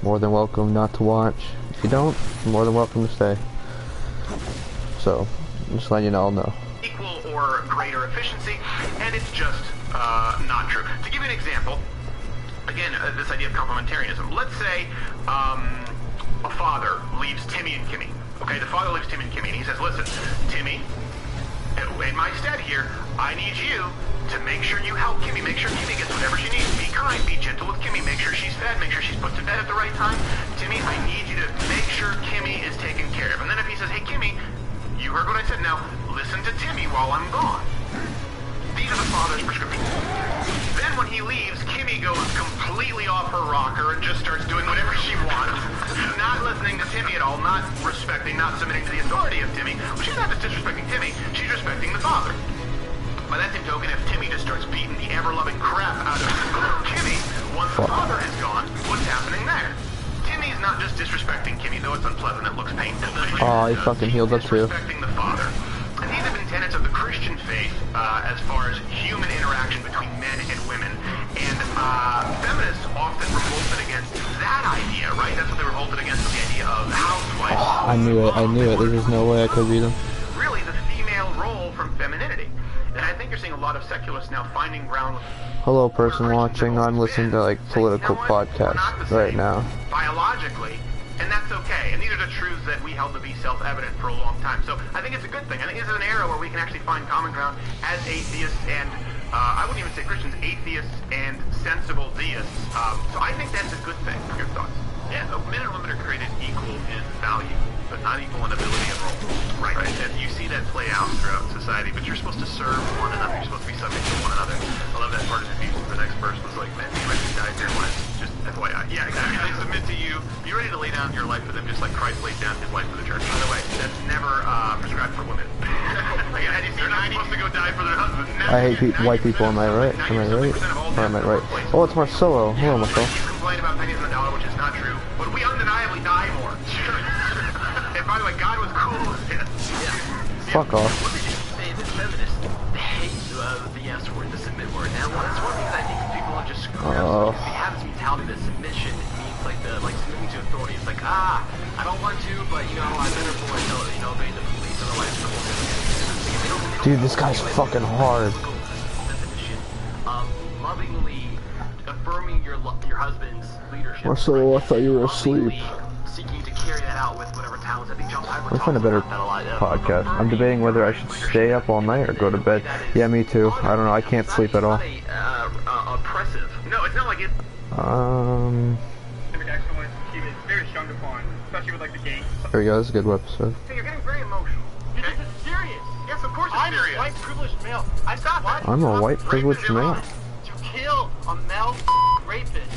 more than welcome not to watch. If you don't, you're more than welcome to stay. So, I'm just letting you all know. Equal or greater efficiency, and it's just not true. To give you an example, again, this idea of complementarianism. Let's say a father leaves Timmy and Kimmy. Okay, the father leaves Timmy and Kimmy, and he says, listen, Timmy, in my stead here, I need you to make sure you help Kimmy. Make sure Kimmy gets whatever she needs. Be kind, be gentle with Kimmy. Make sure she's fed. Make sure she's put to bed at the right time. Timmy, I need you to make sure Kimmy is taken care of. And then if he says, hey, Kimmy, you heard what I said. Now, listen to Timmy while I'm gone. These are the father's prescriptions. Then when he leaves, Kimmy goes completely off her rocker and just starts doing whatever she wants. Not listening to Timmy at all, not respecting, not submitting to the authority of Timmy. Well, she's not just disrespecting Timmy, she's respecting the father. By that same token, if Timmy just starts beating the ever-loving crap out of Kimmy, once the father is gone, what's happening there? Timmy's not just disrespecting Kimmy, though it's unpleasant, it looks painful. Oh, he fucking healed up too. Disrespecting the father. And these have been tenets of the Christian faith as far as human interaction between men and women. And feminists often revolted against that idea, right? That's what they revolted against, the idea of housewife. Oh, I knew it. There's just no way I could beat him. Really, the female role from femininity. And I think you're seeing a lot of secularists now finding ground with... Hello, person watching. I'm listening to, like, political podcasts right now. Biologically, and that's okay. And these are the truths that we held to be self-evident for a long time. So I think it's a good thing. I think this is an era where we can actually find common ground as atheists and, I wouldn't even say Christians, atheists and sensible deists. So I think that's a good thing. Your thoughts? Yeah, men and women are created equal in value, but not equal in ability and role. Right. And you see that play out throughout society, but you're supposed to serve one another. You're supposed to be subject to one another. I love that part of the piece. The next verse was like, man, you might die for your life. Just FYI. Yeah, exactly. They submit to you. Be ready to lay down your life for them, just like Christ laid down his life for the church. By the way, that's never prescribed for women. Again, they're not supposed to go die for their husbands. I hate white people. Am I right? Am I right? Or am I right? Oh, it's Marcelo. Hello, Marcelo. You complain about pennies on the dollar, which is not true, but we undeniably die more. And by the way, God was cool with this. Yeah. Fuck off. What did you say? The feminists, they hate the S word, the submit word. Now, that's one thing that I think people are just screwed up. Because we have this mentality that submission means like submitting to authority. It's like, I don't want to, but you know, I better avoid, you know, obeying the police, otherwise the whole Dude, this guy's fucking hard. Definition of lovingly affirming your husband's leadership. Marcelo, I thought you were asleep. Seeking to carry that out with whatever talents. I think John Piper Let's find a better podcast. I'm debating whether I should stay up all night or go to bed. Yeah, me too. I don't know. I can't sleep at all. Oppressive. No, it's not like it. It's very shunned upon, especially with like the gang. There we go. This is a good episode. Hey, you're getting very emotional. Dude, this is serious. Yes, of course it's I'm serious. a white privileged male. I stop it. I'm a white privileged male. To kill a male rapist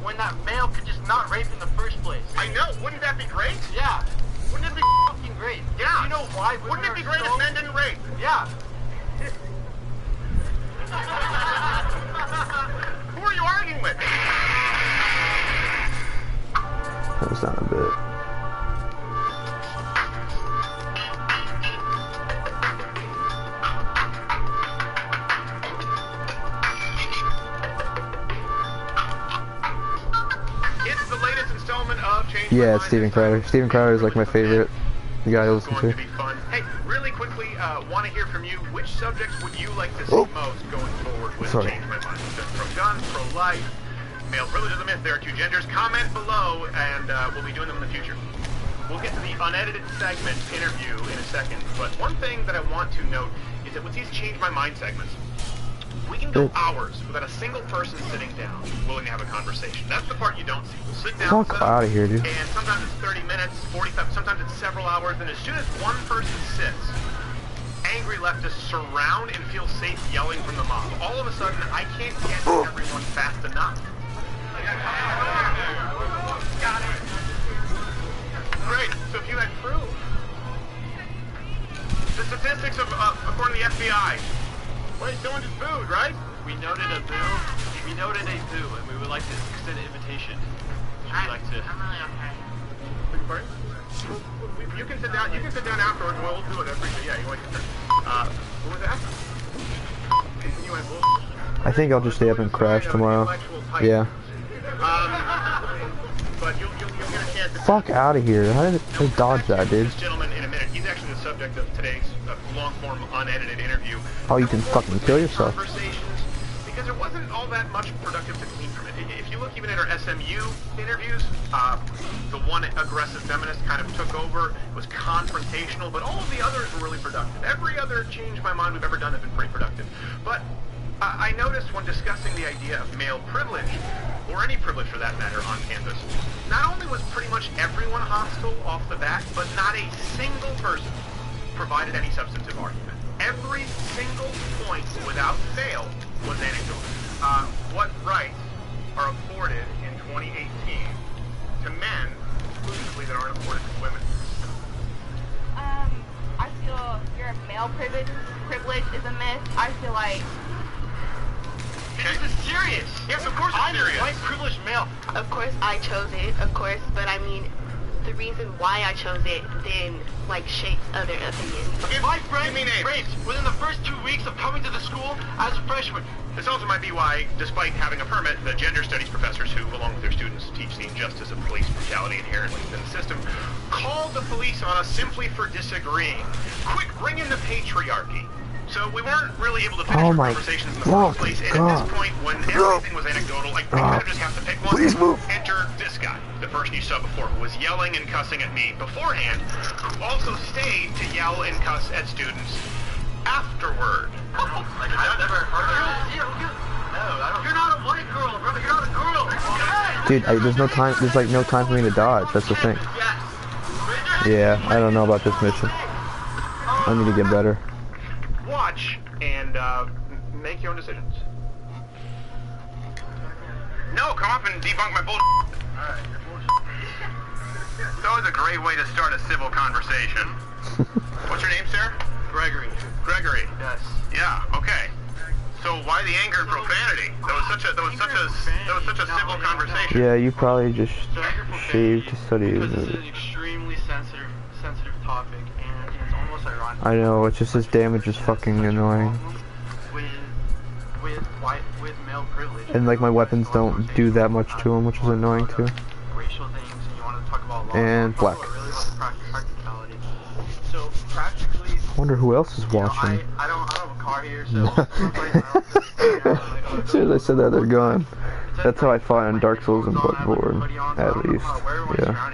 when that male could just not rape in the first place. I know. Wouldn't that be great? Yeah. Wouldn't it be fucking great? Yeah. Do you know why women Wouldn't it be are great so... if men didn't rape? Yeah. Who are you arguing with? That's not a bit. It's the latest installment of Change Yeah, it's Steven Crowder. Steven Crowder is like my favorite guy to listen going to. to be fun. Hey, really quickly, want to hear from you. Which subjects would you like to see most going forward with Change My Mind? Pro-gun, pro-life, male privilege is a myth. There are two genders. Comment below, and we'll be doing them in the future. We'll get to the unedited segment interview in a second, but one thing that I want to note is that with these Change My Mind segments, we can go hours without a single person sitting down willing to have a conversation. That's the part you don't see. We'll sit down, Fuck out of here, dude. and sometimes it's 30 minutes, 45, sometimes it's several hours, and as soon as one person sits, angry leftists surround and feel safe yelling from the mob. All of a sudden, I can't get to everyone fast enough. Got it. Great, so if you had proof. The statistics of, according to the FBI. Wait, someone just booed, right? We noted a boo. We noted a boo, and we would like to extend an invitation. Would you like to? I'm really okay. Beg your pardon? You can sit down. You can sit down afterwards. We'll do it. I appreciate it. Yeah, you want your turn. What was that? Continue on bullshit. I think I'll just stay up and crash tomorrow. Yeah. But but you'll get a chance to... Fuck out of here. How did they dodge that, dude? This gentleman in a minute. He's actually the subject of today's long-form, unedited interview. Oh, you can fucking kill yourself. Conversations, because there wasn't all that much productive to glean from it. If you look even at our SMU interviews, the one aggressive feminist kind of took over, was confrontational, but all of the others were really productive. Every other change my mind we've ever done has been pretty productive. But I noticed when discussing the idea of male privilege, or any privilege for that matter, on campus, not only was pretty much everyone hostile off the bat, but not a single person provided any substantive argument. Every single point, without fail, was anecdotal. What rights are afforded in 2018 to men exclusively that aren't afforded to women? I feel your male privilege is a myth. I feel like... Okay. This is serious. Yes, of course it's I'm serious. a white privileged male. Of course I chose it, of course, but I mean, the reason why I chose it then, like, shapes other opinions. My friend Give me names. raped within the first 2 weeks of coming to the school as a freshman. This also might be why, despite having a permit, the gender studies professors who, along with their students, teach the injustice of police brutality inherently within the system, called the police on us simply for disagreeing. Quick, bring in the patriarchy. So we weren't really able to finish our conversations in the first place, and at this point, when everything was anecdotal, I kind of just have to pick one. Please move. Enter this guy, the person you saw before, who was yelling and cussing at me beforehand, who also stayed to yell and cuss at students afterward. Like, I've never heard of it. You're not a white girl, brother. You're not a girl. Dude, there's no time. There's like no time for me to dodge. That's the thing. Yeah, I don't know about this mission. I need to get better. Watch and make your own decisions. No, come up and debunk my bullshit. Alright, you're bullshit. It's always a great way to start a civil conversation. What's your name, sir? Gregory. Gregory. Yes. Yeah. Okay. So why the anger and profanity? That was such a civil conversation. Yeah, you probably just shaved to study. Because this is an extremely sensitive topic, and it's almost ironic. I know, it's just this damage is fucking annoying. With male privilege. And like my weapons don't do that much to him, which is annoying too. Racial things, and you want to talk about law. And black. Really about practicality. So practically. I wonder who else is watching. I don't have a car here, so. As soon as I said that, they're gone. That's how I fought on Dark Souls and Bloodborne, at least. Yeah.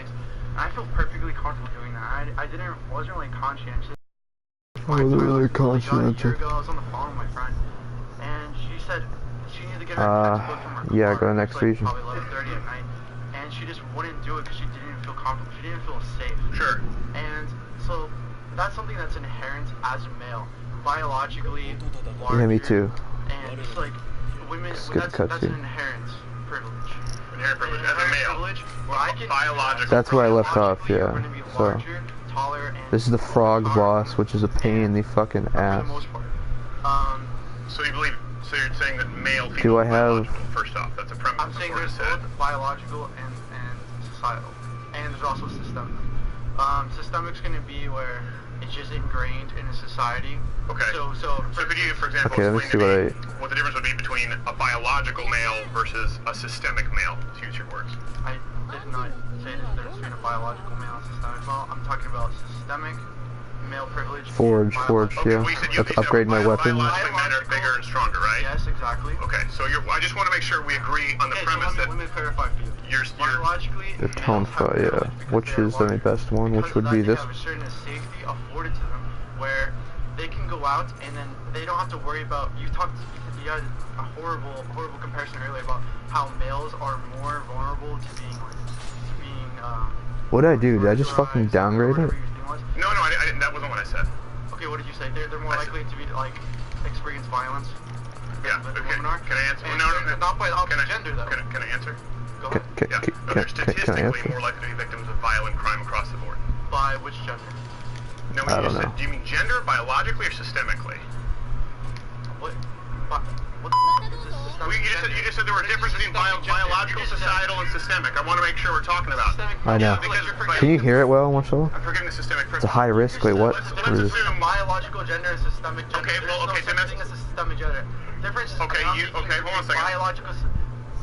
I feel perfectly comfortable doing that. I wasn't really conscientious. I wasn't really A year conscientious. ago, I was on the phone with my friend, and she said she needed to get her textbook from her yeah, car. go to next It was, season. like, probably 11:30 at night, and she just wouldn't do it because she didn't feel comfortable. She didn't feel safe. Sure. And so that's something that's inherent as a male, biologically. Yeah, me too. And it's like women. Skip That's cutscene. an inherent privilege. Inherent privilege as a male. Where I can, Biological. That's where I left off, biologically, you're yeah. gonna be So, larger, taller, and this is the frog boss, which is a pain in the fucking for the ass. most part. So you're saying that male female Do I have- biological, first off, that's a premise I'm saying before there's it's said. both biological and societal, and there's also systemic. Systemic's gonna be where it's just ingrained in a society. Okay. So could you, for example, Okay, let me explain see to me what the difference would be between a biological male versus a systemic male? To use your words. I did not say there's a difference between a biological male and systemic male. I'm talking about systemic male privilege. Forge, yeah. Well, you said Upgrade my weapons. Biologically, men are bigger and stronger, right? Yes, exactly. Okay, so I just want to make sure we agree on the Okay, premise so that let me clarify for you. you're Biologically, The males Tonfa, have yeah. privilege because Which they are is the larger. best one, which Because would of be that, they this. have a certain safety afforded to them where they can go out and then they don't have to worry about. You had a horrible comparison earlier about how males are more vulnerable to being What did I do? Did I just fucking downgrade it? No, I didn't. That wasn't what I said. Okay, what did you say? They're more likely to be like experience violence. Yeah, than but women are. can I answer? And No, not by the opposite Can I- gender though. Can I answer? Go ahead. Yeah, but they're statistically more likely to be victims of violent crime across the board. By which gender? No, I don't know. Do you mean gender, biologically, or systemically? What? Is this systemic You just said there were differences between biological, societal, and systemic. I want to make sure we're talking about. I know. Because Can you hear it well, Marcelo? I'm forgetting the systemic It's a high risk. Wait, what? Let's What is this? assume. biological gender and systemic gender. Okay, well, okay, There's no such thing as a systemic gender. Difference is Okay, hold on a second. biological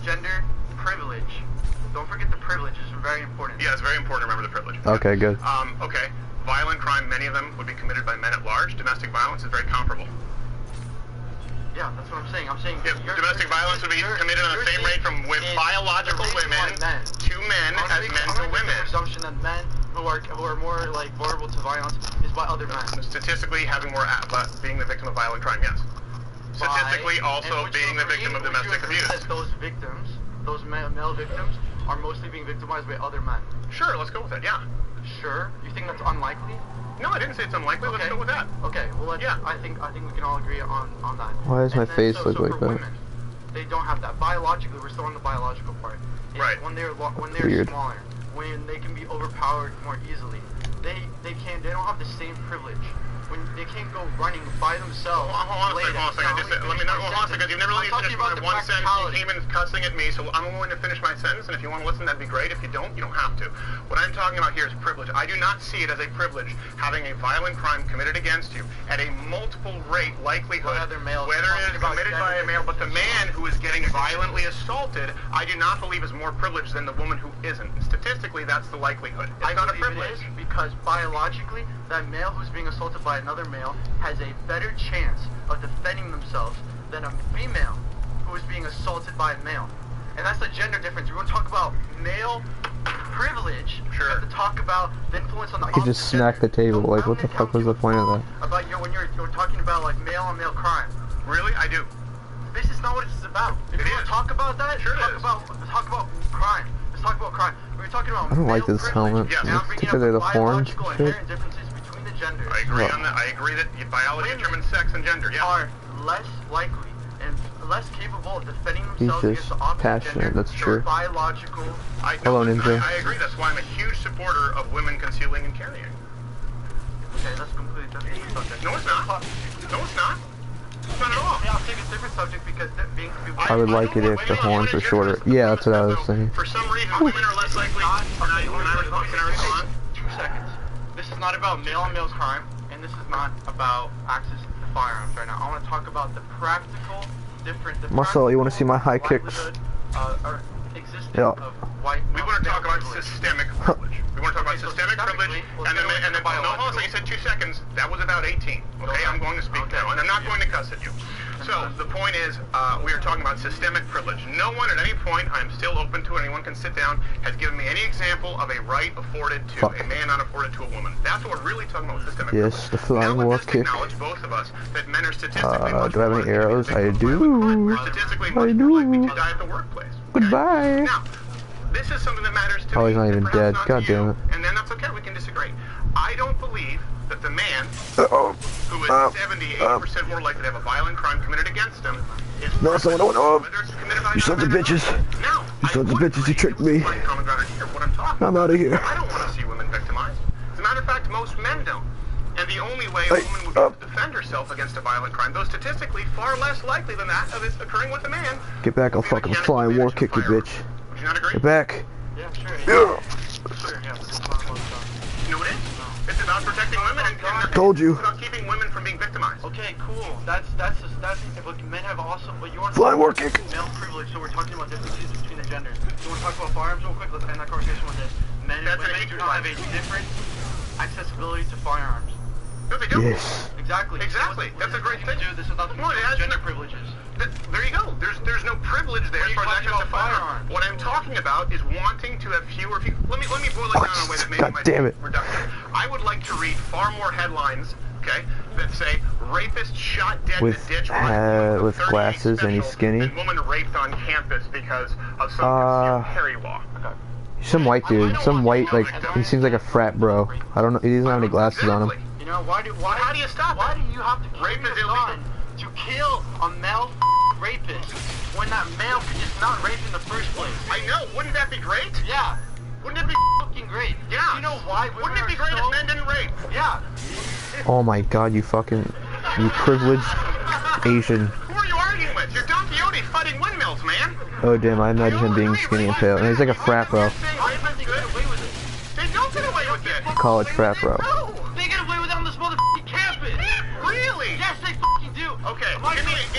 gender privilege Don't forget the privilege. It's very important. Yeah, it's very important to remember the privilege. Okay, good. Okay. Violent crime, many of them would be committed by men at large. Domestic violence is very comparable. Yeah, that's what I'm saying. I'm saying Domestic violence would be committed on the same rate from biological women to men as men to women. The presumption that men who are more like vulnerable to violence is by other men. Statistically, having more being the victim of violent crime, yes. Statistically, also being the victim of domestic abuse. That those victims, those male victims, are mostly being victimized by other men. Sure, let's go with that. Yeah. Sure. You think that's unlikely? No, I didn't say it's unlikely. Okay. Let's go with that. Okay. Well, yeah. I think we can all agree on that. Why does my face look like that? Women, they don't have that. Biologically, we're still on the biological part. Right. When they're Weird. smaller, when they can be overpowered more easily, they don't have the same privilege. When they can't go running by themselves. Hold on a second. Let me hold on a second. You've never let me finish my one sentence. You came in cussing at me, so I'm going to finish my sentence. And if you want to listen, that'd be great. If you don't, you don't have to. What I'm talking about here is privilege. I do not see it as a privilege having a violent crime committed against you at a multiple rate likelihood, whether it is committed by a male, but the man who is getting violently assaulted, I do not believe is more privileged than the woman who isn't. Statistically, that's the likelihood. It's not a privilege. It is because biologically, that male who's being assaulted by another male has a better chance of defending themselves than a female who is being assaulted by a male. And that's the gender difference. We're going to talk about male privilege. Sure. We have to talk about the influence on the I could just smack the table. Like, what the fuck was the point of that? About when you're talking about like male on male crime. Really? I do. This is not what it's about. If you want to talk about that, sure talk about crime. Let's talk about crime. We're talking about I don't like this helmet. Yeah. It's particularly the horns and shit. I agree on that. I agree that biology determines sex and gender. Yeah. Are less likely and less capable of defending themselves Jesus, against the opposite passionate, gender. that's true. Biological. Hello, Ninja. I agree. That's why I'm a huge supporter of women concealing and carrying. Okay, that's completely different subject. No, it's not. No, it's not. It's not at all. Yeah, I'll take a different subject because being. I would like it if the horns were shorter. Yeah, that's what I was saying. For some reason, women are less likely. Can I respond? 2 seconds. This is not about male on male crime, and this is not about access to firearms right now. I want to talk about the practical difference. Marcel, you want to see my high kicks? Yeah. Of white. We want to talk about systemic privilege. We want to talk about systemic privilege, and then no, hold on, you said 2 seconds. That was about 18. Okay, I'm going to speak now, and I'm not going to cuss at you. So the point is, we are talking about systemic privilege. No one at any point, I'm still open to it, anyone can sit down, has given me any example of a right afforded to a man not afforded to a woman. That's what we're really talking about with systemic privilege. Yes, the flying now, war let's kick. acknowledge both of us that men are statistically do I have any arrows? I do. We're statistically much more likely to die at the workplace. Okay? Goodbye. Now, this is something that matters to Oh, me. he's not even perhaps dead. not God to you, damn it. And then that's okay. We can disagree. I don't believe that the man who is 70-80% more likely to have a violent crime committed against him is No, someone, whether it's committed by you sons of bitches. Now, You sons of bitches, you tricked me. I'm out of here. I don't want to see women victimized. As a matter of fact, most men don't. And the only way a woman would be able to defend herself against a violent crime, though statistically far less likely than that of it occurring with a man. Get back, I'll fucking flying war kick you, bitch. Would you not agree? Get back. Yeah, sure. Yeah. Sure, yeah. It's not about No, it is. It's about protecting women and Told you. It's about keeping women from being victimized. Okay, cool. That's but men have also, but you want Flying war kick. male privilege, so we're talking about differences between the genders. You want to talk about firearms real quick? Let's end that conversation with this. Men and women do not have a different accessibility to firearms. No, they don't. Yes. Exactly. Exactly. That's a great thing. This is not the gender privileges. There you go. There's no privilege there as far as access to firearms. What I'm talking about is wanting to have fewer people. Let me boil it down in a way that maybe might be reductive. I would like to read far more headlines, okay, that say rapist shot dead in a ditch with glasses and he's skinny. And woman raped on campus because of some concealed carry law. Some white dude, some white, like, he seems like a frat bro. I don't know, he doesn't have any glasses on him. You know, how do you stop Why do you have to rape is illegal to kill a male rapist when that male could just not rape in the first place? I know, wouldn't that be great? Yeah. Wouldn't it be fucking great? Yeah. You know why women Wouldn't it be great if men didn't rape? Yeah. Oh my god, you privileged Asian. Who are you arguing with? You're Don Quixote fighting windmills, man. Oh damn, I imagine him being skinny and pale. And he's like a frat bro. They don't get away with it. College frat bro. No. They get away with it on this motherfucking campus. Really? Yes, they fucking do. Okay.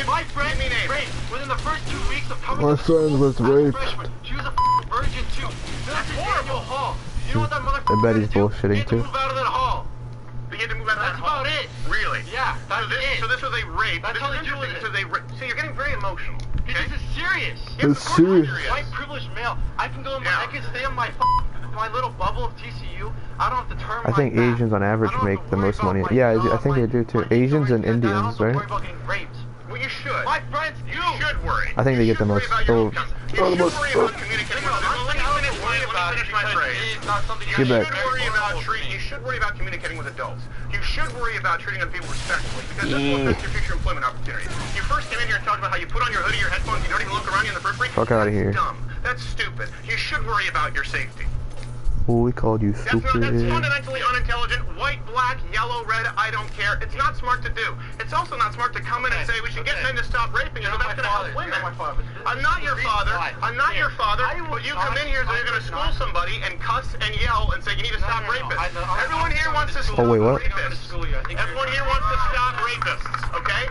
My friend raped within the first 2 weeks of coming My friend was raped. She was a virgin too. bullshitting. what that motherfucker I bet he's had to do? He bullshitting had to too. move out of that hall. He had to move out of That's that hall. about it. Really? Yeah, that's it. So this was a rape. That's this how is they deal with interesting. This is a rape. See, you're getting very emotional. Dude, Okay? this is serious. Yes, It's of course it's serious. White privileged male. I can go in my, Yeah. I can stay in my my little bubble of TCU. I don't have to turn I my think back. Asians on average I don't have make to the worry most about money. my Yeah, job, I think they do too. my Asians and I don't Indians, have to right? worry about getting raped. Well, you should. My friends do. You should worry. I think they You get the should worry most. about your Oh, income. You oh, should most- worry about communicating with others. Well, let me finish my phrase. It's not something Get You back. should worry about you should worry about communicating with adults. You should worry about treating other people respectfully because this will affect your future employment opportunities. You first came in here and talked about how you put on your hoodie, your headphones, you don't even look around you in the first place. Fuck outta here. That's dumb. That's stupid. You should worry about your safety. Oh, we called you That's stupid. fundamentally unintelligent. White, black, yellow, red, I don't care. It's not smart to do. It's also not smart to come in and say we should get men to stop raping. You're That's my going to father. help women. You're my father. But this I'm is not the your reason father. why. I'm not your father. I will But you not- come in here so I you're going to will school not- somebody and cuss and yell and say you need to stop rapists. Everyone here wants to stop Oh, wait, what? rapists. Everyone here wants to stop rapists, okay?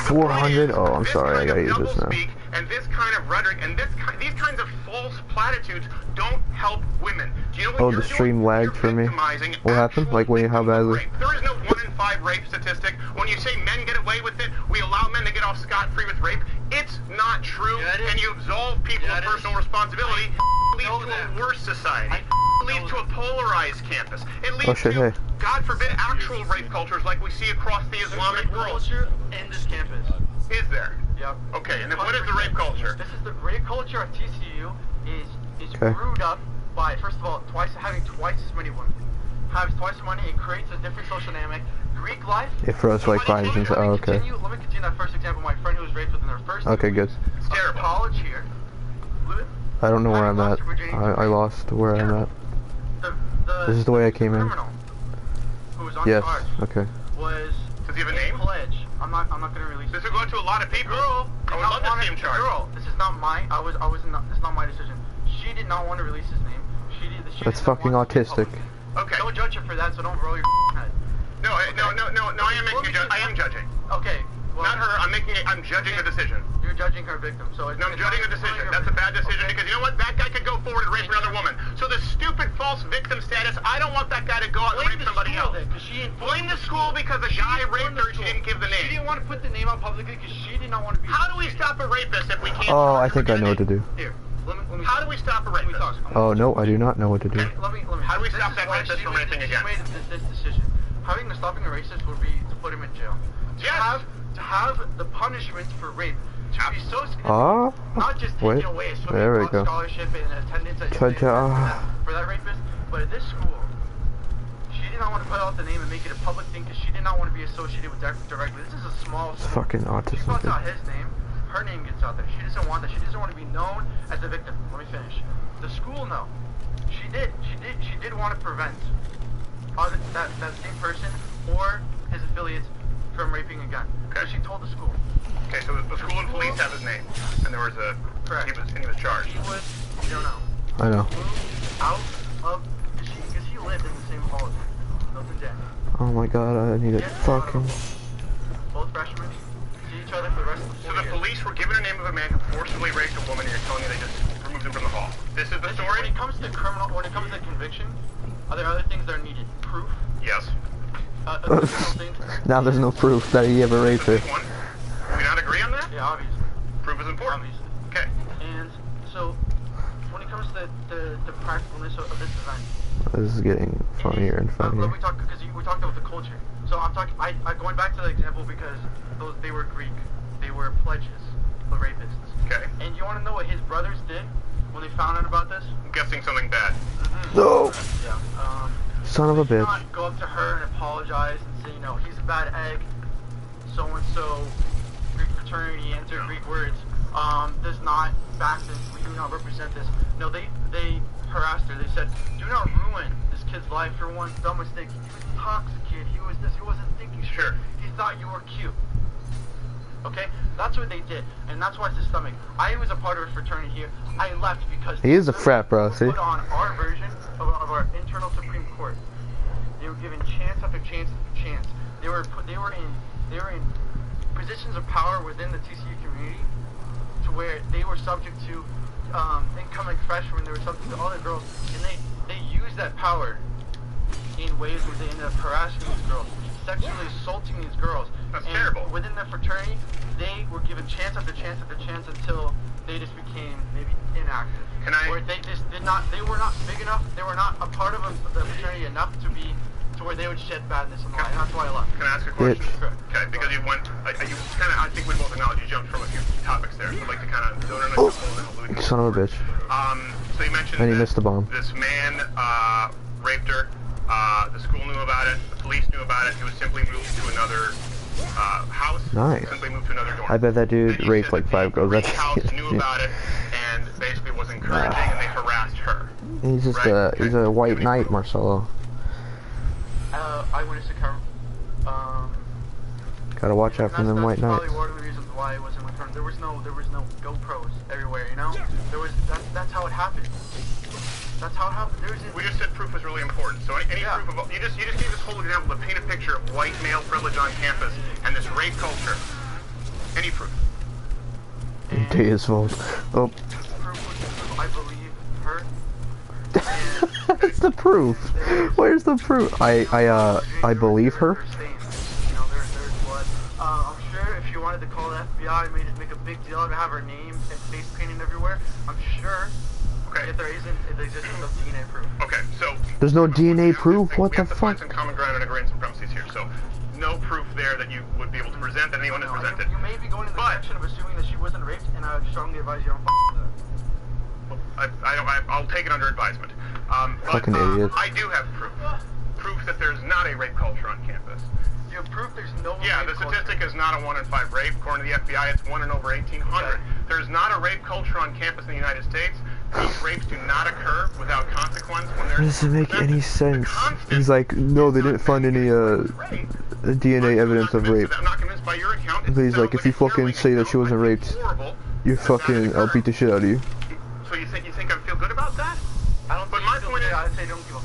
400? Oh, I'm This sorry, I kind gotta of use this now. doublespeak And this kind of rhetoric and these kinds of false platitudes don't help women. Do you know what Oh, you're the stream doing? lagged You're for me. victimizing What happened? actual Like, when you- how victims of badly? rape. There is no 1 in 5 rape statistic. When you say men get away with it, we allow men to get off scot-free with rape. It's not true, Yeah, it is. and you absolve people Yeah, of it is. personal responsibility. It leads know to that. a worse society. It leads to a polarized campus. It leads Oh, shit, to, hey. God forbid, actual rape cultures like we see across the Islamic rape world. culture in this campus. Is there? Yep. Okay, and then what is the rape culture? This is the rape culture at TCU is Okay. brewed up by, first of all, having twice as many women. Having twice as many, it creates a different social dynamic. Greek life. It froze for like 5 seconds. Oh, okay. Let me continue that first example. My friend who was raped within their first Okay, good. It's terrible. college here. I don't know where I'm at. I lost where I'm at. This is the way I came in. Criminal who was on Yes, charge okay. was Does he have a name? pledge. I'm not gonna release. This would go to a lot of people. Girl, I would love to see him the charged. girl. This is not my. This is not my decision. She did not want to release his name. She That's didn't fucking want to be autistic. public. Okay. Don't judge her for that. So don't roll your head. No, I am making a judge. I am judging. Okay. Well, Not her. I'm judging the decision. You're judging her victim. So No, I'm judging the decision. That's a bad decision because you know what? That guy could go forward and rape another woman. So the stupid false victim status, I don't want that guy to go out and Blame rape the somebody school else. then, 'cause she Blame the school because a guy raped her and she didn't give the She name. didn't want to put the name out publicly because she did not want to be. How do we stop a rapist if we can't? Oh, I charge her think I with know what to the name? do. Here. Let me How do we stop a Let me rapist? talk. Oh, no, I do not know what to do. Let me. How do we This stop is that why racist she from made- raping again? She made this decision. Stopping a racist would be to put him in jail. Yes. To have the punishment for rape to be so significant, Ah, not just taking wait. away a There we swimming go. scholarship and attendance at Ta-ta. for that rapist, but at this school, she did not want to put out the name and make it a public thing because she did not want to be associated with directly. This is a small It's school. fucking She autism. puts dude. out his name, her name gets out there. She doesn't want that. She doesn't want to be known as the victim. Let me finish. The school, no. She did want to prevent that same person or his affiliates from raping again. So she told the school. Okay, so the school and police have his name, and there was a Correct. he was charged. He was, you don't know, I know. moved out of, because he lived in the same college. Milton Jack. Oh my god, I need it. Fucking. Both freshmen see each other for the rest of the So 4 the years. police were given a name of a man who forcibly raped a woman, and you're telling me they just removed him from the hall. This is the When story? it comes to when it comes to conviction, are there other things that are needed? Proof? Yes. Additional things? Now there's no proof that he ever raped her. One. Do we not agree on that? Yeah, obviously. Proof is important. Obviously. Okay. And so, when it comes to the practicalness of this event, This is getting funnier and funnier. we talked about the culture. So I'm talking. I going back to the example because they were Greek. They were pledges, the rapists. Okay. And you want to know what his brothers did when they found out about this? I'm guessing something bad. No! Yeah. Son of a They did bitch. not go up to her and apologize and say, he's a bad egg. So and so, Greek fraternity, enter Greek words. Does not back this. We do not represent this. No, they harassed her. They said, do not ruin this kid's life for one dumb mistake. He was a toxic kid. He was this. He wasn't thinking straight. Sure. He thought you were cute. Okay? That's what they did. And that's why it's systemic. I was a part of a fraternity here. I left because He is a frat bro, they see? put on our version of our internal Supreme Court. They were given chance after chance after chance. They were in positions of power within the TCU community to where they were subject to incoming freshmen. They were subject to other girls, and they used use that power in ways where they ended up harassing these girls, sexually assaulting these girls. That's and terrible. Within the fraternity, they were given chance after chance after chance until they just became maybe inactive. Can I- Where they just did not, they were not big enough, they were not a part of the fraternity enough to be, to where they would shed badness in the light. And that's why I left. Can I ask a question? Bitch. Okay, because you went, you kind of, I think we both acknowledge you jumped from a few topics there. So I'd like to kind of zone in on a couple and then hopefully we can- Son of a bitch. So you mentioned And he that missed the bomb. this man raped her. The school knew about it. The police knew about it. He was simply moved to another house. Nice. Simply moved to another dorm. I bet that dude Then you raped said like that 5 girls. The That's house knew about it and basically was encouraging and they harassed her. He's just Right, he's okay. a white Give me knight, proof. Marcelo. Eyewitness account. Gotta watch out for them white That's knights. probably one of the reasons why it wasn't returned. There was no GoPros everywhere, you know? That's how it happened. That's how it happened. We just said proof was really important. So any Yeah. proof of you just gave this whole example to paint a picture of white male privilege on campus and this rape culture. Any proof? His fault. Oh, Proof, I believe her. that's the proof. Where's the proof? I believe her. There's stains. You know, there's blood. I'm sure if you wanted to call the FBI and make a big deal out of it, have her name and face painted everywhere, I'm sure Okay. if there isn't the existence of DNA proof. Okay, so There's no DNA we have to proof. think- What we the have to find fuck? some common ground and agreement some premises here. So no proof there that you would be able to present that anyone has No, presented. you may be going in the But- direction of assuming that she wasn't raped, and I would strongly advise you don't with that. I'll take it under advisement. But, Fucking idiot. I do have proof. Proof that there's not a rape culture on campus. You have proof there's no Yeah, rape the culture. statistic is not a 1 in 5 rape. According to the FBI, it's 1 in over 1,800. Okay. There's not a rape culture on campus in the United States. These rapes do not occur without consequence when That there's... doesn't make any The sense. constant- He's like, no, they didn't find any Rape. DNA evidence of rape. I'm not convinced by your account. But he's like, if you fucking say that she wasn't raped, you fucking, I'll beat the shit out of you. So you think I feel good about that? I don't But think my you feel point good. is- I'd say don't give a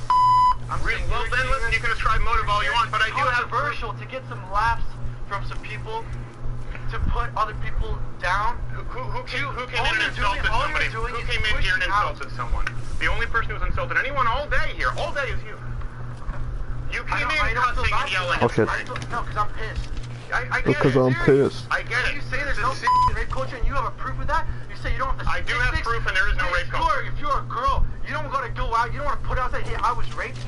I'm Really? saying Well, you're then saying listen, you can ascribe motive all you want, but I do have proof. controversial to get some laughs from some people to put other people down. Who came All in and you're insulted doing- all somebody? you're doing Who is came in here and pushing out. insulted someone? The only person who's insulted anyone all day here, all day is you. You I came don't- in I don't feel cussing bad and for yelling. that. Oh, shit. I feel- No, because I'm pissed. I get Because it. I'm pissed. I get it. You say there's no rape culture and you have a proof of that? You say you don't have the I do have statistics? proof and there is no rape culture. If you're a girl, you don't got to go out, you don't want to put out that, hey, I was raped.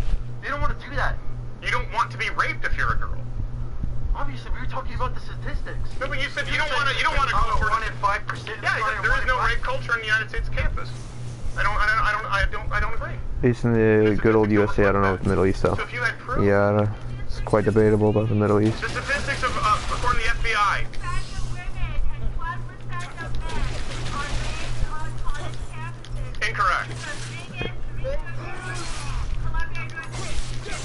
You don't want to do that. You don't want to be raped if you're a girl. Obviously, we were talking about the statistics. No, but you said you don't want to go over. 1 in 5%. Yeah, there is no rape culture in the United States campus. I don't agree. Based in the good old USA, I don't know about the Middle East though. So if you had proof, Yeah, it's quite debatable about the Middle East. the statistics of according to the FBI, incorrect.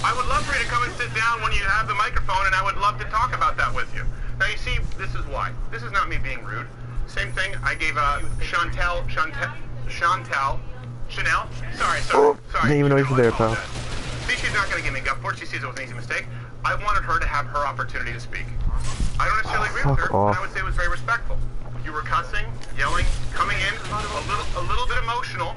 I would love for you to come and sit down when you have the microphone, and I would love to talk about that with you. Now, you see, this is why. This is not me being rude. Same thing, I gave Chanel. Sorry. Didn't even know you were there, pal. See, she's not going to give me guff for it. She sees it was an easy mistake. I wanted her to have her opportunity to speak. I don't necessarily agree with fuck her, off. but I would say it was very respectful. You were cussing, yelling, coming in, a little bit emotional,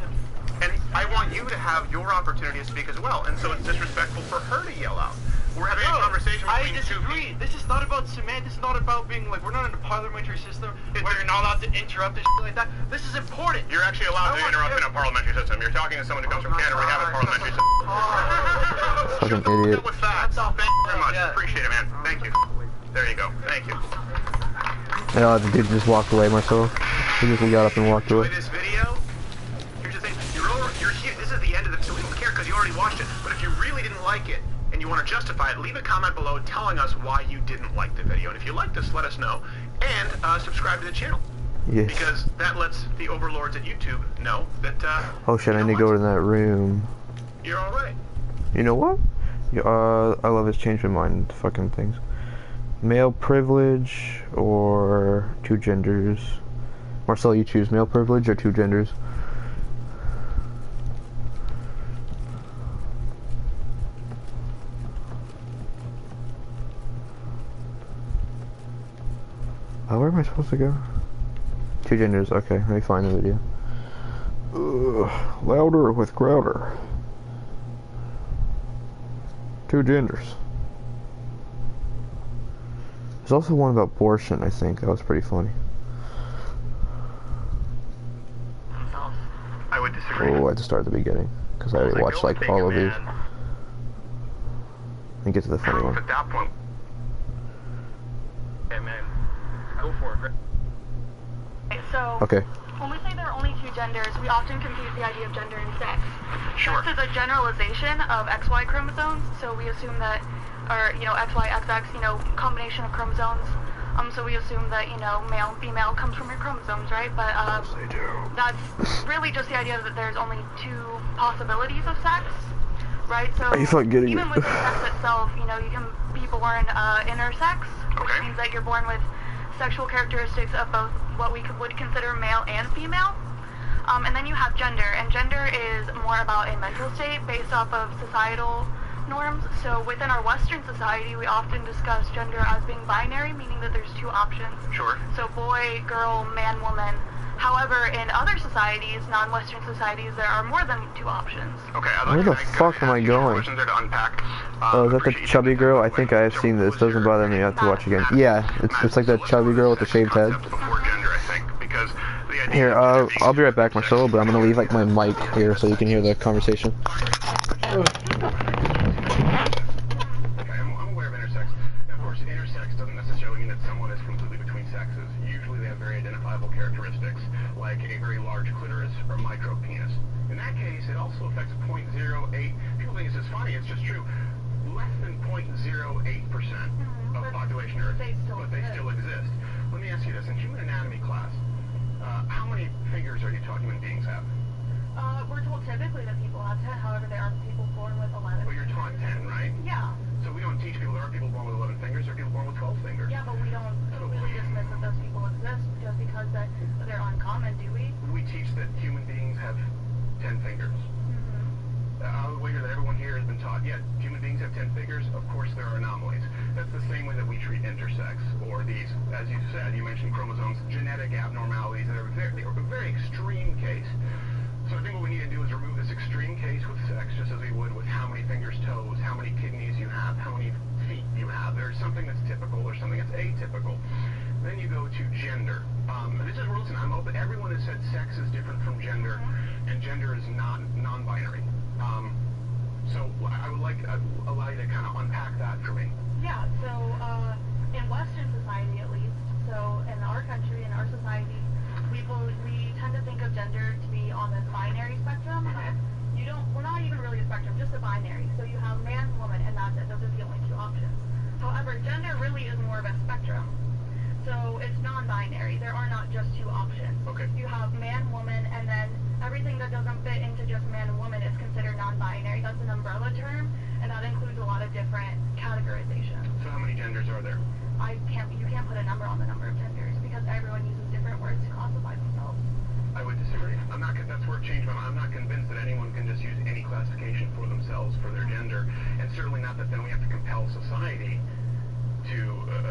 and I want you to have your opportunity to speak as well. And so it's disrespectful for her to yell out. We're having a conversation I between two disagree. people. This is not about cement. This is not about being like, we're not in a parliamentary system where you're not allowed to interrupt and shit like that. This is important. You're actually allowed I to want interrupt you- in a parliamentary system. You're talking to someone who comes from Canada. We have a parliamentary system. Fucking Shut idiot. up with facts. That's all. Thank you very much. Yeah. Appreciate it, man. Thank you. There you go. Thank you. The dude just walked away, Marcelo. He just got up and walked Enjoy away. this video. Here's the thing. You're here. This is the end of the. So we don't care because you already watched it. But if you really didn't like it and you want to justify it, leave a comment below telling us why you didn't like the video. And if you liked this, let us know. And subscribe to the channel. Yes. Because that lets the overlords at YouTube know that. Oh shit, I need to go to that room. You're all right. You know what? I love his change my mind fucking things. Male privilege or two genders? Marcel, you choose male privilege or two genders? Where am I supposed to go? Two genders, okay, let me find the video. Louder with Crowder. Two genders. There's also one about abortion, I think. That was pretty funny. I would disagree. Oh, I had to start at the beginning. Because I already watched like all of these. And get to the funny one. At that point. Yeah, man. Go for it. So, Okay. when we say there are only two genders, we often confuse the idea of gender and sex. Sure. Sex is a generalization of XY chromosomes, so we assume that, or, XY, XX, combination of chromosomes. So we assume that, male and female comes from your chromosomes, right? But, They do. that's really just the idea that there's only two possibilities of sex, right? So, Are you fucking getting even it? with the sex itself, you can be born intersex, which Okay. means that you're born with sexual characteristics of both what we would consider male and female. And then you have gender, and gender is more about a mental state based off of societal norms. So within our Western society, we often discuss gender as being binary, meaning that there's two options. Sure. So boy, girl, man, woman. However, in other societies, non-Western societies, there are more than two options. Okay, Where the fuck am I going? Questions there to unpack. Oh, is that the chubby girl? I think I have seen this. Doesn't bother me. I have to watch again. Yeah, it's like that chubby girl with the shaved head. Before gender, I think, because the idea Here, of I'll be right back, Marcelo, but I'm gonna leave like my mic here so you can hear the conversation. Okay, I'm aware of intersex. Now, of course, intersex doesn't necessarily mean that someone is completely between sexes. Usually they have very identifiable characteristics, like a very large clitoris or micro penis. In that case, it also affects 0.08. People think this is funny, it's just true. Less than 0.08% of population Earth, but they still exist. Let me ask you this, in human anatomy class, how many fingers are you taught human beings have? We're told typically that people have 10, however, there are people born with 11. Well, you're taught 10, right? Yeah. So we don't teach people, there are people born with 11 fingers, there are people born with 12 fingers. Yeah, but we don't completely dismiss that those people exist just because that they're uncommon, do we? We teach that human beings have 10 fingers. I would wager that everyone here has been taught, yeah, human beings have 10 fingers. Of course, there are anomalies. That's the same way that we treat intersex, or these, as you said, you mentioned chromosomes, genetic abnormalities that are a very extreme case. So I think what we need to do is remove this extreme case with sex, just as we would with how many fingers, toes, how many kidneys you have, how many feet you have. There's something that's typical, there's something that's atypical. Then you go to gender. This is listen, I'm open. Everyone has said sex is different from gender, and gender is non-binary. So I would like to allow you to kind of unpack that for me. Yeah, so in Western society at least, so in our country, in our society, we tend to think of gender to be on this binary spectrum. We're not even really a spectrum, just a binary. So you have man, woman, and that's it. Those are the only two options. However, gender really is more of a spectrum. So it's non-binary. There are not just two options. Okay. You have man, woman, and then everything that doesn't fit into just man and woman is considered non-binary. That's an umbrella term, and that includes a lot of different categorizations. So how many genders are there? You can't put a number on the number of genders because everyone uses different words to classify themselves. I would disagree. That's where it changed my mind. I'm not convinced that anyone can just use any classification for themselves for their gender, and certainly not that then we have to compel society to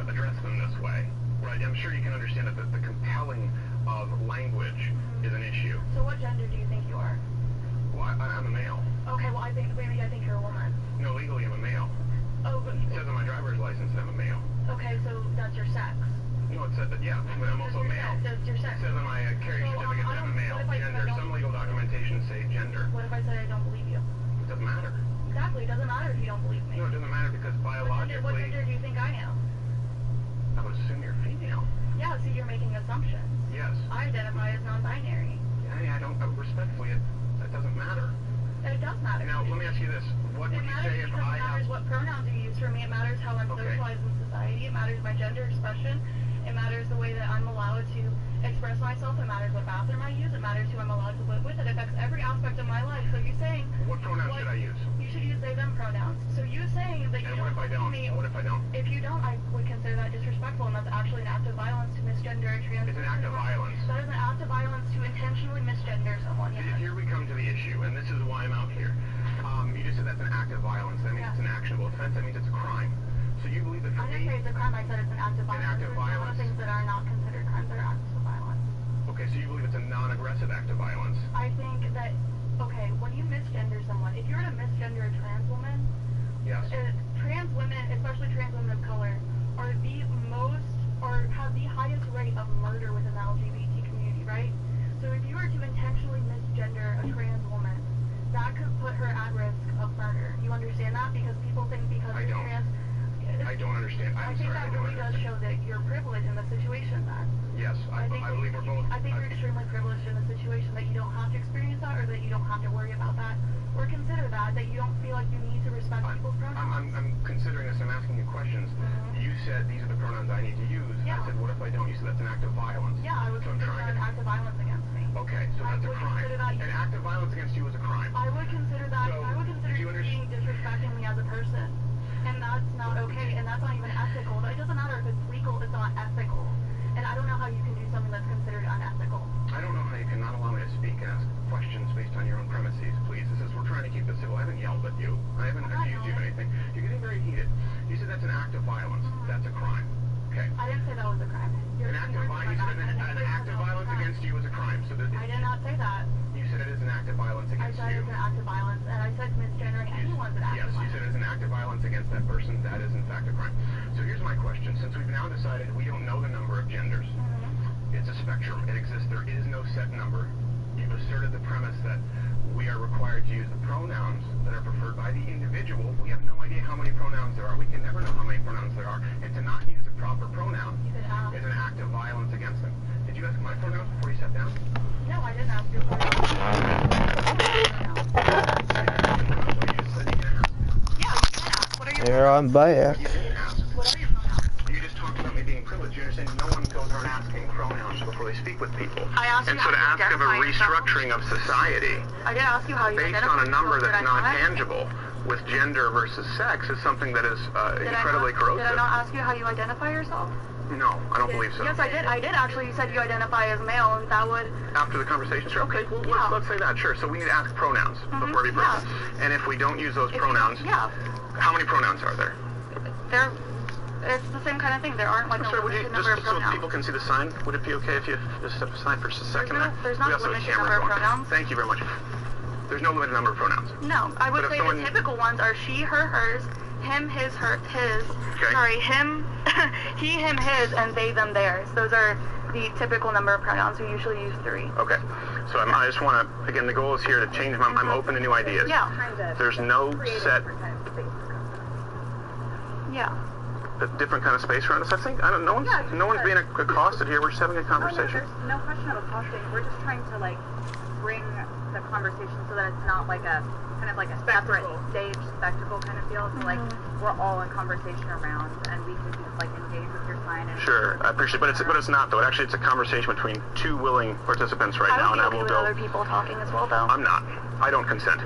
address them this way. Right? I'm sure you can understand that the compelling of language is an issue. So what gender do you think you are? Well, I'm a male. Okay, well I think you're a woman. No, legally I'm a male. Oh, but It says on my driver's license that I'm a male. okay, so that's your sex. No, it said that, yeah, but I'm also a male. That's your sex. It says on my carrier certificate that I'm a male. Gender. Some legal documentation say gender. What if I said I don't believe you? It doesn't matter. Exactly, it doesn't matter if you don't believe me. No, it doesn't matter because What biologically, gender do you think I am? I would assume you're female. Yeah, see, you're making assumptions. Yes. I identify as non-binary. I don't, respectfully, that doesn't matter. It does matter. Now, let me ask you this. What It would you matters say if because I it matters have... what pronouns you use for me. It matters how I'm Okay. socialized in society. It matters my gender expression. It matters the way that I'm allowed to express myself. It matters what bathroom I use. It matters who I'm allowed to live with. It affects every aspect of my life. So you're saying... What pronoun should I use? You should use they, them pronouns. So you saying that you And what don't if I don't? believe me... What if I don't? If you don't, I would consider that disrespectful, and that's actually an act of violence to misgender a trans It's an act of violence. That is an act of violence to intentionally misgender someone, yes. Here we come to the issue, and this is why I'm out here. You just said that's an act of violence. That means Yeah. it's an actionable offense. That means it's a crime. So you believe that for I didn't me... say it's a crime, I said it's an act of violence. act of There's a lot violence. of things that are not considered crimes that are acts of violence. Okay, so you believe it's a non-aggressive act of violence. I think that, okay, when you misgender someone, if you were to misgender a trans woman, Yes. you understand that, because people think because I you're don't. trans. I don't understand. I I'm think sorry, that I don't really does understand. show that you're privileged in the situation then. Yes, I believe we're both. I think you're extremely privileged in the situation that you don't have to experience that, or that you don't have to worry about that, or consider that you don't feel like you need to respect people's pronouns. I'm considering this. I'm asking you questions. You said these are the pronouns I need to use. Yeah. I said, what if I don't? You said that's an act of violence. Yeah, I would So I'm consider trying that an to. act of violence against me. Okay, so I that's a would crime. consider that An act of violence against you is a crime. I would consider that. So, I would consider do you you being disrespecting me as a person, and that's not okay, and that's not even ethical. It doesn't matter if it's legal; it's not ethical. And I don't know how you can do something that's considered unethical. I don't know how you cannot allow me to speak and ask questions based on your own premises, please. We're trying to keep this civil. I haven't yelled at you. I haven't accused you of anything. You're getting very heated. You said that's an act of violence. That's a crime. Okay. I didn't say that was a crime. An act of violence. An act of violence against you is a crime. So that I did not say that. you said it is an act of violence I against said you. it's an act of violence, and I said misgendering anyone's an act Yes, of you violence. said it is an act of violence against that person. That is in fact a crime. So here's my question. Since we've now decided we don't know the number of genders, it's a spectrum. It exists. There is no set number. You've asserted the premise that we are required to use the pronouns that are preferred by the individual. We have no idea how many pronouns there are. We can never know how many pronouns there are. And to not use a proper pronoun You could ask. is an act of violence against them. Did you ask my pronouns before you sat down? No, I didn't ask your Yeah, you can ask. What are your Here I'm back. You can ask. What are your pronouns? You just talked about me being privileged. You understand no one goes around asking pronouns before they speak with people. I asked And you so to how you ask of a identify yourself. restructuring of society I did ask you how you based identify on a number yourself. that's Did I not not? tangible with gender versus sex is something that is Did incredibly Did I corrosive. not ask you how you identify yourself? No, I don't believe so. Yes, I did. I did actually. You said you identify as male, and that would. After the conversation, sure. Okay, well, Yeah. let's say that, sure. So we need to ask pronouns before every person. And if we don't use those If you pronouns, don't- Yeah. how many pronouns are there? They're. It's the same kind of thing. There aren't like I'm a sorry, would you, limited number of just so pronouns. people can see the sign, would it be okay if you just step aside for just a second? There's not We a also have limited cameras number of going. pronouns. Thank you very much. There's no limited number of pronouns. No, I would But if say someone- the typical ones are she, her, hers, him, his, her, his. Okay. Sorry, him, he, him, his, and they, them, theirs. Those are the typical number of pronouns. We usually use 3. Okay. So I just want to, again, the goal is here to change my, I'm open to new ideas. Yeah. There's no set, Yeah. a different kind of space around us. I think, I don't know, no one's being accosted here. We're just having a conversation. There's no question of accosting. We're just trying to like bring the conversation so that it's not like a kind of like a separate stage spectacle kind of feel. So like we're all in conversation around, and we can just like engage with your sign. And Sure, I appreciate it. But it's not, though. Actually, it's a conversation between 2 willing participants right now, I and I would be will okay with go. other people talking as well, though. I'm not. I don't consent.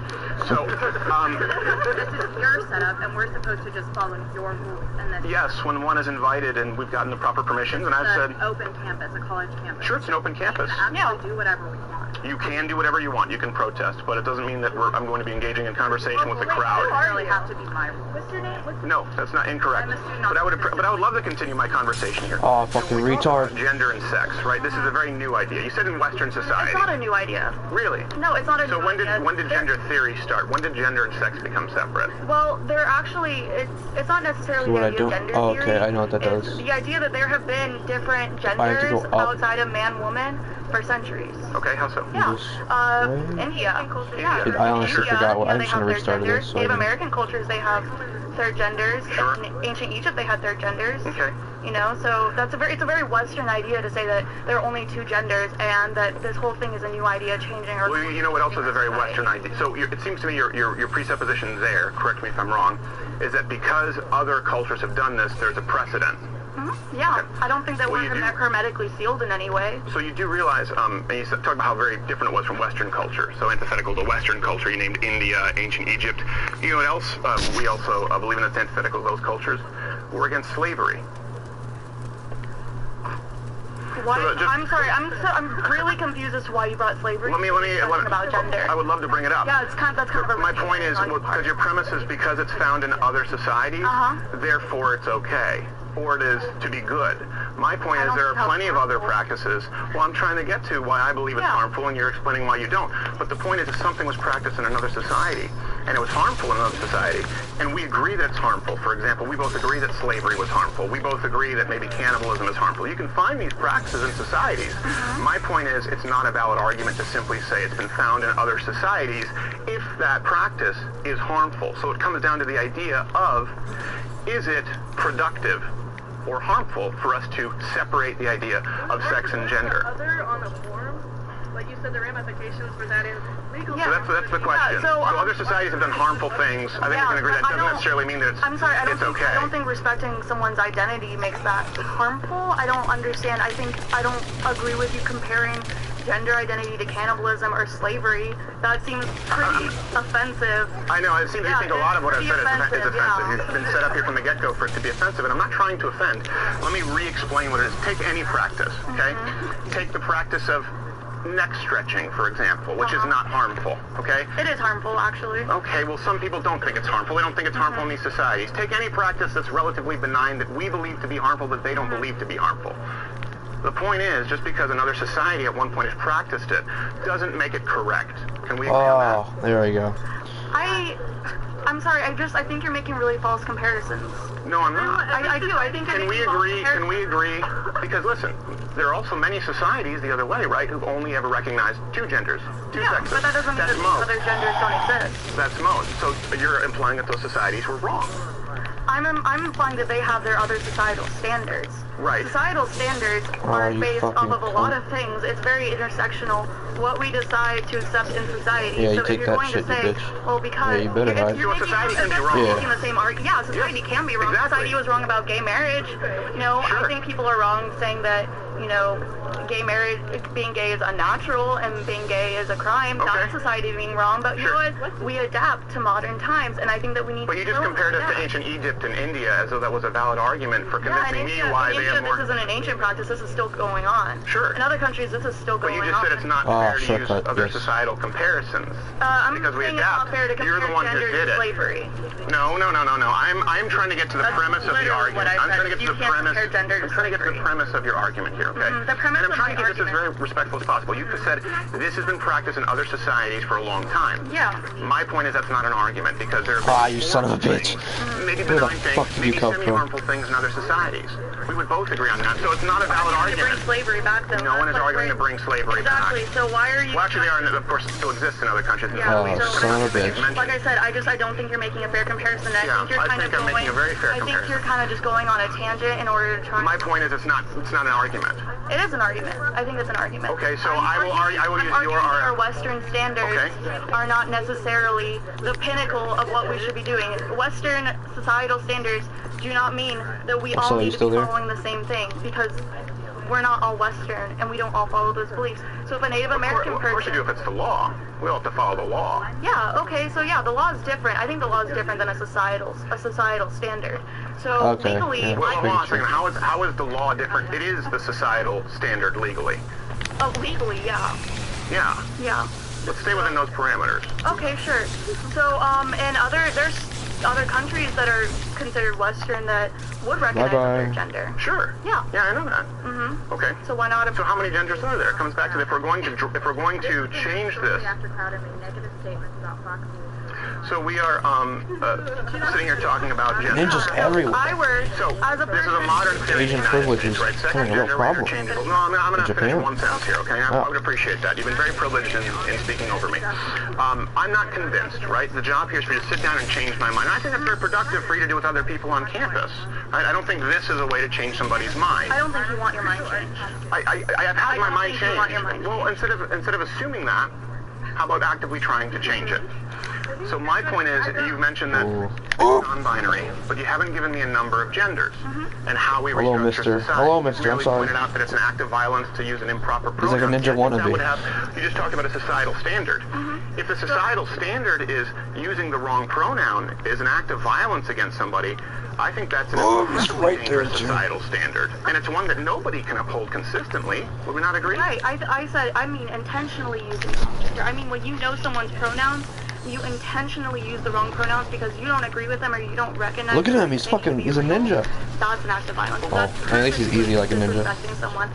So, this is your setup, and we're supposed to just follow your rules. And then yes, when one is invited and we've gotten the proper permissions, and I've it's said, an open campus, a college campus. sure, it's an open campus. We can actually do whatever we want. You can do whatever you want. You can protest, but it doesn't mean that I'm going to be engaging in conversation with the crowd. It doesn't really have to be my rule. What's your name? No, that's not incorrect. I'm a student But I would love to continue my conversation here. Oh, So fucking we talk retard. about gender and sex, right? This is a very new idea. You said in Western society. It's not a new idea. Really? No, it's not a So new when idea. did gender theory start? When did gender and sex become separate? Well, they're actually, it's not necessarily See what the I idea of do? gender Oh, theory. okay, I know what that It's does. the idea that there have been different I have to genders go up. outside of man-woman for centuries. Okay, how so? Yeah. Right. India. Yeah. Dude, I honestly India, forgot what- yeah, I'm they just have gonna third restart genders. this, so I Native don't- American cultures, they have third genders. Sure. In ancient Egypt, they had third genders. Okay. You know, so it's a very Western idea to say that there are only 2 genders and that this whole thing is a new idea changing our. Well, you know what else is a very society. Western idea? So it seems to me your presupposition there, correct me if I'm wrong, is that because other cultures have done this, there's a precedent. Yeah, Okay. I don't think that Well, we're you do- hermetically sealed in any way. So you do realize, and you talked about how very different it was from Western culture. So antithetical to Western culture, you named India, ancient Egypt. You know what else? We also believe in that's antithetical to those cultures. We're against slavery. Why? So just- I'm sorry. I'm really confused as to why you brought slavery. Let me. Talking about gender. I would love to bring it up. Yeah, that's kind of a My point is, because your premise is because it's found in other societies, therefore it's okay, or it is to be good. My point I is don't there think are that's plenty of other harmful. practices. Well, I'm trying to get to why I believe it's Yeah. harmful, and you're explaining why you don't. But the point is, if something was practiced in another society, and it was harmful in another society, and we agree that it's harmful. For example, we both agree that slavery was harmful. We both agree that maybe cannibalism is harmful. You can find these practices in societies. My point is, it's not a valid argument to simply say it's been found in other societies if that practice is harmful. So it comes down to the idea of, is it productive or harmful for us to separate the idea of sex and gender? Other on the forum, like you said, the ramifications for that is legal. So that's the question. So other societies have done harmful things. I think we can agree that doesn't necessarily mean that I'm sorry, it's okay. I don't think respecting someone's identity makes that harmful. I don't understand. I don't agree with you comparing gender identity to cannibalism or slavery. That seems pretty offensive. I know, it seems you think a lot of what I've said is offensive. Yeah. You've been set up here from the get-go for it to be offensive, and I'm not trying to offend. Let me re-explain what it is. Take any practice, okay? Take the practice of neck stretching, for example, which is not harmful, okay? It is harmful, actually. Okay, well, some people don't think it's harmful. They don't think it's harmful in these societies. Take any practice that's relatively benign that we believe to be harmful that they don't believe to be harmful. The point is, just because another society at one point has practiced it, doesn't make it correct. Can we agree on that? There we go. I'm sorry, I think you're making really false comparisons. No, I'm not. I do. I think Can we agree? Can we agree? Because listen, there are also many societies the other way, right, who've only ever recognized two genders, two sexes. But that doesn't mean that most. other genders don't exist. That's most. So you're implying that those societies were wrong. I'm implying that they have their other societal standards. Right. Societal standards are based off of a lot of things. It's very intersectional. What we decide to accept in society. Yeah, you so take if you're that going shit, to you say, bitch. well, because Yeah, you better hide. you're making, society can be that's wrong. making the same argument. Yeah, society can be wrong. Exactly. Society was wrong about gay marriage. You know, Sure. I think people are wrong saying that, you know, gay marriage, being gay is unnatural and being gay is a crime. Okay. Not society being wrong, but you Sure. know what? We adapt to modern times, and I think that we need But to you just know compared us that. to ancient Egypt and India as though that was a valid argument for convincing me why they have more... This isn't an ancient practice. This is still going on. Sure. In other countries, this is still But going on. you just said it's not fair to use other societal comparisons. I'm because we saying adapt. it's not fair to compare You're the one who gender did to it. slavery. No. I'm trying to get to the That's premise of the literally argument. what I I'm said. trying to get to You the can't premise. compare gender to I'm trying to get to the slavery. premise of your argument here, okay? The premise and I'm of trying to my keep this as very argument. respectful as possible. You've said this has been practiced in other societies for a long time. Yeah. My point is that's not an argument because there Ah, are you son of a bitch. maybe Where the benign fuck things, did you maybe come from? semi-harmful things in other societies. We would both agree on that. So it's not a valid To bring argument. slavery back, though. No one is arguing to bring slavery Exactly. back. So why are you? Well, actually, they are, of course, it still exists in other countries. Yeah, Oh, so son of a bitch. like I said, I don't think you're making a fair comparison. I Yeah, think you're I kind think of I'm going. making a very fair I think comparison. you're kind of just going on a tangent in order to try. My point is it's not an argument. It is an argument. I think it's an argument. Okay, so I will use I'm your arguing that our argument. Western standards are not necessarily the pinnacle of what we should be doing. Western societal standards do not mean that we all So, you need to still be there? following the same thing because we're not all Western and we don't all follow those beliefs. So if a Native American Of course you do if it's the law. We all have to follow the law. yeah, okay, so yeah, the law is different. I think the law is different than a societal standard. So Okay, legally, yeah. Well, hold on a second. Pretty How is the law different? It is the societal standard legally. legally, yeah, Yeah. yeah. Let's stay within those parameters. Okay, sure. So, and there's other countries that are considered Western that would recognize Bye-bye. other gender. Sure. Yeah. Yeah, I know that. Mhm. Okay. So why not? So how many genders are there? It comes back to if we're going to change this. After Crowder made negative statements about Fox News. So we are sitting here talking about gender. Ninjas everywhere. I were So as a this is a person. modern theory. Asian in the United privilege States, is right? Second becoming a real gender problem. interchangeable. No, I'm going to finish Japan? one sentence here, okay? I would appreciate that. You've been very privileged in speaking over me. I'm not convinced, right? The job here is for you to sit down and change my mind. And I think that's very productive for you to do with other people on campus. I don't think this is a way to change somebody's mind. I don't think you want your mind changed. I have had my don't mind think you want changed. your mind Well, instead of assuming that, how about actively trying to change it? So my point is, you've mentioned that it's non-binary, but you haven't given me a number of genders and how we Hello, restructure mister. society. Hello, mister. You I'm really sorry. pointed out that it's an act of violence to use an improper He's like a pronoun. ninja That wannabe. would have, you just talked about a societal standard. If the societal standard is using the wrong pronoun is an act of violence against somebody, I think that's an incredibly dangerous societal standard. And it's one that nobody can uphold consistently. Would we not agree? Right. I said, I mean intentionally using gender. I mean when you know someone's pronouns, you intentionally use the wrong pronouns because you don't agree with them or you don't recognize. Look at him, he's they can fucking, be he's a real, ninja. That's an act of violence. Oh, That's at least he's easy like a ninja. disrespecting someone.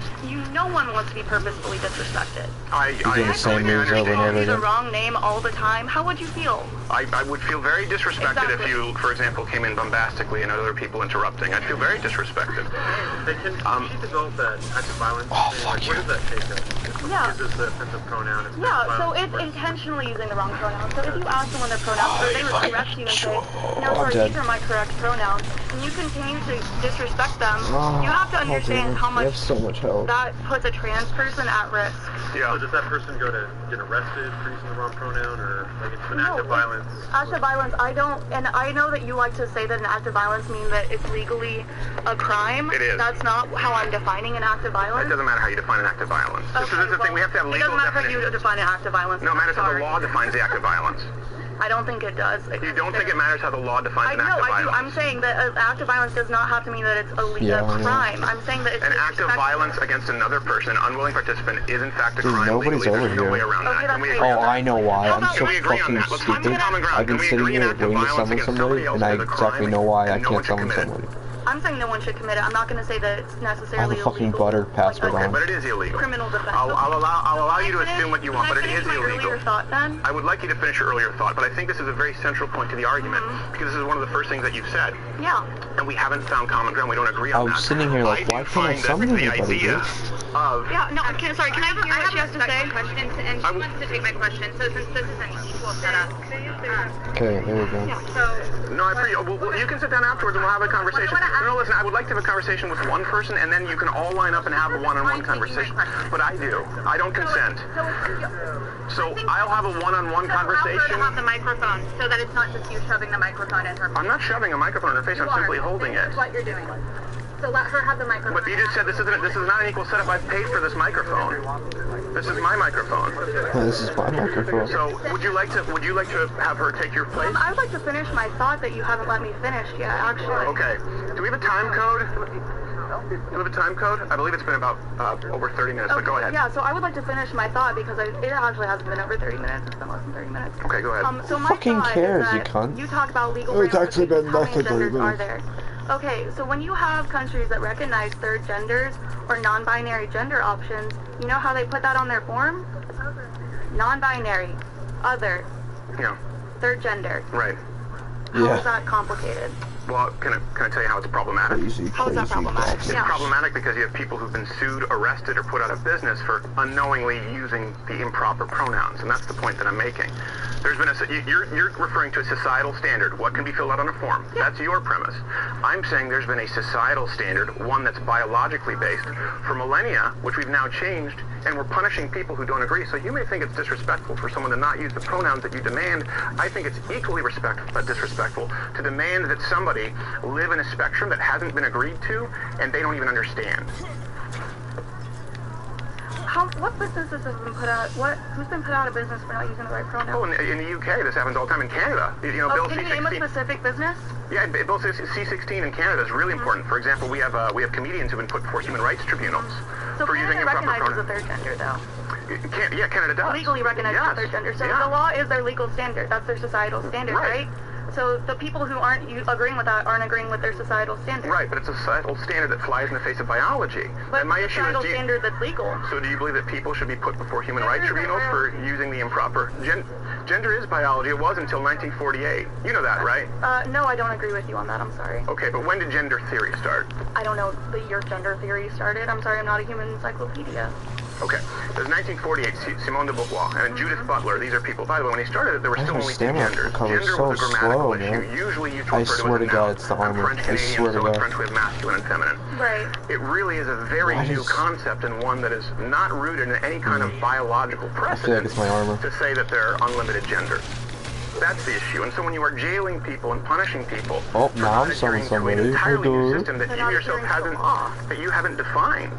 No one wants to be purposefully disrespected. He's doing the same moves over and over If the again. wrong name all the time, how would you feel? I would feel very disrespected if Exactly. you, for example, came in bombastically and other people interrupting. I'd feel very disrespected. They can you develop that act of violence. Oh, thing, fuck like, you. What does that take us? If someone Yeah. uses the offensive pronoun, it's Yeah, so violence, it's or- intentionally using the wrong pronouns. So if you ask someone their pronouns, or they would correct you and say, no, I'm sorry, dead. these are my correct pronouns, and you continue to disrespect them, Oh, you have to understand how You much have so much health. that puts a trans person at risk. Yeah. So does that person go to get arrested for using the wrong pronoun, or like it's an act No, of violence? Act of violence, I don't, and I know that you like to say that an act of violence means that it's legally a crime. It is. That's not how I'm defining an act of It violence. doesn't matter how you define an act of violence. This is the thing, we have to have It legal doesn't matter how you definitions. define an act of violence. No, it matters how the Sorry. law defines the act of violence. I don't think it does. You don't think it matters how the law defines I an act know, of I do. violence? I'm saying that an act of violence does not have to mean that it's a Yeah, I know. crime. I'm saying that it's An act of disrespectful. violence against another person, an unwilling participant, is in fact a Dude, crime nobody's legally. over There's no here. way around Okay, that. Can we that's agree great. on Oh, that? I know why. How I'm about so we agree on fucking that? Let's find stupid. common ground. I've been Can we sitting agree an here act of waiting to violence summon against somebody, somebody else and I is a exactly crime know why I and no one can't should summon commit it? somebody. I'm saying no one should commit it. I'm not going to say that it's necessarily All the fucking illegal. butter passed Like, around. But it is illegal. criminal defense. I'll allow you to assume what you want, but it is Can I finish my illegal. earlier thought then? I would like you to finish your earlier thought, but I think this is a very central point to the argument, because this is one of the first things that you've said, Yeah. and we haven't found common ground. We don't agree I on that. was sitting here like, why do can't I find that summon the anybody, idea dude? of Yeah, no, can I hear what she has to say? Questions, and she wants to take my question. So since this is an equal setup, Okay, there we go. so No, I appreciate. Well, you can sit down afterwards and we'll have a conversation. No, listen, I would like to have a conversation with one person, and then you can all line up and have a one-on-one conversation. But I do. I don't consent. So I'll have a one-on-one Allow her to conversation. have the microphone so that it's not just you shoving the microphone in her face. I'm not shoving a microphone in her face. I'm simply holding This it. is what you're doing. So let her have the microphone. But you just said this is not an equal setup. I've paid for this microphone. This is my microphone. This is my microphone. So would you like to have her take your place? I would like to finish my thought that you haven't let me finish yet, actually. Okay. Do we have a time code? Do we have a time code? I believe it's been about over 30 minutes, but go ahead. Yeah, so I would like to finish my thought because it actually hasn't been over 30 minutes. It's been less than 30 minutes. Okay, go ahead. So my Fucking thought cares, is you that cunt. you talk about legal Oh, it's actually been how less many than 30 genders are minutes. there? Okay, so when you have countries that recognize third genders or non-binary gender options, you know how they put that on their form? Non-binary, other, Yeah, third gender. right. How Yeah. is that complicated? Well, can I tell you how it's problematic? Crazy, How is that crazy problematic? bastard. It's problematic because you have people who've been sued, arrested, or put out of business for unknowingly using the improper pronouns, and that's the point that I'm making. There's been you're referring to a societal standard. What can be filled out on a form? That's your premise. I'm saying there's been a societal standard, one that's biologically based, for millennia, which we've now changed, and we're punishing people who don't agree. So you may think it's disrespectful for someone to not use the pronouns that you demand. I think it's equally disrespectful to demand that somebody live in a spectrum that hasn't been agreed to, and they don't even understand. What businesses have been put out? Who's been put out of business for not using the right pronouns? Oh, in the UK, this happens all the time. In Canada, Bill Can you name a C-16. specific business? Yeah, Bill C-16 in Canada is really important. For example, we have comedians who've been put before human rights tribunals So for using Canada improper recognizes a pronouns. third gender, though. Yeah, Canada does. Legally recognizes Yes. a third gender. So Yeah. the law is their legal standard. That's their societal standard, Right. right? So the people who aren't agreeing with that aren't agreeing with their societal standard. Right, but it's a societal standard that flies in the face of biology. But And my it's a issue is, societal standard that's legal. so do you believe that people should be put before human rights tribunals for using the improper... Gender is biology. It was until 1948. You know that, right? No, I don't agree with you on that. I'm sorry. Okay, but when did gender theory start? I don't know the year gender theory started. I'm sorry, I'm not a human encyclopedia. Okay, it was 1948, Simone de Beauvoir and Judith Butler. These are people, by the way, when they started it, there were still only two stamina genders. recovers Gender so was a grammatical slow, issue. man. Usually you I refer to swear it to as God, noun. it's the I'm armor. French I Canadian, swear to so in God. French we have masculine and feminine. Right. It really is a very Why new does- concept and one that is not rooted in any kind of biological I feel like precedent it's my armor. to say that there are unlimited genders. That's the issue. And so when you are jailing people and punishing people Oh, for now not I'm summoning adhering to an somebody. entirely new Hello. system that They're you not yourself adhering to the law. that you haven't defined,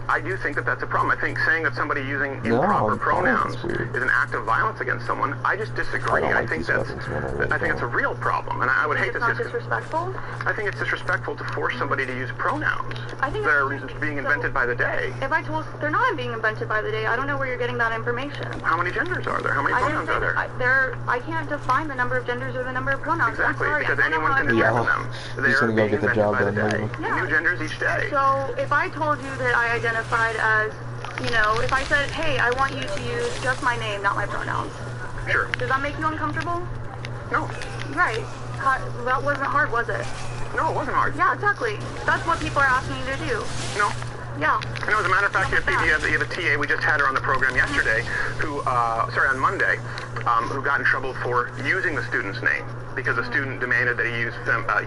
I do think that that's a problem. I think saying that somebody using No, improper it's pronouns weird. is an act of violence against someone. I just disagree. I don't like think these weapons, man. I really think it's a don't. real problem, and I would hate It's to not disrespectful. I think it's disrespectful to force somebody to use pronouns. I think They're it's- being so- invented by the day. If I told, they're not being invented by the day. I don't know where you're getting that information. How many genders are there? How many I didn't pronouns say are there? that. I can't define the number of genders or the number of pronouns. Exactly, I'm sorry. because I don't know anyone how can to- determine Yeah, them. he's They're gonna go being get the invented job by the done, day. look at him. New genders each day. So if I told you that I identified as, you know, if I said, hey, I want you to use just my name, not my pronouns, Sure. does that make you uncomfortable? No. Right. That wasn't hard, was it? No, it wasn't hard. Yeah, exactly. That's what people are asking you to do. No. Yeah. And as a matter of fact, you have a TA, we just had her on the program yesterday, who, on Monday, who got in trouble for using the student's name because the student demanded that he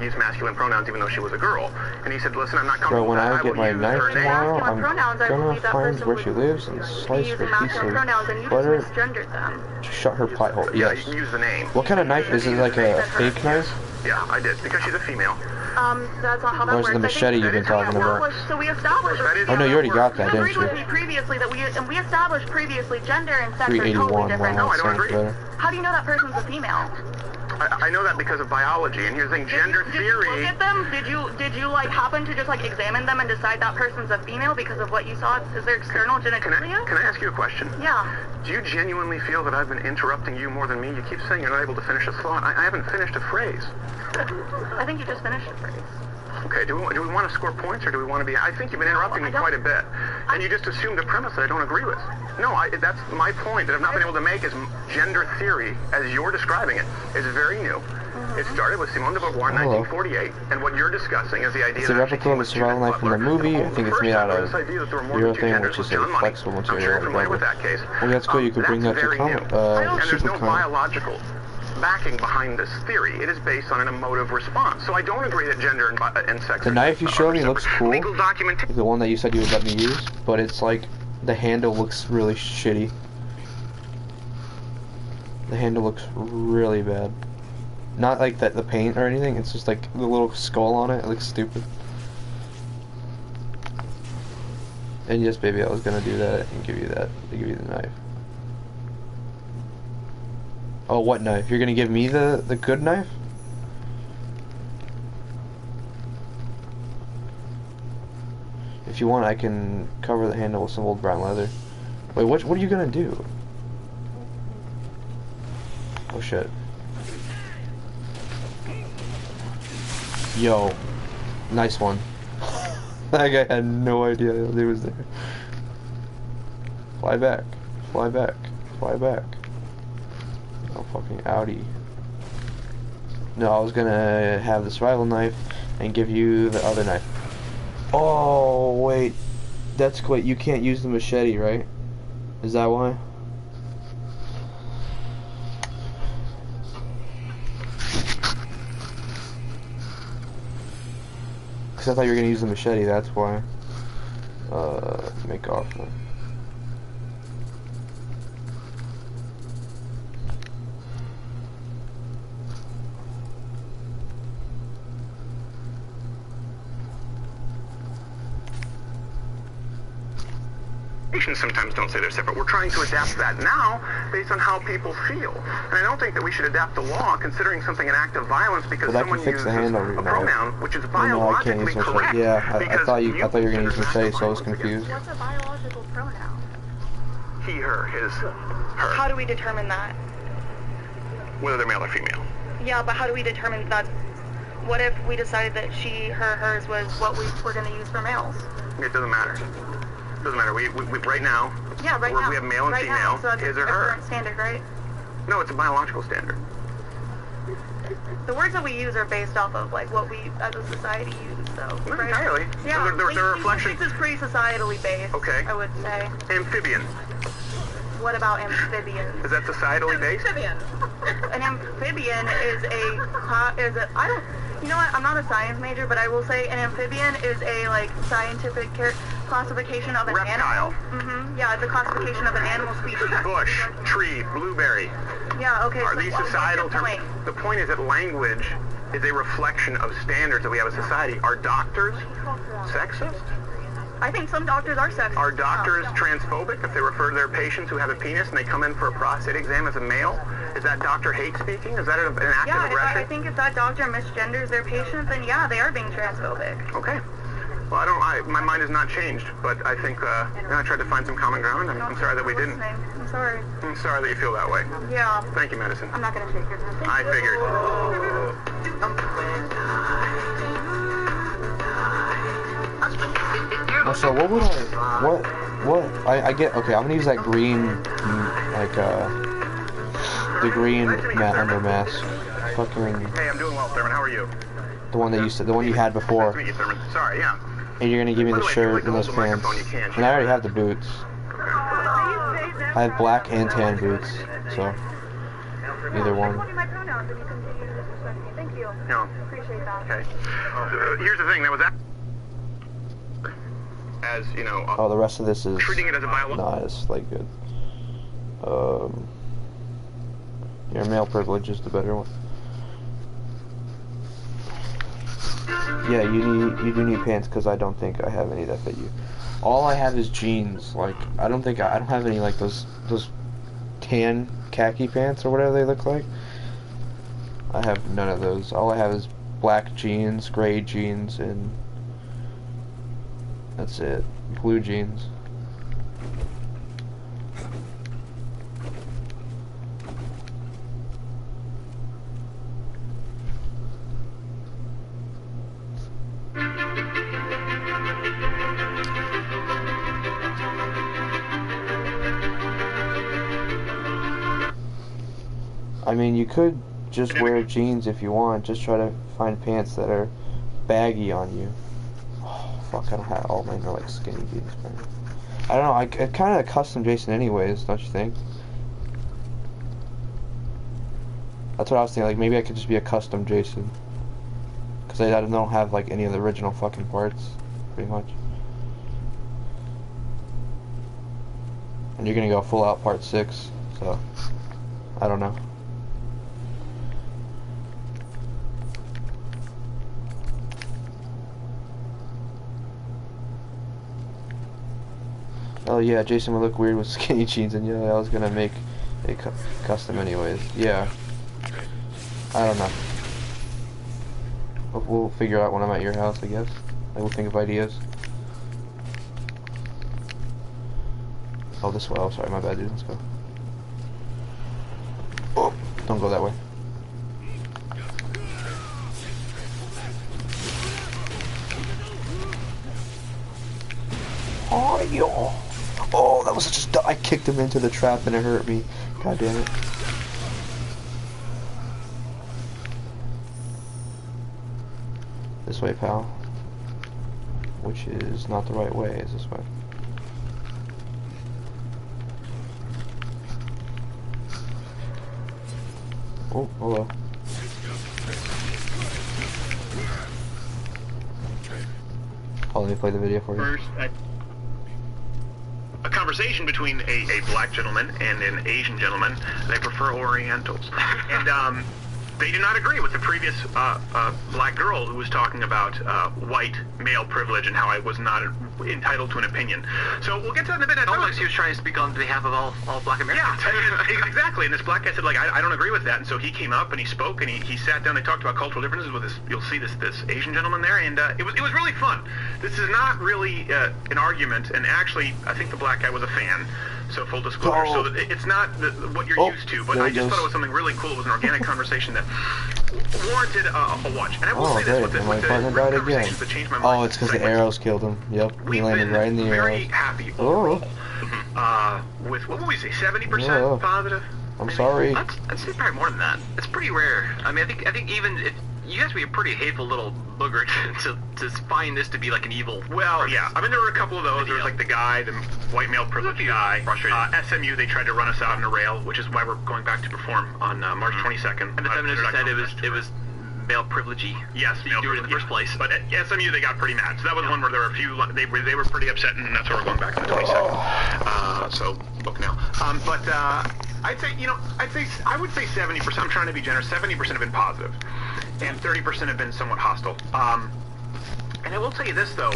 use masculine pronouns even though she was a girl. And he said, listen, I'm not Bro, comfortable when with that. I get will my use knife her name." tomorrow, Masculine I'm pronouns, I gonna believe that find person where would she lives and be slice her using piece masculine of pronouns, and you butter. just misgendered them. Shut her pie hole. Yeah, Yes. use the name. What kind of knife is it? Like a fake knife? Yeah, I did, because she's a female. That's not how that Or is works. it the machete you've been talking about? So we established. Oh no, you already got that, You didn't agreed with you? me previously that we established previously gender and sex are totally 381. different. Wow, No, I that don't sounds agree. better. How do you know that person's a female? I know that because of biology, and here's the thing, gender Did you theory... look at them? Did you like happen to just like examine them and decide that person's a female because of what you saw? Is there external Can genitalia? I ask you a question? Yeah. Do you genuinely feel that I've been interrupting you more than me? You keep saying you're not able to finish a thought. I haven't finished a phrase. I think you just finished the phrase. Okay, do we want to score points, or do we want to be... I think you've been interrupting me quite a bit. And you just assumed a premise that I don't agree with. No, that's my point that I've not been able to make is gender theory, as you're describing it, is very new. It started with Simone de Beauvoir in 1948, and what you're discussing is the idea It's a that replica of the survival knife from the movie. I think it's made out of real thing, which is a flexible material. with that case. Well, that's cool. You could bring that to And there's Super no Comic. biological backing behind this theory. It is based on an emotive response. So I don't agree that gender and sex... The knife you showed me looks cool. Legal documentation. The one that you said you would let me use, but it's like the handle looks really shitty. The handle looks really bad. Not like the paint or anything. It's just like the little skull on it. It looks stupid. And yes, baby, I was gonna do that and give you that. To give you the knife. Oh, what knife? You're gonna give me the good knife? If you want, I can cover the handle with some old brown leather. Wait, what are you gonna do? Oh shit. Yo. Nice one. That guy had no idea he was there. Fly back. Fly back. Fly back. Oh, fucking Audi. No, I was gonna have the survival knife and give you the other knife. Oh, wait. That's great. You can't use the machete, right? Is that why? Because I thought you were gonna use the machete, that's why. Make offer. Sometimes don't say they're separate. We're trying to adapt that now based on how people feel. And I don't think that we should adapt the law considering something an act of violence because Well, that someone can fix uses the handle, a pronoun which is biologically correct. Yeah, I thought you were gonna use consider machete, so I was masculine confused. What's a biological pronoun? He, her, his, her. How do we determine that? Whether they're male or female. Yeah, but how do we determine that? What if we decided that she, her, hers was what we were going to use for males? It doesn't matter. It doesn't matter. We right now. Yeah, right now. We have male and right female. Now, so that's His a or her. current standard, right? No, it's a biological standard. The words that we use are based off of like what we as a society use, so. Not right? entirely. Yeah, They're a reflection. This is pretty societally based. Okay. I would say. Amphibian. What about amphibian? Is that societally based? An amphibian is a I don't. You know what? I'm not a science major, but I will say an amphibian is a like scientific classification of an Reptile. animal. Yeah, the classification of an animal species. Bush, tree, blueberry. Yeah. Okay. Are so these what's societal your terms? point? The point is that language is a reflection of standards that we have as a society. Are doctors sexist? I think some doctors are sexist. Are doctors transphobic if they refer to their patients who have a penis and they come in for a prostate exam as a male? Is that doctor hate speaking? Is that an act of aggression? I think if that doctor misgenders their patient, then yeah, they are being transphobic. Okay. Well, my mind has not changed, but I think I tried to find some common ground, and I'm sorry that we didn't. I'm sorry. I'm sorry that you feel that way. Yeah. Thank you, Madison. I'm not going to shake your hand. I figured. Oh, so what would I get, okay, I'm gonna use that green, like, the green under mask. Fucking... Hey, I'm doing well, Thurman. How are you? The one that the one you had before. Nice to meet you, Thurman. Sorry, yeah. And you're gonna give me the shirt and those pants. And I already have the boots. I have black and tan boots, so either one. Thank you. No. Appreciate that. Okay. Here's the thing. That was as you know. Oh, the rest of this is treating it as a not as like good. Your male privilege is the better one. Yeah, you do need pants because I don't think I have any that fit you. All I have is jeans. Like I don't have any like those tan khaki pants or whatever they look like. I have none of those. All I have is black jeans, gray jeans, and that's it. Blue jeans. I mean, you could just wear jeans if you want. Just try to find pants that are baggy on you. Oh, fuck, I don't have all mine are like skinny jeans. I don't know, I kind of custom Jason anyways, don't you think? That's what I was thinking, like maybe I could just be a custom Jason. Because I don't have like any of the original fucking parts, pretty much. And you're gonna go full out part 6, so I don't know. Oh yeah, Jason would look weird with skinny jeans, and yeah, I was gonna make a custom anyways. Yeah. I don't know. We'll figure out when I'm at your house, I guess. Like, we'll think of ideas. Oh, this way. Oh, sorry, my bad, dude. Let's go. Oh, don't go that way. Oh, yo. Oh, that was such a... I kicked him into the trap and it hurt me. God damn it. This way, pal. Which is not the right way, is this way. Oh, hello. Oh, let me play the video for you. First, a conversation between a black gentleman and an Asian gentleman. They prefer Orientals. And they do not agree with the previous black girl who was talking about white male privilege and how I was not entitled to an opinion. So we'll get to that in a bit. It like she was trying to speak on behalf of all black Americans. Yeah, exactly. And this black guy said, like, I don't agree with that. And so he came up and he spoke and he sat down. They talked about cultural differences with this. You'll see this Asian gentleman there, and it was really fun. This is not really an argument, and actually, I think the black guy was a fan. So full disclosure, so it's not what you're used to, but I just thought it was something really cool. It was an organic conversation that warranted a watch. And I will say this, with the conversations that changed my mind. Oh, it's because the arrows killed him. Yep, he landed right in the arrows. Very happy overall. With, what would we say, 70% positive? I'm sorry. I'd say probably more than that. It's pretty rare. I mean, I think even if you guys would be a pretty hateful little booger to find this to be like an evil. Well, yeah. I mean, there were a couple of those. There was like the guy, the white male privilege guy. SMU, they tried to run us out in a rail, which is why we're going back to perform on March 22nd. And the feminists said it was male privilegey. Yes, so you do it in the first place. But at SMU, they got pretty mad. So that was one where there were a few. They were pretty upset, and that's why we're going back to the 22nd. So look now. But I would say 70%. I'm trying to be generous. 70% have been positive, and 30% have been somewhat hostile. And I will tell you this, though,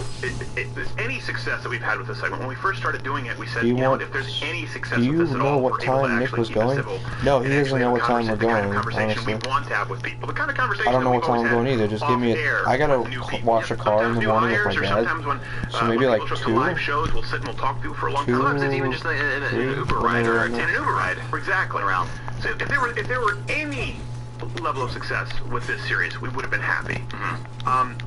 any success that we've had with this segment, when we first started doing it, we said, Do you want- if there's any success do with this you at know all, what we're able to time Nick actually was keep it going? civil No, he and doesn't actually know have what time we're the kind of going, conversation honestly. we want to have with people. The kind of conversation I don't know that what we've time I'm always going had either. Just give me off-air I gotta with new people. watch a car in the Sometimes new morning with hires, my or dad. sometimes when, So maybe when like people show 2? live shows, we'll sit and we'll talk through for a long time. Sometimes it's even just in an Uber ride or in an Uber ride. Exactly. Around. So if there were any level of success with this series, we would have been happy.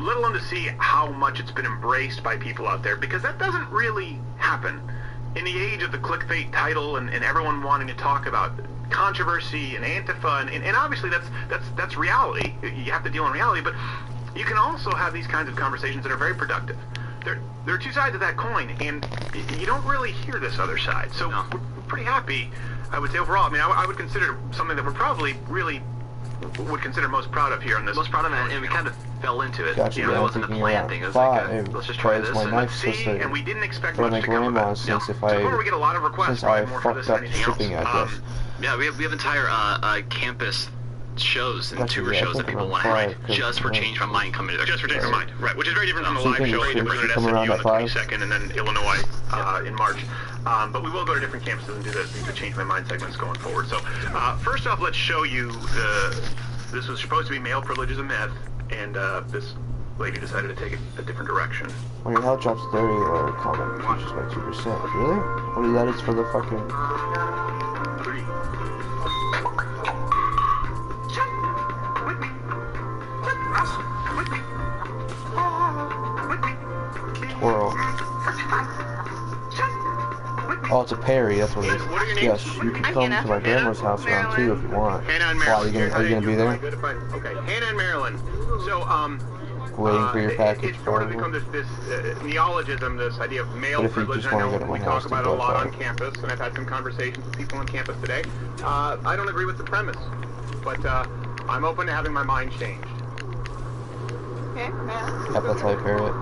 Let alone to see how much it's been embraced by people out there, because that doesn't really happen. In the age of the clickbait title and everyone wanting to talk about controversy and Antifa, and obviously that's reality. You have to deal in reality, but you can also have these kinds of conversations that are very productive. There are two sides of that coin, and you don't really hear this other side. So we're pretty happy, I would say, overall. I mean, I would consider something that we're probably really would consider most proud of here on this. Most proud of it, and we kind of fell into it. Gotcha, You know, yeah, it wasn't a thinking planned around thing. It was 5, like, let's just try because this. my And knife's See, supposed to and we didn't expect put much my to come of grandma it. since No. if So far we get a lot of requests since for I more for fucked this up than the anything shipping else. address. yeah, we have entire campus shows and Gotcha, tour yeah, I shows that think people around want to 5, have just for right. Change My Mind coming to Just for Change My Mind, right? Which is very different from the So you live think show we we should presented at come SMU around on at the 5? 22nd and then Illinois in March. But we will go to different campuses and do the Change My Mind segments going forward. So first off, let's show you this was supposed to be male privilege is a myth, and this lady decided to take it a different direction. When your health drops 30 or combat increases by 2%. Really? What is that? It's for the fucking... Twirl. Oh, it's a parry, that's what it is. What are your names? Yes, you can come to my grandma's house around 2 if you want. Hannah and Why, Marilyn. are you gonna be there? Okay, Hannah and Marilyn. So, Waiting for your package, it's sort of probably. become this neologism, this idea of male But if you privilege. just I wanna know go to we my talk house, about it then a go lot on outside. campus, and I've had some conversations with people on campus today. I don't agree with the premise, but I'm open to having my mind changed. Okay, yeah. Yep, that's how I parry it.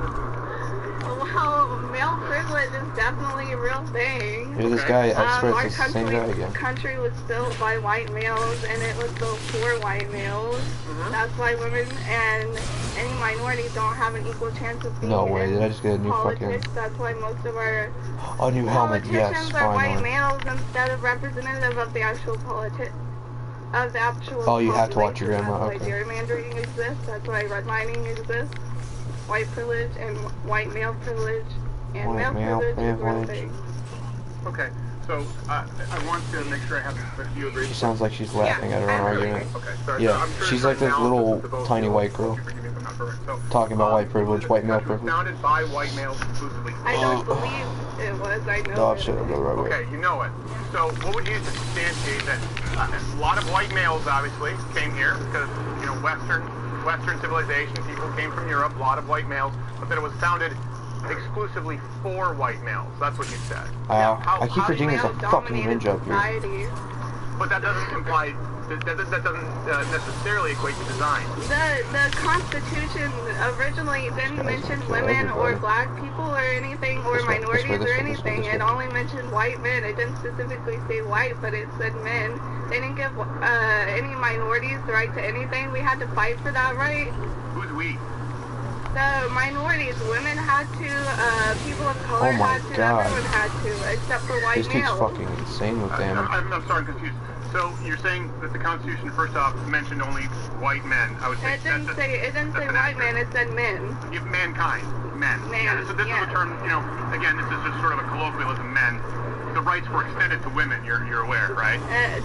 Well, male privilege is definitely a real thing. Here's this guy, expert, Our it's the same guy again. country was built by white males, and it was built for white males. That's why women and any minorities don't have an equal chance of being No way, in did I just get a new politics. fucking... That's why most of our Oh, new helmet, yes, politicians are white finally. males instead of representative of the actual Oh, you have to watch your population. grandma, That's why okay. gerrymandering exists. That's why redlining exists. White privilege and white male privilege and White male male privilege is real privilege. thing. Okay, so I want to make sure I have if you agree. She sounds like she's laughing at her own argument. Okay, sorry. Yeah, I'm sure she's it's like this now, little this is both tiny you. white girl. Forgive me if I'm not correct. So, Talking about white privilege, white male it was privilege. founded by white males exclusively. I don't believe it was. I know Oh it shit, is. I'm the right way. Okay, you know it. So what would you use to substantiate that? A lot of white males obviously came here because Western civilization, people came from Europe, a lot of white males, but then it was founded exclusively for white males. That's what you said. I keep forgetting there's a Male fucking dominated ninja up here. society. But that doesn't imply, that doesn't necessarily equate to design. The Constitution originally didn't mention women or black people or anything or This way, this way, minorities this or way, this way, anything. this way. It only mentioned white men. It didn't specifically say white, but it said men. They didn't give any minorities the right to anything. We had to fight for that right. Who's we? The minorities, women had to, people of color Oh my had to, God. everyone had to, except for white This dude's males. fucking insane with damage. I'm sorry, I'm confused. So you're saying that the Constitution, first off, mentioned only white men. I would say It didn't say that's white inaccurate. men, it said men. If mankind, men. Man, Yeah, so this is yeah. a term, again, this is just sort of a colloquialism, men. The rights were extended to women, you're aware, right?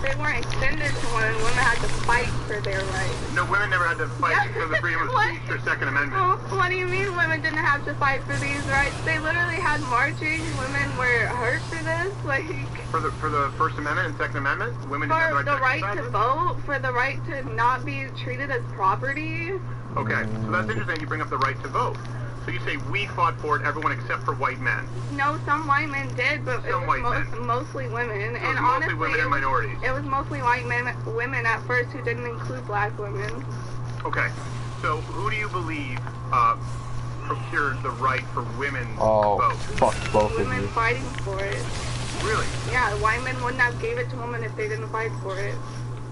They weren't extended to women. Women had to fight for their rights. No, women never had to fight for the freedom of What? speech or Second Amendment. Well, what do you mean women didn't have to fight for these rights? They literally had marching. Women were hurt for this. Like, For the First Amendment and Second Amendment, women didn't for have the right exercise to it? vote, for the right to not be treated as property. Okay, so that's interesting. You bring up the right to vote. So you say we fought for it, everyone except for white men. No, some white men did, but it Some was white men. mostly women. So And it's mostly honestly, women and minorities. it was mostly white women at first who didn't include black women. Okay, so who do you believe procured the right for women Oh, to vote? fuck both of Women you. fighting for it. Really? Yeah, white men wouldn't have gave it to women if they didn't fight for it.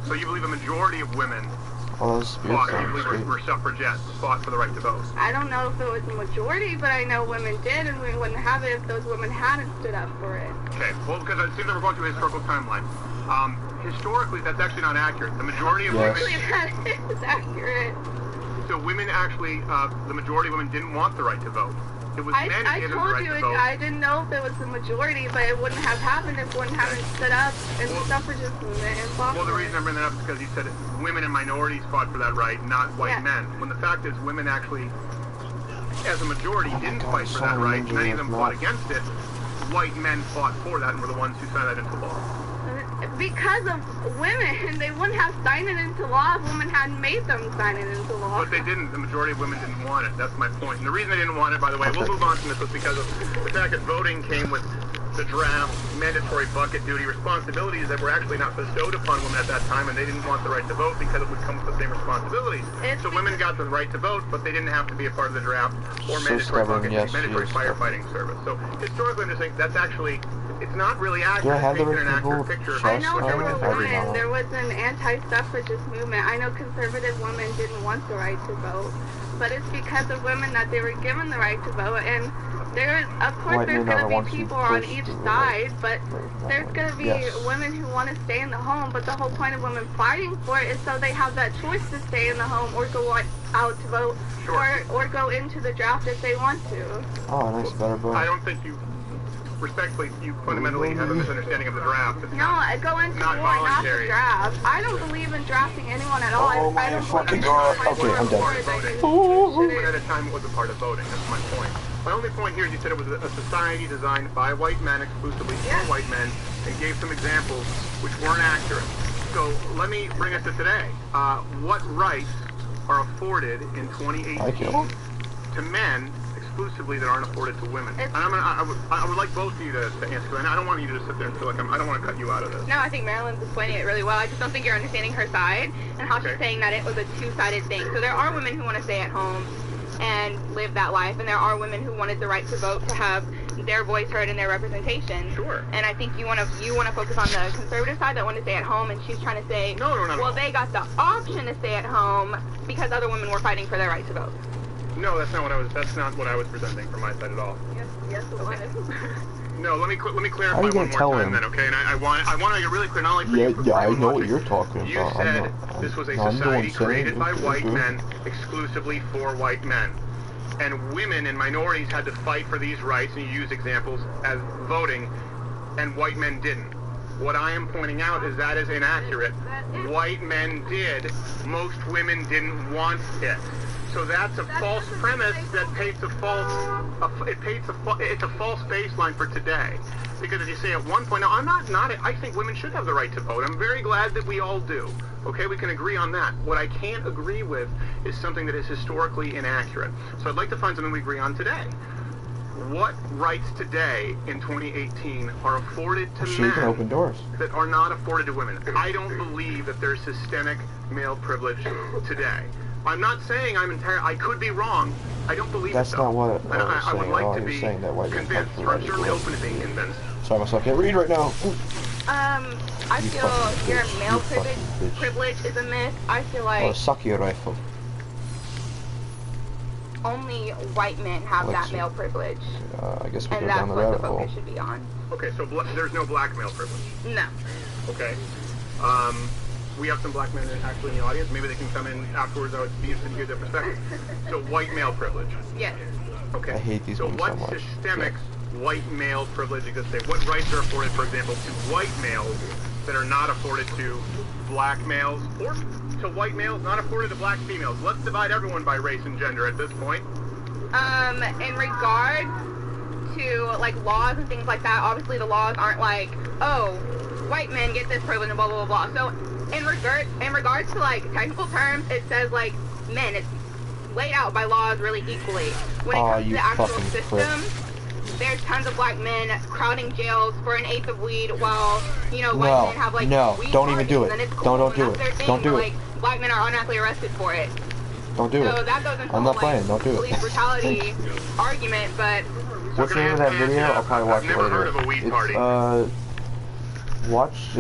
So you believe a majority of women Oh, those spears fought, sound usually sweet. were suffragettes, fought for the right to vote. I don't know if it was a majority, but I know women did, and we wouldn't have it if those women hadn't stood up for it. Okay, well, because it seems that we're going through a historical timeline. Historically, that's actually not accurate. The majority of Yes. Actually, that is accurate. so women actually, the majority of women didn't want the right to vote. It was men who I gave them the told right you to vote. I didn't know if it was the majority, but it wouldn't have happened if women hadn't stood up in the suffragist movement and fought Well, the for reason it. I bring that up is because you said women and minorities fought for that right, not white Yeah. men. When the fact is, women actually, as a majority, Oh my didn't God, fight for so that many right. Many of them injuries fought left. against it. White men fought for that and were the ones who signed that into law. Because of women, they wouldn't have signed it into law if women hadn't made them sign it into law. But they didn't. The majority of women didn't want it. That's my point. And the reason they didn't want it, by the way, we'll move on from this, was because of the fact that voting came with the draft mandatory bucket duty responsibilities that were actually not bestowed upon women at that time, and they didn't want the right to vote because it would come with the same responsibilities. So women got the right to vote, but they didn't have to be a part of the draft or So mandatory stubborn, bucket yes, duty, mandatory she is stubborn. firefighting service. So historically, I'm just saying that's actually, it's not really Do I accurate. have the It's right an people accurate picture of I trust know what there women were I do did. women, not. there was an anti-suffragist movement. I know conservative women didn't want the right to vote, but it's because of women that they were given the right to vote. And there's, of course, White there's men are going the to ones be who people on push each the side, but right there's going to be Yes. women who want to stay in the home. But the whole point of women fighting for it is so they have that choice to stay in the home or go out to vote, Sure. or go into the draft if they want to. Oh, nice, better bow. I don't think you, respectfully, you fundamentally have a misunderstanding of the draft. It's No, not- I go into not war, not the voluntary. draft. I don't believe in drafting anyone at all. Oh I my don't fucking believe God. in Okay, I'm done. One at a time, it was a part of voting. That's my point. My only point here is you said it was a society designed by white men, exclusively for Yeah. white men, and gave some examples which weren't accurate. So let me bring us to today. What rights are afforded in 2018 to men exclusively that aren't afforded to women? And I would like both of you to answer, and I don't want you to just sit there and feel like I don't want to cut you out of this. No, I think Marilyn's explaining it really well. I just don't think you're understanding her side and how Okay. she's saying that it was a two-sided thing. So there are women who want to stay at home and live that life, and there are women who wanted the right to vote, to have their voice heard and their representation. Sure. And I think you want to focus on the conservative side that want to stay at home, and she's trying to say, No. well, they got the option to stay at home because other women were fighting for their right to vote. No, that's not what I was presenting from my side at all. Yes, it was. No, let me clarify How are you one gonna tell more time him? then, okay? And I want to get really clear, not only for you, but for I everyone know what watching. you're talking You about. said this was a society created by white men, exclusively for white men. And women and minorities had to fight for these rights, and you use examples as voting, and white men didn't. What I am pointing out is that is inaccurate. White men did. Most women didn't want it. So that's a false premise that paints a false, it's a false baseline for today. Because as you say at one point, now I think women should have the right to vote. I'm very glad that we all do. Okay, we can agree on that. What I can't agree with is something that is historically inaccurate. So I'd like to find something we agree on today. What rights today in 2018 are afforded to She can open men doors. that are not afforded to women? I don't believe that there's systemic male privilege today. I'm not saying I could be wrong. I don't believe That's it, though. not what I And was I would saying. like Oh, to you're be saying that white men convinced, fight or for I'm right certainly to open to being convinced. Sorry, myself can't read right now. I You feel fucking your bitch. male You fucking bitch. privilege is a myth. I feel Oh, like suck your rifle. only white men have Let's that see. male privilege, I guess we and go that's down the what the rabbit hole. focus should be on. Okay, so there's no black male privilege. No. Okay. We have some black men actually in the audience. Maybe they can come in afterwards. I would be interested to hear their perspective. So white male privilege. Yes. Okay. I hate these so ones what so much. systemic white male privilege exists today? What rights are afforded, for example, to white males that are not afforded to black males, or to white males not afforded to black females? Let's divide everyone by race and gender at this point. In regard to like laws and things like that, obviously the laws aren't like, oh, white men get this privilege and blah blah blah blah. So in regards to like technical terms, it says like men. It's laid out by laws really equally. When it comes to you the actual fucking system, there's tons of black men crowding jails for an eighth of weed, while white men have like weed don't even do parties, it. and it's cool, Don't and do that's their it. thing, Don't do but, it. like, black men are automatically arrested for it. Don't do So it. that goes into I'm the not playing. Don't do it. police brutality argument, but What's the name of that video? I'll probably watch I've it never later. heard of a weed party.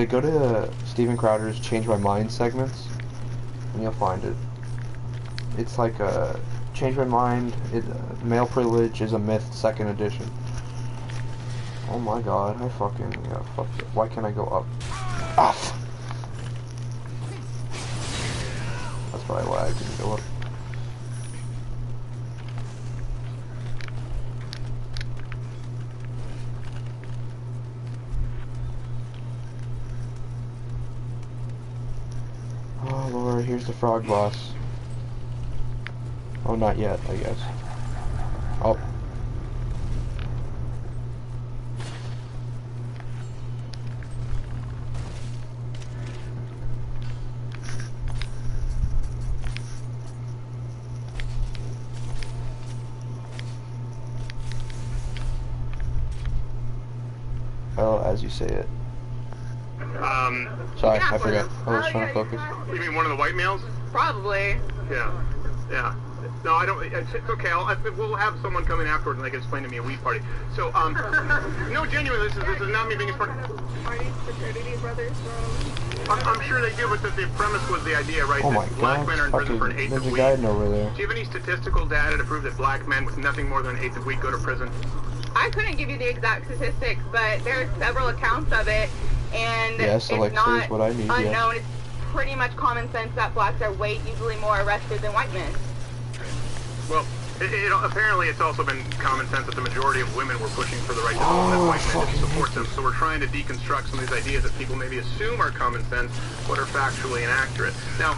Go to Steven Crowder's Change My Mind segments. and you'll find it. It's like a change my mind. Male privilege is a myth, 2nd edition. Oh my god, I fucking fucked it. Why can't I go up? Ah! That's probably why I didn't go up. Oh lord, here's the frog boss. Oh, not yet, I guess. Oh. Oh, as you say it. Sorry, I forgot. I was trying to focus. You mean one of the white males? Probably. Yeah. Yeah. No, I don't. It's okay. We'll have someone come in afterwards and they can explain to me a weed party. So, no, genuinely, this is not me being a part. Party fraternity brothers, I'm sure they do, but the premise was the idea, right? Oh my that black god, men are in prison for an fucking eighth of Ninja weed. Gaiden over there. Do you have any statistical data to prove that black men with nothing more than an eighth of weed go to prison? I couldn't give you the exact statistics, but there are several accounts of it, and Yes, it's Alexa not is what I need, unknown. yes. It's pretty much common sense that blacks are way easily more arrested than white men. Well, apparently it's also been common sense that the majority of women were pushing for the right to vote and white men didn't support them. So we're trying to deconstruct some of these ideas that people maybe assume are common sense, but are factually inaccurate. Now,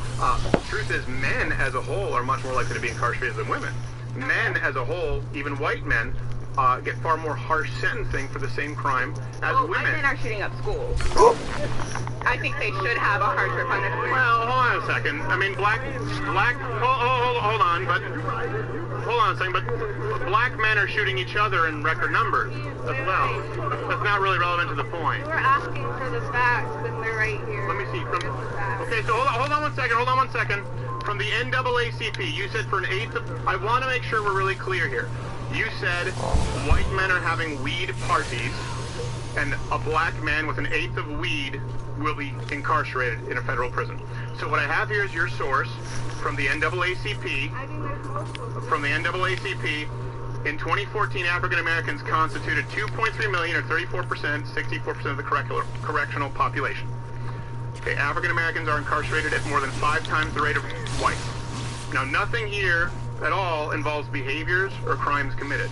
the truth is men as a whole are much more likely to be incarcerated than women. Men as a whole, even white men, get far more harsh sentencing for the same crime as Well, women. white men are shooting up schools. I think they should have a harsher punishment. Well, hold on a second. I mean, hold on, but hold on a second. But black men are shooting each other in record numbers as well. That's not really relevant to the point. We're asking for the facts, and they're right here. Let me see. Okay, so hold on one second. From the NAACP, you said for an eighth of. I want to make sure we're really clear here. You said white men are having weed parties, and a black man with an eighth of weed will be incarcerated in a federal prison. So what I have here is your source from the NAACP. From the NAACP, in 2014, African Americans constituted 2.3 million, or 34%, 64% of the correctional population. Okay, African Americans are incarcerated at more than 5 times the rate of whites. Now, nothing here at all involves behaviors or crimes committed.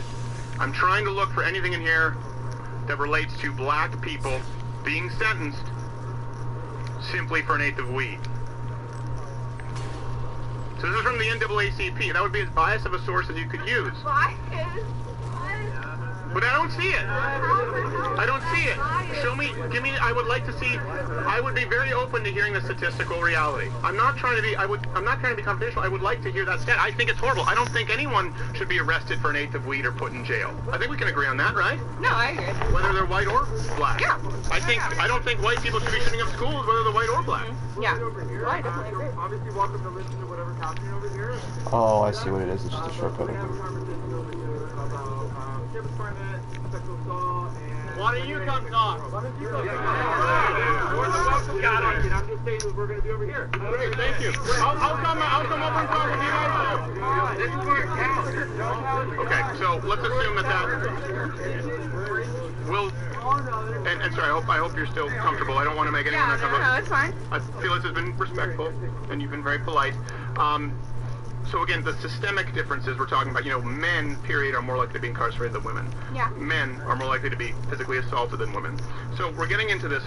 I'm trying to look for anything in here that relates to black people being sentenced simply for an eighth of weed. So this is from the NAACP. That would be as biased of a source as you could use. But I don't see it. I don't see it. Show me, give me, I would like to see, I would be very open to hearing the statistical reality. I'm not trying to be, I'm not trying to be confidential. I would like to hear that stat. I think it's horrible. I don't think anyone should be arrested for an eighth of weed or put in jail. I think we can agree on that, right? No, I agree. Whether they're white or black. Yeah. I don't think white people should be shooting up schools, whether they're white or black. Yeah. Well, I definitely agree. Obviously, welcome to listen to whatever's happening over here. Oh, I see what it is. It's just a shortcut. Why don't you come talk? Why don't you come talk? I'm just saying that we're going to be over here. Great, thank you. I'll come over and talk with you guys. This is where it counts. Okay, so let's assume that will. And sorry, I hope you're still comfortable. I don't want to make anyone uncomfortable. No, it's fine. I feel this has been respectful, and you've been very polite. So again, the systemic differences we're talking about, men, period, are more likely to be incarcerated than women. Yeah. Men are more likely to be physically assaulted than women. So we're getting into this.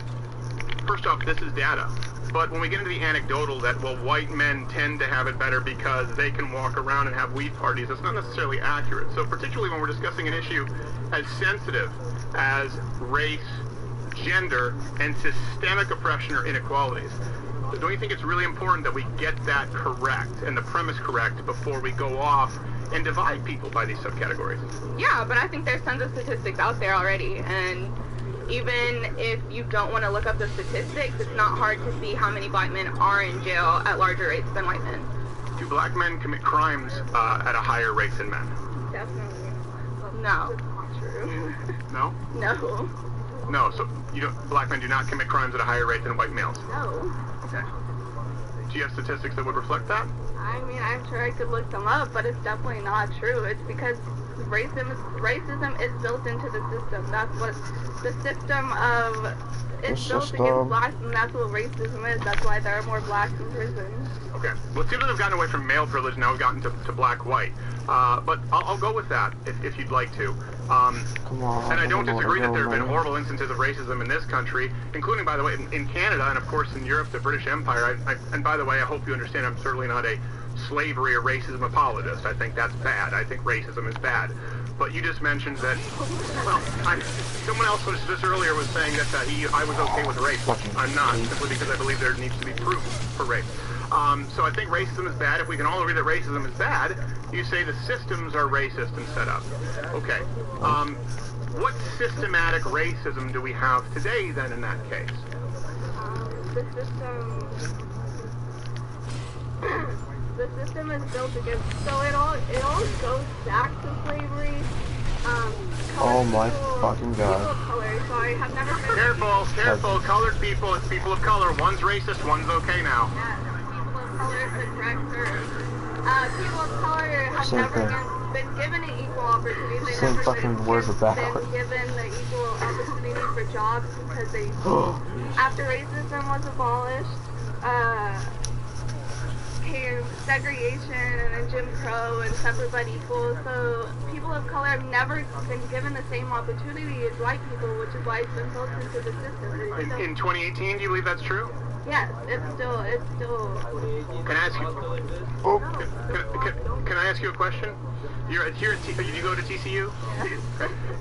First off, this is data. But when we get into the anecdotal that, well, white men tend to have it better because they can walk around and have weed parties, that's not necessarily accurate. So particularly when we're discussing an issue as sensitive as race, gender, and systemic oppression or inequalities, don't you think it's really important that we get that correct and the premise correct before we go off and divide people by these subcategories? Yeah, but I think there's tons of statistics out there already, and even if you don't want to look up the statistics, it's not hard to see how many black men are in jail at larger rates than white men. Do black men commit crimes at a higher rate than men? Definitely. No. True. No? No. No, so black men do not commit crimes at a higher rate than white males? No. Okay. Do you have statistics that would reflect that? I mean, I'm sure I could look them up, but it's definitely not true. It's because racism is built into the system. That's what the system of it's built against blacks, and that's what racism is. That's why there are more blacks in prison. Okay. Well, it seems that we've gotten away from male privilege, now we've gotten to black-white. But I'll go with that if you'd like to. Come on. And I don't disagree that there have been horrible instances of racism in this country, including, by the way, in Canada and, of course, in Europe, the British Empire. And by the way, I hope you understand I'm certainly not a slavery or racism apologist. I think that's bad. I think racism is bad. But you just mentioned that, well, someone else was just earlier was saying that I was okay with rape. I'm not, simply because I believe there needs to be proof for rape. So I think racism is bad. If we can all agree that racism is bad, you say the systems are racist and set up. Okay. What systematic racism do we have today, then, in that case? The system is built against, so it all goes back to slavery. Oh my fucking god. People of color, so I have never heard Careful, colored people, it's people of color. One's racist, one's okay now. Yeah, people of color is the correct term. People of color have never been given an equal opportunity. They've Same never fucking word about been given the equal opportunity for jobs because they, after racism was abolished, came segregation and then Jim Crow and separate but equal. So people of color have never been given the same opportunity as white people, which is why it's been built into the system. In 2018, do you believe that's true? Yes, it's still. Can I ask you? Can I ask you a question? You're here. Did you go to TCU? Yeah.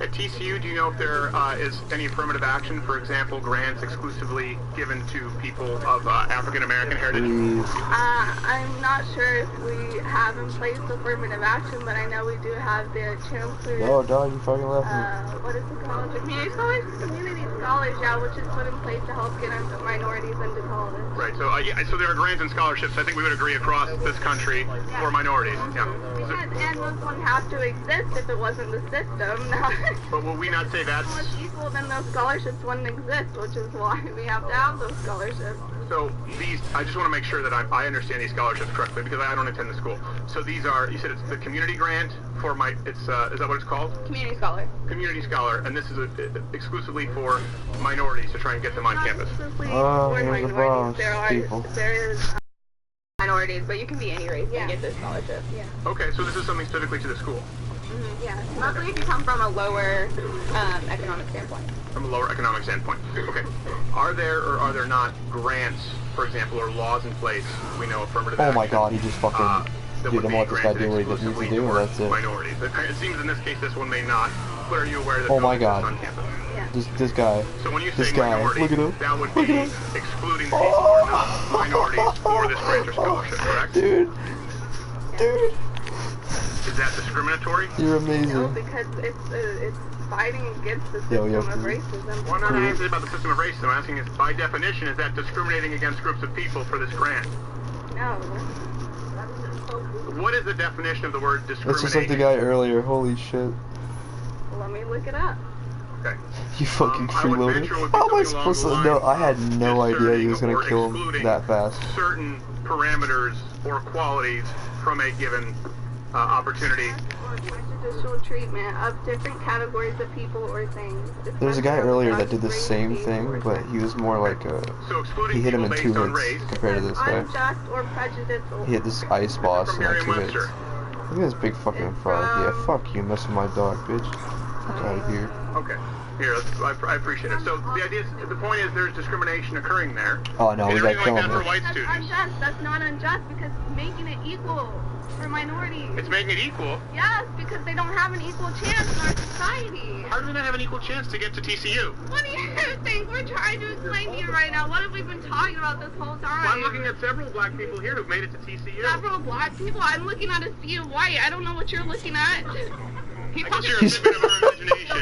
At TCU, do you know if there is any affirmative action, for example, grants exclusively given to people of African American heritage? I'm not sure if we have in place affirmative action, but I know we do have the chancellor. No, dog, you fucking left me. What is it called? The community scholars? Community scholars, yeah, which is put in place to help get minorities into college. Right. So, so there are grants and scholarships. I think we would agree across this country for minorities. Yeah. And those wouldn't have to exist if it wasn't the system. But will we not say that's... If it was equal, then those scholarships wouldn't exist, which is why we have to have those scholarships. So these, I just want to make sure that I understand these scholarships correctly because I don't attend the school. So these are, you said it's the community grant for is that what it's called? Community scholar. Community scholar, and this is exclusively for minorities to try and get them on campus. Oh, here's the boss, people. There is minorities, but you can be any race and get this scholarship. Yeah. Okay, so this is something specifically to the school. Yeah, mostly if you come from a lower economic standpoint. From a lower economic standpoint. Okay. Are there or are there not grants, for example, or laws in place, we know affirmative action? Oh my god, he just fucking... Dude, I'm let this guy do what he needs to do, and that's it. Minorities. It seems in this case this one may not, but are you aware that... Oh my god. On campus? Yeah. This guy. So when you say guy, minority, look at him. that would be excluding people who are not minorities for this grant or scholarship, correct? Dude. Is that discriminatory? You're amazing. No, because it's fighting against the system of racism. Well, I'm not asking about the system of racism. I'm asking is, by definition, is that discriminating against groups of people for this grant? No. What is the definition of the word discrimination? That's just like the guy earlier. Holy shit. Let me look it up. Okay. You fucking freeloader. How am I supposed to know? I had no idea he was going to kill him that fast. Certain parameters or qualities from a given opportunity. Prejudicial treatment of different categories of people or things. There's a guy earlier that did the same thing, but he was more like he hit him in 2 hits compared to this guy. Unjust or prejudicial. He hit this ice boss in like 2 hits. Look at this big fucking frog. Yeah, fuck you, messing with my dog, bitch. Fuck out of here. Okay. Here, I appreciate it. So the point is there's discrimination occurring there. Oh no, we got killing that for him. white That's students. unjust. That's not unjust because making it equal for minorities. It's making it equal. Yes, because they don't have an equal chance in our society. How do they not have an equal chance to get to TCU? What do you think? We're trying to explain to you right now. What have we been talking about this whole time? Well, I'm looking at several black people here who've made it to TCU. Several black people? I'm looking at a sea of white. I don't know what you're looking at. I guess you're a figment of our imagination.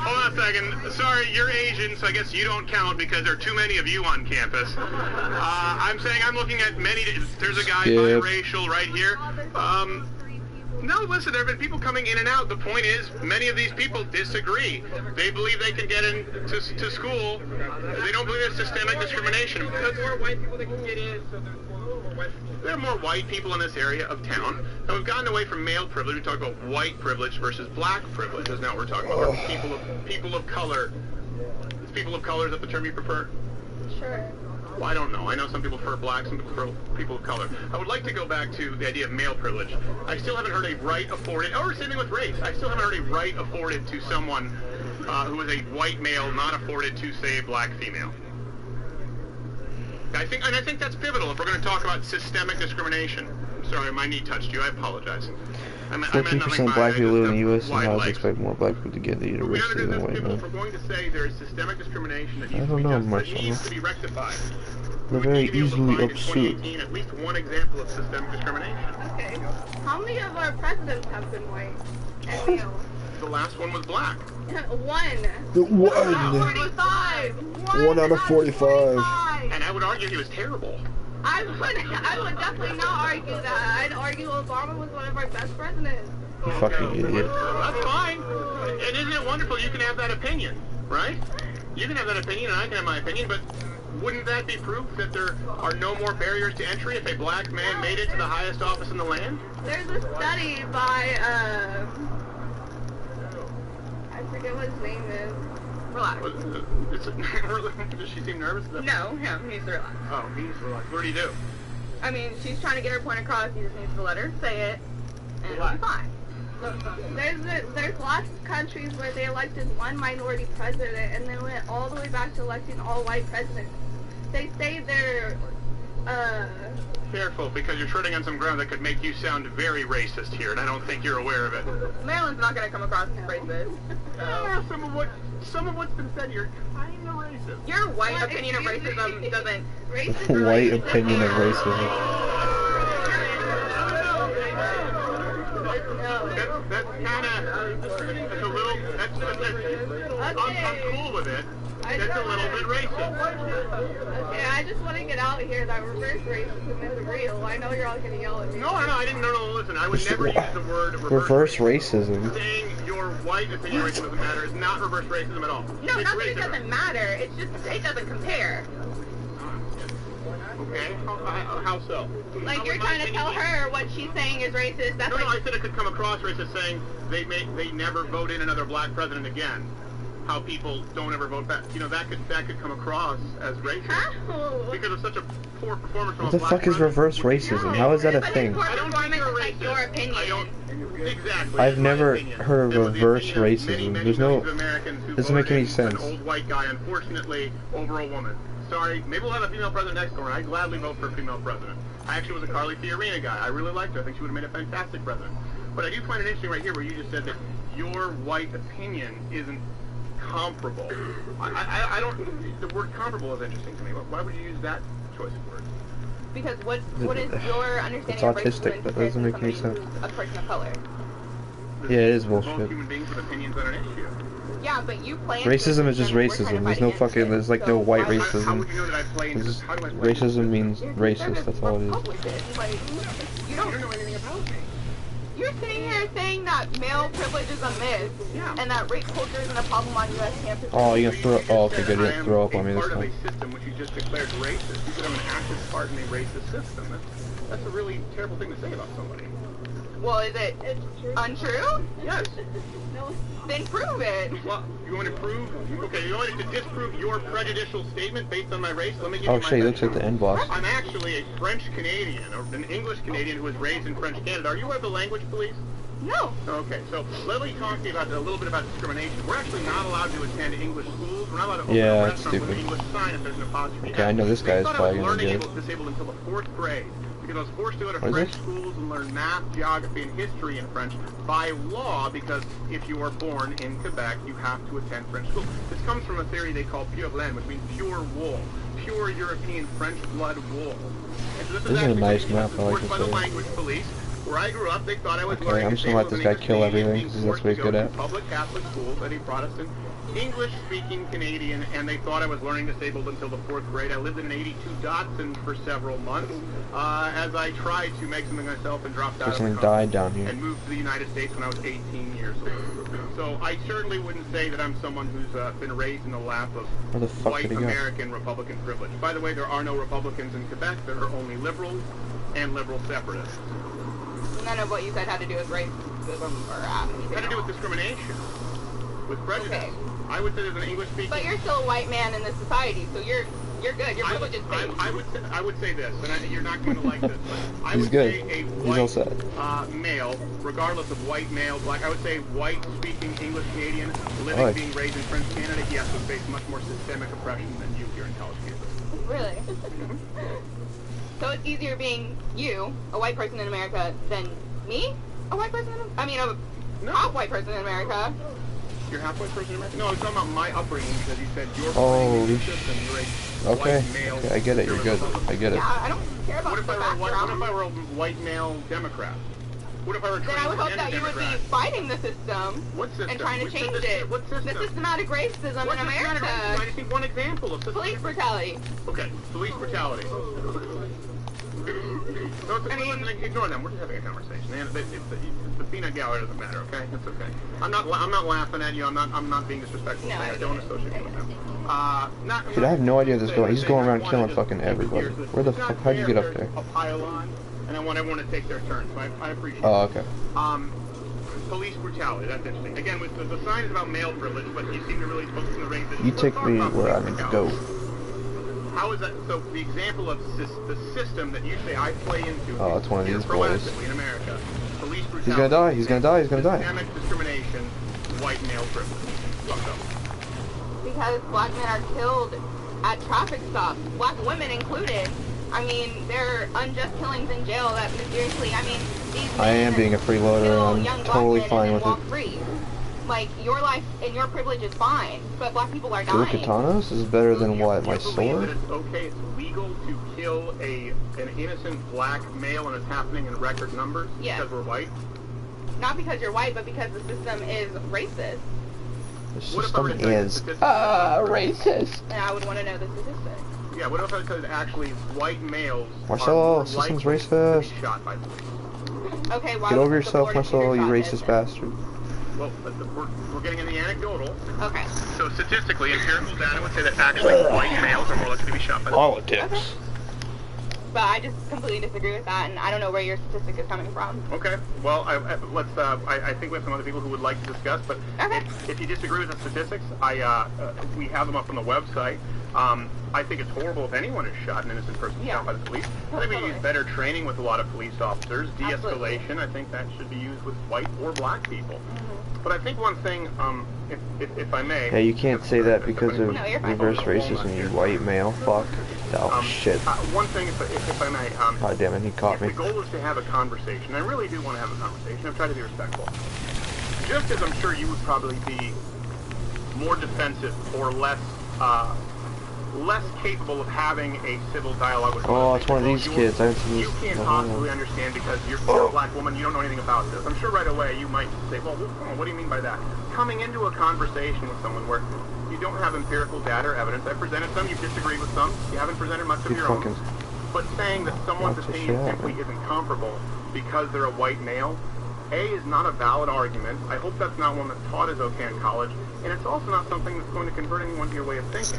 Hold on a second. Sorry, you're Asian, so I guess you don't count because there are too many of you on campus. I'm saying I'm looking at many. There's a guy biracial right here. No, listen, there have been people coming in and out. The point is, many of these people disagree. They believe they can get into to school. They don't believe there's systemic discrimination. There's more white people that can get in, so there's more white people. There are more white people in this area of town, and we've gotten away from male privilege. We talk about white privilege versus black privilege. Is now what we're talking about. Or people of color. Is people of color, is that the term you prefer? Sure. Well, I don't know. I know some people prefer black, some people prefer people of color. I would like to go back to the idea of male privilege. I still haven't heard a right afforded, or same thing with race. I still haven't heard a right afforded to someone who is a white male not afforded to, say, a black female. I think that's pivotal if we're going to talk about systemic discrimination. Sorry, my knee touched you. I apologize. 14% black people in the U.S. and I would expect more black people to get the university than white men. If we're going to say there is systemic discrimination that I don't know, Marshall. needs to be rectified, They're very easily find in absurd. 2018 at least one example of systemic discrimination. Okay. How many of our presidents have been white? And male? The last one was black. One. One. 45. One out of 45. And I would argue he was terrible. I would definitely not argue that. I'd argue Obama was one of our best presidents. You fucking idiot. That's fine. And isn't it wonderful you can have that opinion, right? You can have that opinion and I can have my opinion, but wouldn't that be proof that there are no more barriers to entry if a black man made it to the highest office in the land? There's a study by, I forget what his name is. Relax. Does she seem nervous? No, him. He needs to relax. Oh, he needs to relax. What did he do? I mean, she's trying to get her point across. He just needs to let her say it, and it'll be fine. There's lots of countries where they elected one minority president and then went all the way back to electing all white presidents. They say they're, Careful, because you're treading on some ground that could make you sound very racist here, and I don't think you're aware of it. Maryland's not going to come across as racist. Some of what's been said here kind of racist. Your white opinion of racism doesn't... White opinion of racism. That's kind of, that's a little, I'm cool with it. That's a little bit racist. Okay, I just want to get out of here that reverse racism is real. I know you're all going to yell at me. No, I didn't, no, listen, I would never use the word reverse racism. Saying your white opinion of racism doesn't matter is not reverse racism at all. No, it's not that it racism. doesn't matter. It's just, it doesn't compare. Okay, how so? Like, you're trying to tell her what she's saying is racist. That's No, like... I said it could come across racist saying they never vote in another black president again. How people don't ever vote back. You know, that could come across as racist. How? Because of such a poor performance from What a the black fuck is president. reverse racism? How is that a thing? I don't think you're Like your racist. opinion. I don't. Exactly. I've it's my never opinion. heard of It was the reverse opinion of racism. many There's no- millions of Americans who doesn't make any voted sense. An old white guy, unfortunately, over a woman. Sorry, maybe we'll have a female president next door, and I'd gladly vote for a female president. I actually was a Carly Fiorina guy. I really liked her. I think she would have made a fantastic president. But I do find it interesting right here where you just said that your white opinion isn't comparable. I don't. The word comparable is interesting to me. Why would you use that choice of words? Because what is your understanding It's of autistic. racism That doesn't make any compared to sense. somebody who's a person of color? Yeah, it is Both bullshit. human beings with opinions on an issue. Yeah, but you plan... Racism is just we're trying to racism. fight There's no against fucking. it. There's like So no white why- How racism. would you know that I play It's into just, this? How do I play into racism means You're racist. That's all it is. Republican. Like, you You don't... don't know anything about me. You're sitting here saying that male privilege is a myth, Yeah. and that rape culture isn't a problem on U.S. campuses. Oh, you gonna throw? Oh, okay, good. You didn't throw up on me this Part of time. a system which you just declared racist. You said I'm an active part in a racist system. That's a really terrible thing to say about somebody. Well, is it untrue? Yes. Then prove it. Well, you want to prove? Okay, you want me to disprove your prejudicial statement based on my race? Let me give Oh you my shit, he best looks like the end boss. I'm actually a French Canadian, or an English Canadian who was raised in French Canada. Are you aware of the language police? No. Okay, so let me talk to you about a little bit about discrimination. We're actually not allowed to attend English schools. We're not allowed to open Yeah, a that's restaurant with an stupid. English sign if there's an apostrophe. Okay, I know this guy is They thought probably I was gonna learning do it. disabled until the 4th grade because I was forced to go to What is French this? schools and learn math, geography, and history in French by law because if you are born in Quebec, you have to attend French school. This comes from a theory they call pure laine, which means pure wool, pure European French blood wool. And so this This is a actually nice something map, that's I like enforced this by the area. language police. Where I grew up, they thought I was Okay, learning I'm just gonna let disabled this guy English kill Canadian everything, being 'cause that's forced what he's to go good to at. public Catholic schools at a Protestant English-speaking Canadian, and they thought I was learning disabled until the 4th grade. I lived in an 82 Datsun for several months as I tried to make something of myself and dropped out of the Person country died down here. and moved to the United States when I was 18 years old. So I certainly wouldn't say that I'm someone who's been raised in the lap of Where the fuck white did he go? American Republican privilege. By the way, there are no Republicans in Quebec. There are only liberals and liberal separatists. None of what you said had to do with racism or anything. It had to do with discrimination, with prejudice. Okay. I would say there's an English-speaking... But you're still a white man in this society, so you're good. Your privilege is fake. I would say this, and you're not going to like this, but I He's would good. say a He's all white set. male, regardless of white, male, black, I would say white-speaking English Canadian, living, Alright. being raised in French Canada, he has to face much more systemic oppression than you here in college campus. Really? So it's easier being you, a white person in America, than me, a white person a half white person in America. You're halfway person in America? No, I was talking about my upbringing because you said you're Holy playing the system. You're a Okay. white male. Okay, I get it. You're good. I get it. Yeah, I don't care about What if the I were a white, background. what if I were a white male Democrat? What if I were a Then I would hope transgender that you would Democrat? be fighting the system What system? and trying to Which change system? it. What system? The systematic racism What's in systematic America. racism? I just need one example of Police systematic. brutality. Okay, police brutality. No, ignore them. We're just having a conversation. The peanut gallery doesn't matter. Okay, it's okay. I'm not laughing at you. I'm not being disrespectful. No, I don't associate with them. Dude, I have no idea this is going. He's going around killing fucking everybody. Where the fuck? How'd you get up there? A pylon, and I want everyone to take their turn. So I appreciate. Oh, okay. Police brutality. That's interesting. Again, with the sign is about male privilege, but you seem to really focus on the race. You take me where I need to go. How is that? So the example of the system that you say I play into. Oh, it's one of here these boys. proactively in America. Police brutality. He's gonna die. He's gonna die. He's gonna die. Systemic discrimination. White male privilege. Fucked up. Because black men are killed at traffic stops, black women included. I mean, there are unjust killings in jail that mysteriously, these men I am being a freeloader. kill I'm young black totally men fine and with walk it. free. Like, your life and your privilege is fine, but black people are Two dying. katanas is better than what? My You believe sword? that it's okay, it's legal to kill an innocent black male, and it's happening in record numbers Yes. because we're white? Not because you're white, but because the system is racist. The What if I were to system tell you the is statistics? racist. And I would want to know the statistics. Yeah, what if I said actually white males Marcelo, are more system's likely to racist. be shot by police? Okay, why Get was over the yourself, Florida Marcelo, you shooter shot racist dead? bastard. Well, we're getting in the anecdotal. Okay. So statistically, empirical data would say that actually white males are more likely to be shot by the police. Politics. But I just completely disagree with that, and I don't know where your statistic is coming from. Okay. Well, I think we have some other people who would like to discuss, but Okay. if you disagree with the statistics, we have them up on the website. I think it's horrible if anyone is shot, an innocent person Yeah. shot by the police. I think we Totally. need better training with a lot of police officers. Absolutely. De-escalation, I think that should be used with white or black people. Mm-hmm. But I think one thing, if I may... Yeah, you can't say that because of No, you're fine. reverse racism, you white male. Fuck. Oh, shit. One thing, if I may... God damn it, he caught if me. the goal is to have a conversation, I really do want to have a conversation. I've tried to be respectful. Just as I'm sure you would probably be more defensive or less capable of having a civil dialogue with Oh, it's one of these kids. I haven't seen you this. can't No, no, possibly no. understand because you're a black woman, you don't know anything about this. I'm sure right away you might say, well, what do you mean by that? Coming into a conversation with someone where you don't have empirical data or evidence, I presented some, you've disagreed with some, you haven't presented much of You your fucking... own. But saying that someone's Watch the opinion shit out, simply man. isn't comparable because they're a white male, A, is not a valid argument. I hope that's not one that's taught as okay in college. And it's also not something that's going to convert anyone to your way of thinking.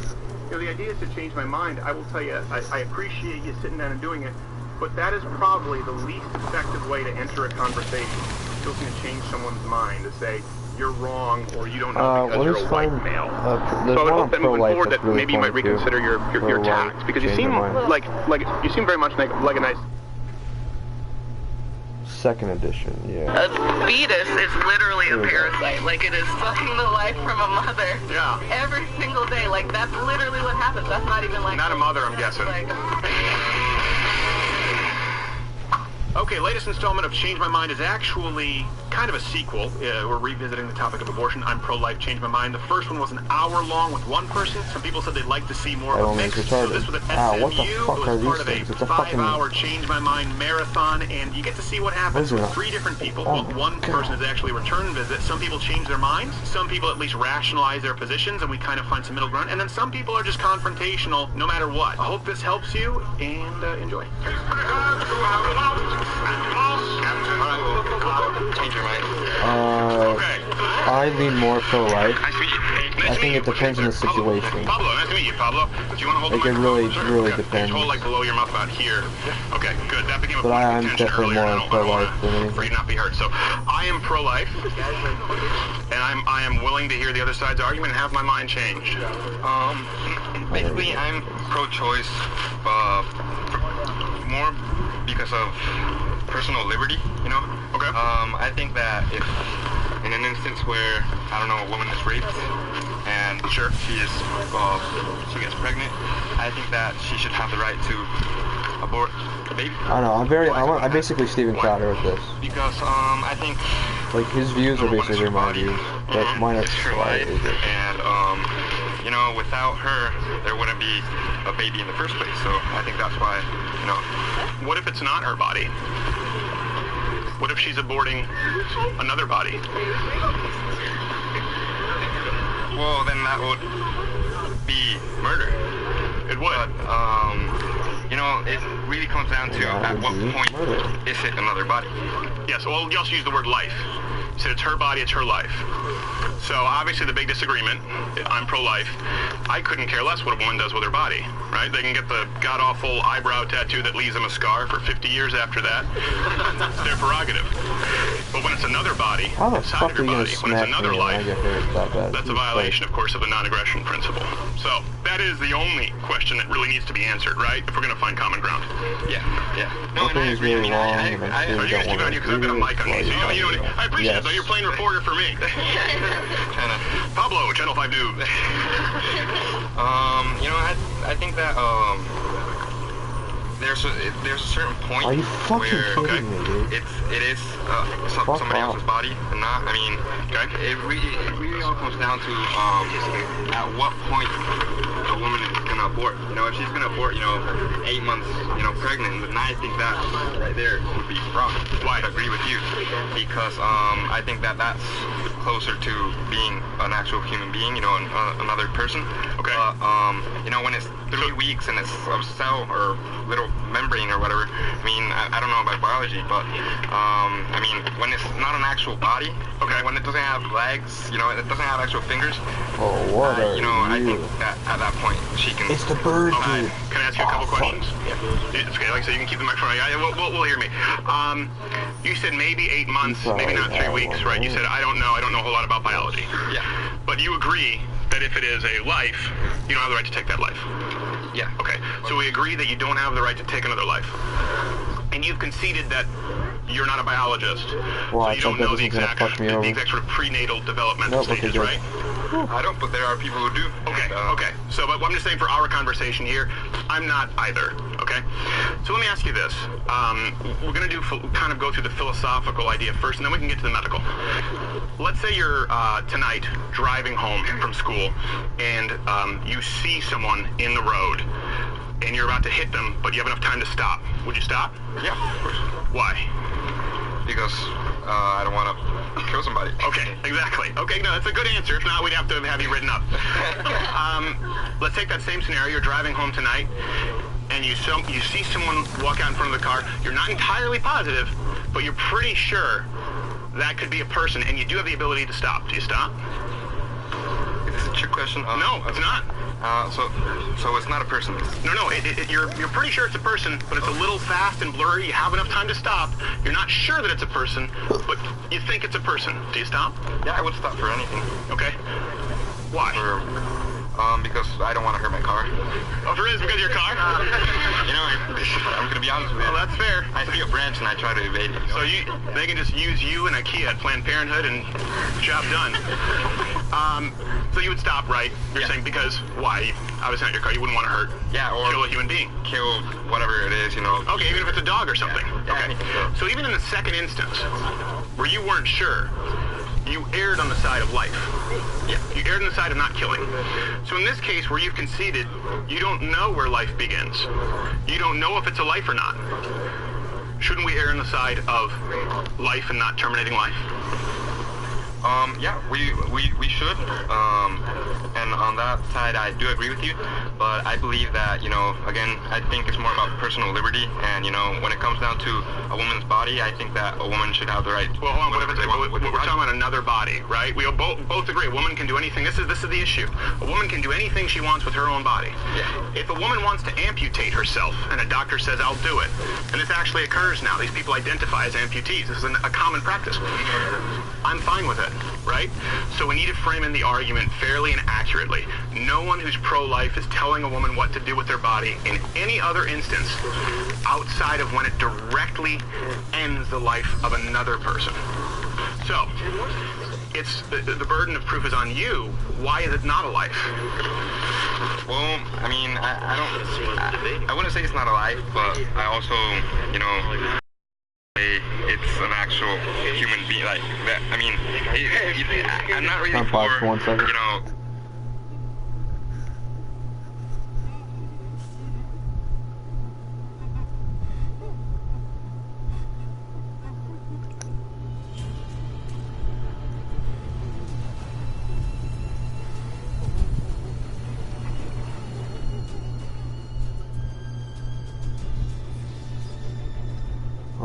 You know, the idea is to change my mind. I will tell you, I appreciate you sitting down and doing it, but that is probably the least effective way to enter a conversation. It's going to change someone's mind to say, you're wrong, or you don't know because well, you're there's a white one, male. there's So I would one hope that moving pro-life forward that's that really maybe you might funny, too. reconsider your Pro-life, tactics, because you change seem your mind. like you seem very much like a nice... Second edition, yeah. A fetus is literally a parasite. Like, it is sucking the life from a mother. Yeah. Every single day. Like, that's literally what happens. That's not even like... Not a mother, I'm guessing. Like, Okay, latest installment of Change My Mind is actually kind of a sequel. We're revisiting the topic of abortion. I'm pro-life, changed my mind. The first one was an hour long with one person. Some people said they'd like to see more of a mix. So this was at SMU. Ow, what the fuck it are was these part of things? a It's a 5-hour change my mind marathon, and you get to see what happens with 3 different people. Oh, Well, one person is actually a return visit. Some people change their minds. Some people at least rationalize their positions, and we kind of find some middle ground. And then some people are just confrontational no matter what. I hope this helps you, and enjoy. Change your mind. I lean more pro-life. I think it depends on the situation. Pablo, nice to meet you, Pablo. Do you want to hold Like, the it microphone, really sir? depends. Hold like below your mouth about here. Okay, good. That became a But point I of am contention definitely earlier. more I don't pro-life want than anything. for you to not be hurt. So I am pro-life, and I am willing to hear the other side's argument and have my mind changed. Basically, I'm pro-choice, more because of personal liberty, you know? Okay. I think that if, in an instance where, I don't know, a woman is raped, and Sure. she gets pregnant, I think that she should have the right to abort the baby. I don't know. I'm basically Steven Crowder with this. Because, I think Like, his views are number one, it's basically her my body, views, but mine are it's her life, slightly different. and, you know, without her, there wouldn't be a baby in the first place, so I think that's why, you know. What if it's not her body? What if she's aborting another body? Well, then that would be murder. It would. But, you know, it really comes down to at what point is it another body? Yes, well, you also use the word life. You said it's her body, it's her life. So obviously the big disagreement, I'm pro-life, I couldn't care less what a woman does with her body, right? They can get the god-awful eyebrow tattoo that leaves them a scar for 50 years after that. It's their prerogative. But when it's another body, How the inside fuck of are your you gonna body, when it's smack me another when I life, get hurt that bad? that's a violation, of course, of the non-aggression principle. So that is the only question that really needs to be answered, right? If we're going to find common ground. Yeah, yeah. No, and Nothing I is agree. I really mean, wrong, I and I'm agree. sure Are you guys keep on you because I've got a mic on me, so you don't, I appreciate it, though. You're playing reporter for me. Kinda. Pablo, Channel 5 News. You know, I think that, there's a certain point Are you fucking where kidding me, dude? it is Fuck somebody off. else's body and not. I mean, it really all comes down to at what point a woman is gonna abort. You know, if she's gonna abort, you know, 8 months, you know, pregnant, then I think that right there would be wrong. Why? I agree with you because I think that that's closer to being an actual human being, you know, another person. Okay. But you know, when it's 3 weeks and it's a cell or little membrane or whatever, I mean, I don't know about biology, but I mean, when it's not an actual body, okay, when it doesn't have legs, you know, it doesn't have actual fingers, Oh, what are you know, I think that at that point she can. It's the bird, Okay. dude. Can I ask you a couple Oh, fuck. questions? It's okay, like I said, you can keep the microphone. We'll hear me. You said maybe 8 months, maybe not 3 weeks, right? You said, I don't know a whole lot about biology. Yeah. But you agree that if it is a life, you don't have the right to take that life. Yeah. Okay, so we agree that you don't have the right to take another life. And you've conceded that you're not a biologist, Well, so I you don't thought that know the wasn't gonna exact, fuck me over. the exact sort of prenatal developmental Nope, okay, stages, good. right? I don't, but there are people who do. Okay, And, okay. So, but I'm just saying for our conversation here, I'm not either, okay? So let me ask you this. We're going to kind of go through the philosophical idea first, and then we can get to the medical. Let's say you're, tonight, driving home from school, and you see someone in the road, and you're about to hit them, but you have enough time to stop. Would you stop? Yeah, of course. Why? Because I don't want to kill somebody. Okay, exactly. Okay, no, that's a good answer. If not, we'd have to have you written up. Let's take that same scenario. You're driving home tonight, and you see someone walk out in front of the car. You're not entirely positive, but you're pretty sure that could be a person, and you do have the ability to stop. Do you stop? Is this a trick question? No, it's not. So it's not a person. No, you're pretty sure it's a person, but it's a little fast and blurry. You have enough time to stop. You're not sure that it's a person, but you think it's a person. Do you stop? Yeah, I would stop for anything. Okay. Why? Because I don't want to hurt my car. Oh, for real? Because of your car? You know, I'm gonna be honest with you. Oh, that's fair. I see a branch and I try to evade it. So they can just use you and IKEA at Planned Parenthood and job done. So you would stop, right? You're saying because why? Obviously not your car. You wouldn't want to hurt. Yeah, or kill a human being. Kill whatever it is, you know. Okay, even if it's a dog or something. Yeah, Okay. anything, so. So So even in the second instance, where you weren't sure, you erred on the side of life. Yeah, you erred on the side of not killing. So in this case, where you've conceded, you don't know where life begins. You don't know if it's a life or not. Shouldn't we err on the side of life and not terminating life? Yeah, we should. And on that side, I do agree with you. But I believe that, you know, again, I think it's more about personal liberty. And, you know, when it comes down to a woman's body, I think that a woman should have the right. Well, hold on. What if we're talking about another body, right? We both agree. A woman can do anything. This is the issue. A woman can do anything she wants with her own body. Yeah. If a woman wants to amputate herself, and a doctor says, "I'll do it," and this actually occurs now. These people identify as amputees. This is a common practice. I'm fine with it, right? So we need to frame in the argument fairly and accurately. No one who's pro-life is telling a woman what to do with their body in any other instance outside of when it directly ends the life of another person. So, it's the burden of proof is on you. Why is it not a life? Well, I mean, I wouldn't say it's not a life, but I also, you know, it's an actual human being, like that. I mean, I'm not really for, 1 second. you know.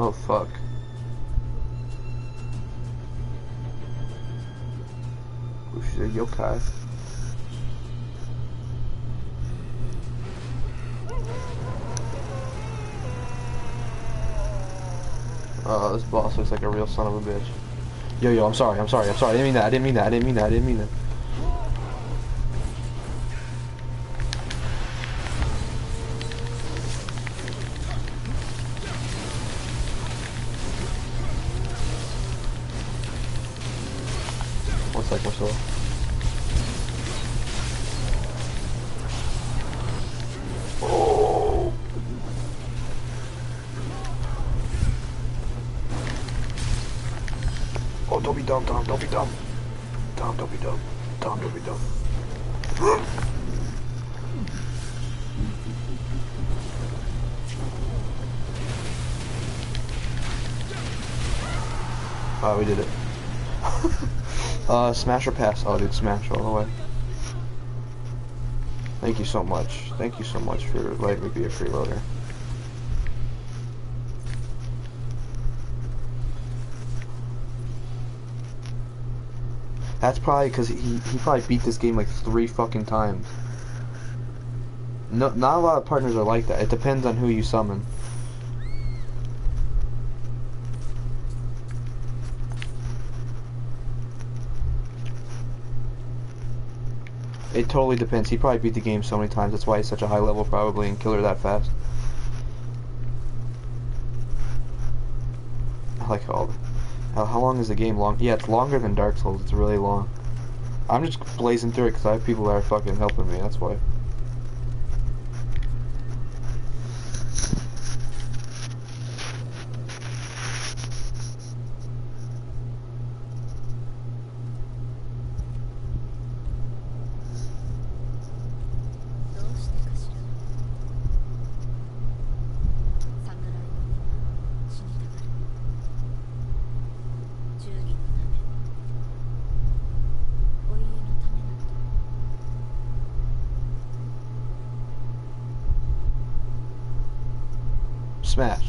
Oh fuck. Oh, she's a yokai. Oh, this boss looks like a real son of a bitch. Yo, I'm sorry. I didn't mean that. I didn't mean that. One sec, we're still. Oh. Oh, don't be dumb, Tom. Don't be dumb. Tom, don't be dumb. Tom, don't be dumb. Oh, we did it. Smash or pass? Oh, dude, smash all the way. Thank you so much. Thank you so much for letting me be a freeloader. That's probably because he probably beat this game like 3 fucking times. No, not a lot of partners are like that. It depends on who you summon. It totally depends. He probably beat the game so many times. That's why he's such a high level probably and kill her that fast. I like how long is the game long? Yeah, it's longer than Dark Souls. It's really long. I'm just blazing through it because I have people that are fucking helping me. That's why. Smash.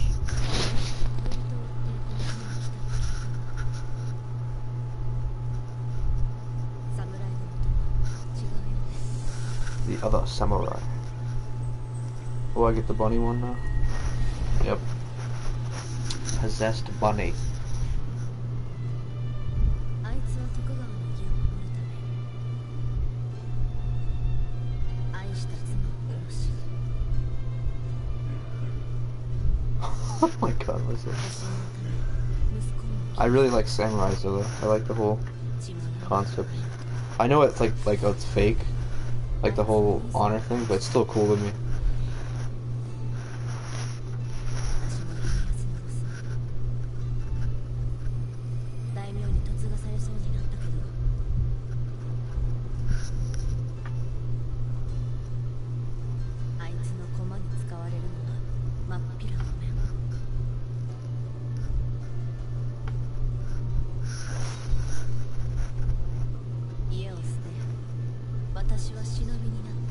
The other samurai. Oh, I get the bunny one now? Yep. Possessed bunny. Oh my god, what's this? I really like samurais though. I like the whole concept. I know it's like it's fake, like the whole honor thing, but it's still cool to me.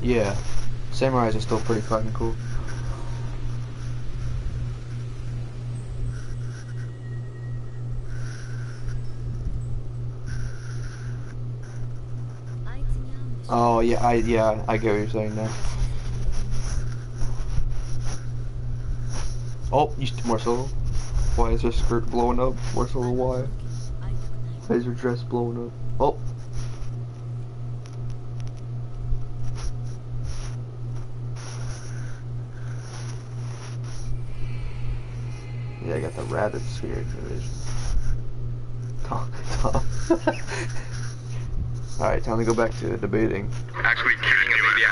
Yeah, samurais are still pretty fucking cool. Oh yeah, I get what you're saying now. Oh, Marcelo. Why is her skirt blowing up? Marcelo, why? Why is her dress blowing up? Oh. Yeah, I got the rabbit scared division. Tom. Alright, time to go back to debating. Actually killing a baby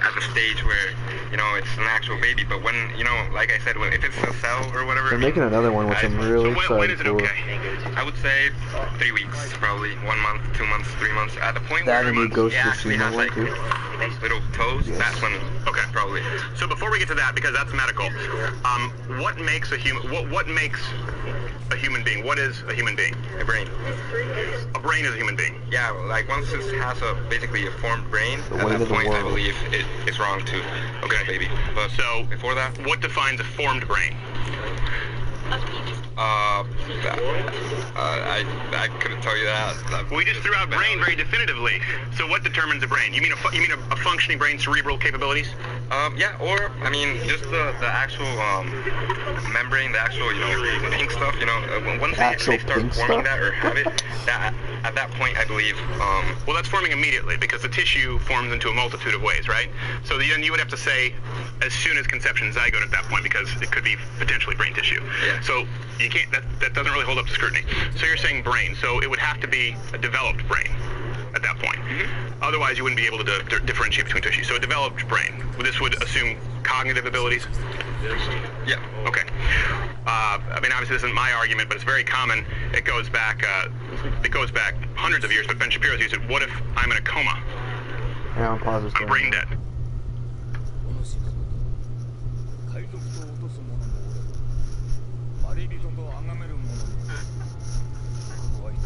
at the stage where, you know, it's an actual baby, but when, you know, like I said, if it's a cell or whatever... They're making another one, which I'm really when is excited it for. okay? I would say 3 weeks, probably. 1 month, 2 months, 3 months. At the point That where and the Ghost it of actually Tsushima has, one like, too. little toes, Yes. that's when, Okay. probably. So before we get to that, because that's medical, what makes a human? What makes a human being? What is a human being? A brain. A brain is a human being. Yeah, like once it has basically a formed brain, The at weight that of the point I world. believe it's wrong to Okay. a baby. But So before that, what defines a formed brain? I couldn't tell you that. We just threw out brain very definitively. So what determines a brain? You mean a functioning brain, cerebral capabilities? Yeah, or I mean just the actual membrane, the actual pink stuff. Once they Actual start pink forming stuff? that or have it, that at that point I believe. Well, that's forming immediately because the tissue forms into a multitude of ways, right? So then you would have to say as soon as conception zygote at that point because it could be potentially brain tissue. Yeah. So you can't. That doesn't really hold up to scrutiny. So you're saying brain. So it would have to be a developed brain at that point. Mm-hmm. Otherwise, you wouldn't be able to differentiate between tissue. So a developed brain. This would assume cognitive abilities. Yeah. Okay. I mean, obviously, this isn't my argument, but it's very common. It goes back hundreds of years. But Ben Shapiro's used it. What if I'm in a coma? Yeah, I'm pause this I'm down. brain dead. 海賊と落とす者もおればまれびとと崇める者もここは一つ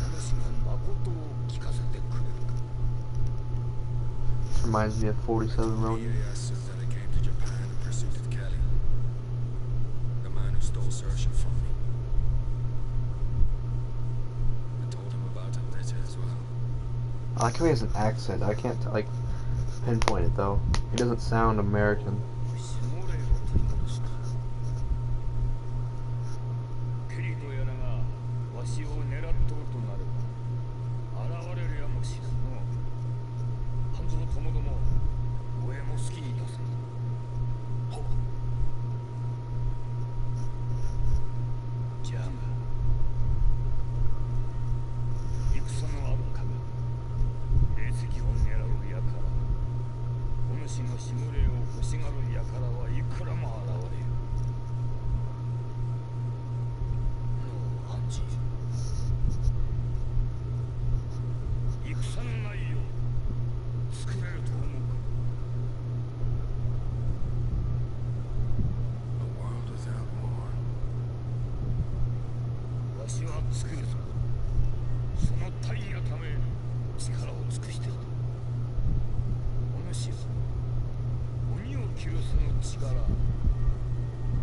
お主が誠を聞かせてくれるか This reminds me of 47 Ronin. Ieyasu then came to Japan and pursued Kelly, the man who stole Saoirse from me. I told him about Amrita as well. I like how he has an accent. I can't like pinpoint it though. He doesn't sound American. 守れを取り戻したケリとやらがわしを狙っとるとなれば現れるやもしれんの半蔵ともども上も好きに出せはっじゃが戦のあるかが霊石を狙う輩お主のしぐれを欲しがる輩はいくらも現れるの暗示戦の内容作れると思うか A world without war わしは作るぞその大義のため力を尽くしているお主は鬼を切るその力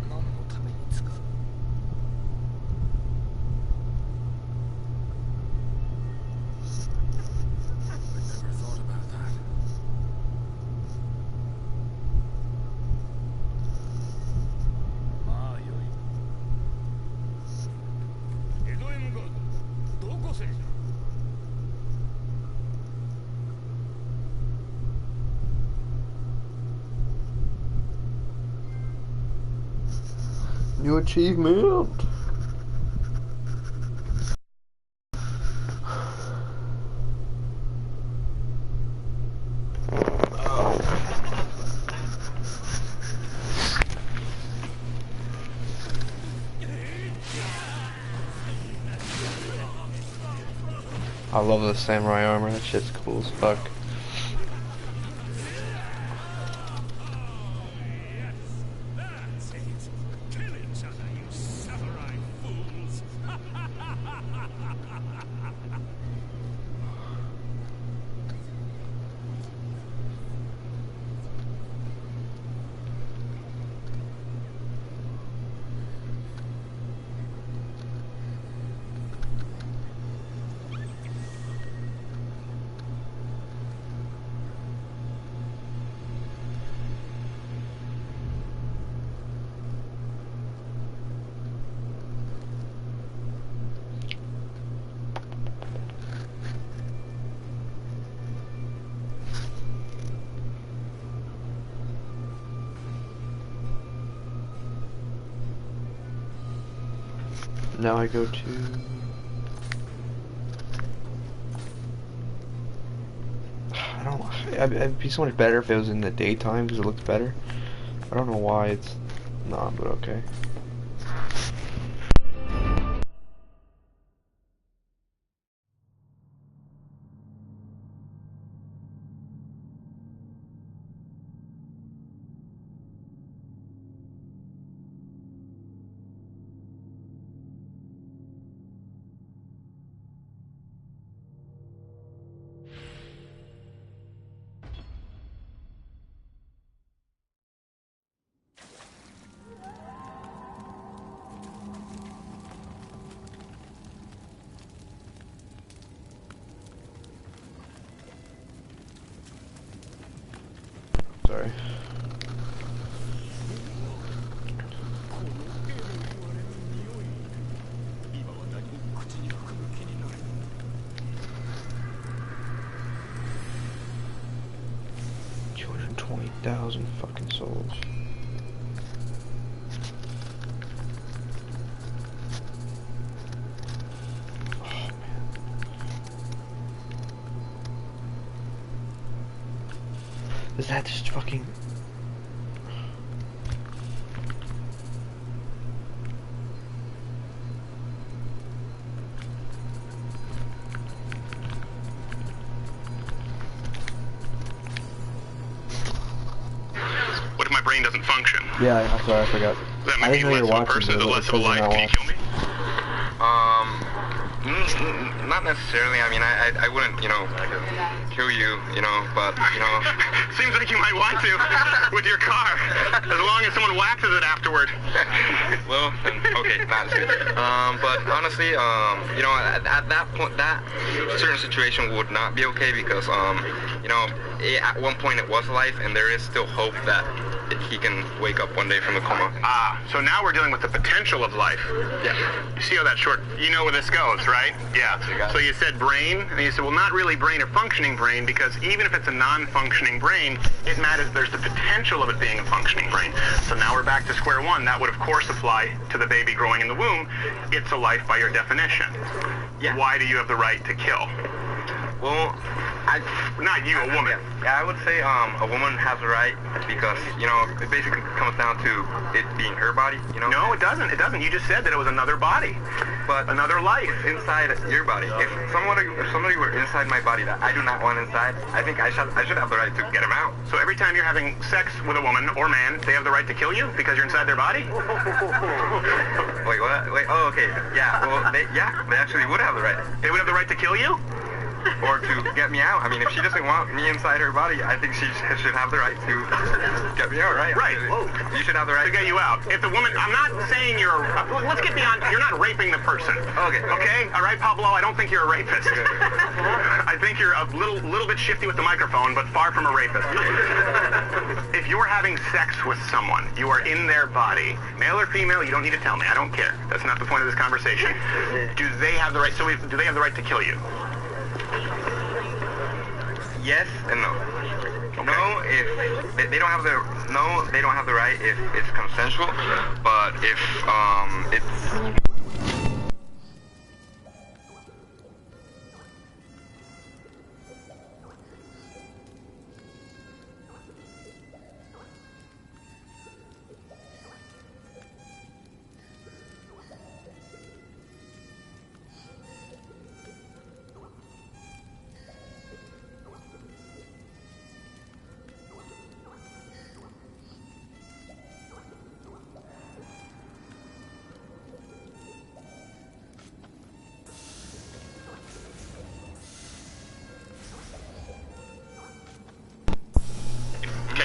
何のために使う I never thought about that. まあよい江戸へ向かうぞどこせ New achievement. I love the samurai armor. That shit's cool as fuck. That's it. Kill each other, you samurai fools. Now I go to... I don't... It'd be so much better if it was in the daytime because it looks better. I don't know why it's not, but okay. Sorry. $220,000 fucking souls. Oh man. Is that just fucking... What if my brain doesn't function? Yeah, I'm sorry, I forgot. That I might be didn't know you less were of a watching, person, but the it less of a says life. you're not Can you kill me? Not necessarily. I mean, I wouldn't, you know, kill you, you know, but, you know. Seems like you might want to with your car, as long as someone waxes it afterward. Well, then, okay, that's good. But honestly, you know, at that point, that certain situation would not be okay because, you know, at one point it was life, and there is still hope that he can wake up one day from the coma. Ah, so now we're dealing with the potential of life. Yeah. You see how that short, you know where this goes, right? Yeah. So you said brain, and you said, well, not really brain or functioning brain, because even if it's a non-functioning brain, it matters there's the potential of it being a functioning brain. So now we're back to square one. That would, of course, apply to the baby growing in the womb. It's a life by your definition. Yeah. Why do you have the right to kill? Well, Not you, a woman. Yeah, I would say a woman has a right because, you know, it basically comes down to it being her body, you know? No, it doesn't. It doesn't. You just said that it was another body. But Another life. inside your body. If somebody were inside my body that I do not want inside, I think I should have the right to get him out. So every time you're having sex with a woman or man, they have the right to kill you because you're inside their body? Wait, what? Wait, oh, okay. Yeah, well, they actually would have the right. They would have the right to kill you? Or to get me out. I mean, if she doesn't want me inside her body, I think she should have the right to get me out, right? Right. You should have the right To get you out. If the woman, I'm not saying you're, let's get beyond, you're not raping the person. Okay. Okay? All right, Pablo, I don't think you're a rapist. I think you're a little bit shifty with the microphone, but far from a rapist. If you're having sex with someone, you are in their body, male or female, you don't need to tell me. I don't care. That's not the point of this conversation. Do they have the right, do they have the right to kill you? Yes and no. Okay. No, if they don't have the right if it's consensual, but if it's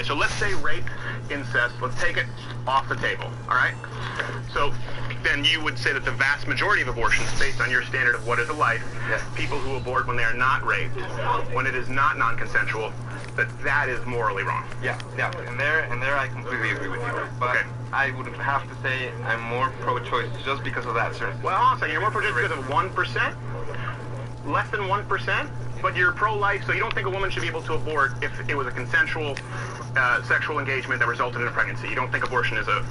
So let's say rape, incest, let's take it off the table, all right? So then you would say that the vast majority of abortions, based on your standard of what is a life, people who abort when they are not raped, when it is not non-consensual, that is morally wrong. Yeah, and there I completely agree with you. But Okay. I would have to say I'm more pro-choice just because of that certain. Well, hold on a second. You're more pro-choice because of 1%? Less than 1%? But you're pro-life, so you don't think a woman should be able to abort if it was a consensual sexual engagement that resulted in a pregnancy. You don't think abortion is a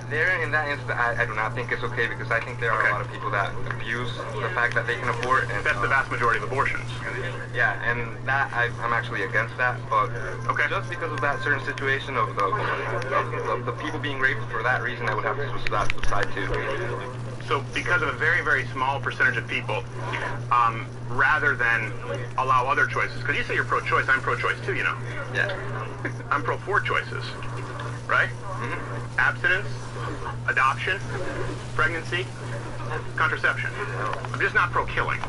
There, in that instance, I do not think it's okay because I think there are a lot of people that abuse the fact that they can abort. And that's the vast majority of abortions. Yeah, and that I'm actually against that. But just because of that certain situation of the people being raped for that reason, I would have to switch that side too. So because of a very, very small percentage of people, rather than allow other choices, because you say you're pro-choice, I'm pro-choice too, you know. Yeah. I'm pro-4 choices, right? Mm-hmm. Abstinence, adoption, pregnancy, contraception. I'm just not pro-killing,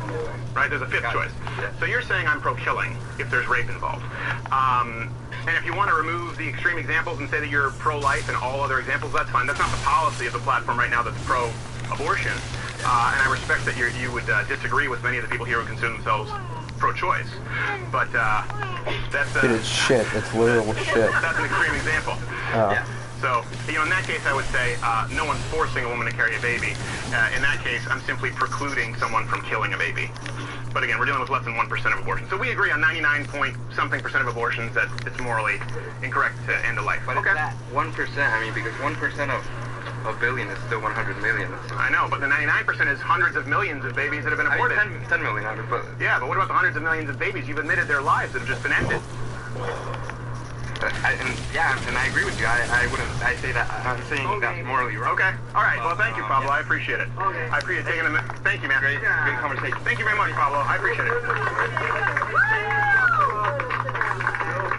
right? There's a fifth choice. So you're saying I'm pro-killing if there's rape involved. And if you want to remove the extreme examples and say that you're pro-life and all other examples, that's fine. That's not the policy of the platform right now that's pro-abortion. And I respect that you would disagree with many of the people here who consider themselves pro-choice. But that's... Dude, it's shit. It's literal shit. That's an extreme example. Yeah. So, in that case, I would say no one's forcing a woman to carry a baby. In that case, I'm simply precluding someone from killing a baby. But again, we're dealing with less than 1% of abortions. So we agree on 99-point-something% of abortions that it's morally incorrect to end a life. But okay. That 1%, I mean, because 1% of a billion is still 100 million. I know, but the 99% is hundreds of millions of babies that have been aborted. 10 million, but... Yeah, but what about the hundreds of millions of babies? You've admitted their lives that have just been ended. And I agree with you. I say that. I'm saying that's morally wrong. Okay. All right. Well, thank you, Pablo. I appreciate it. Okay. I appreciate taking a minute. Thank you, man. Great conversation. Thank you very much, Pablo. I appreciate it.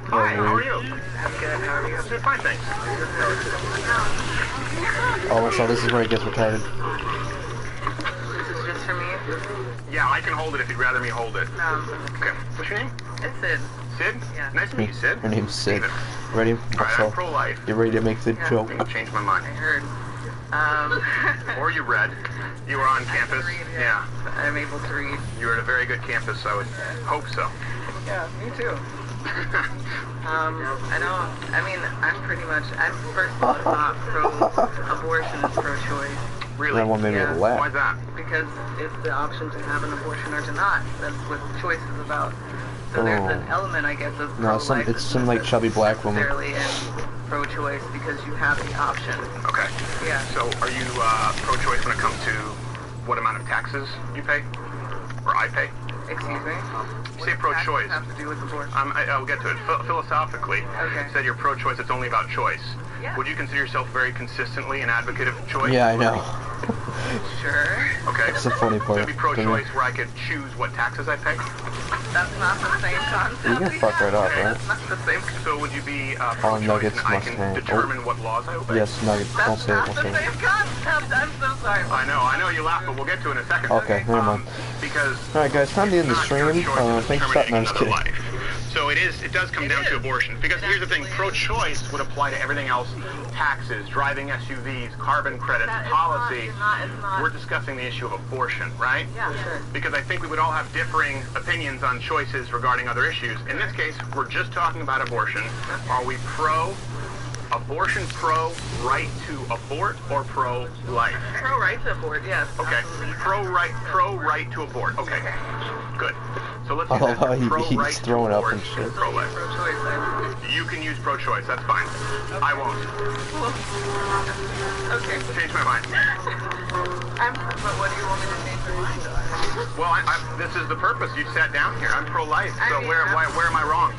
Hi. How are you? I'm good. How are you? Good. Fine, thanks. Oh, so this is where it gets retarded. This is just for me? Yeah, I can hold it if you'd rather me hold it. No. Okay. What's your name? It's Sid. Sid? Yeah. Nice to meet you, Sid. Her name's Sid. Steven. Ready? All right, I'm pro-life. You ready to make the joke? You changed my mind. I heard. Or you read. You were on campus. I can read, yeah. I'm able to read. You were at a very good campus, so I would hope so. Yeah, me too. I'm pretty much, I'm first of all not pro-abortion, it's pro-choice. Really? That one made me laugh. Why's that? Because it's the option to have an abortion or to not. That's what choice is about. So there's an element, I guess, of pro-life. It's some like chubby black woman. Necessarily in pro-choice because you have the option. Okay. Yeah. So are you pro-choice when it comes to what amount of taxes you pay? Or I pay? Excuse me? You say pro-choice. Have to do with abortion? I'll get to it. Philosophically, okay. You said you're pro-choice, it's only about choice. Yeah. Would you consider yourself very consistently an advocate of choice? Yeah, I know. Sure. Okay. That's the funny part. So it'd be pro-choice where I could choose what taxes I pay? That's not the same concept. You can fuck right off, right? It's not the same. So would you be All pro-choice nuggets and I must can hang. determine what laws I obey? Yes, nuggets. Don't That's say it. not Don't the say same it. concept. I'm so sorry. I know you laugh, but we'll get to it in a second. Okay, never mind. Because Alright guys, time to end the it's not stream. your choice, it's Thanks for stopping. No, I'm just terminating kidding. another life. So it does come down to abortion. Because here's the thing, pro-choice would apply to everything else. Taxes, driving SUVs, carbon credits, policy. We're discussing the issue of abortion, right? Yeah, sure. Because I think we would all have differing opinions on choices regarding other issues. In this case, we're just talking about abortion. Are we pro-abortion, pro-right to abort, or pro-life? Pro-right to abort, yes. Okay. Absolutely. Pro-right to abort. Okay. Good. So let's I do love how that. Pro-right he's throwing to up abort, and shit. pro-life. Pro-choice, You can use pro-choice. That's fine. I won't. Okay. Change my mind. But what do you want me to change my mind on? Well, this is the purpose. You sat down here. I'm pro-life. So where am I wrong?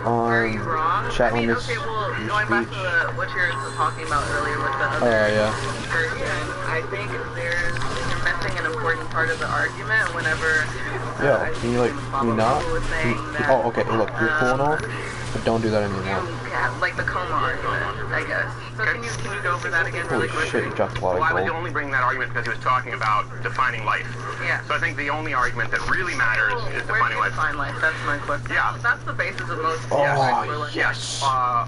Where are you wrong? Chat I mean, limits, okay, well, your going back speech. to what you were talking about earlier with the other yeah. person, I think you're missing an important part of the argument whenever Yeah, can you not? was saying that, okay, look, you're cool and all, but don't do that anymore. like the coma argument, I guess. So So can you go over that again really Holy quickly? shit, you dropped a lot Well, I of was gold. only bringing that argument because he was talking about defining life. Yeah. So I think the only argument that really matters is Where do defining you life. define life? That's my question. Yeah. That's the basis of most Oh, arguments for life. yes.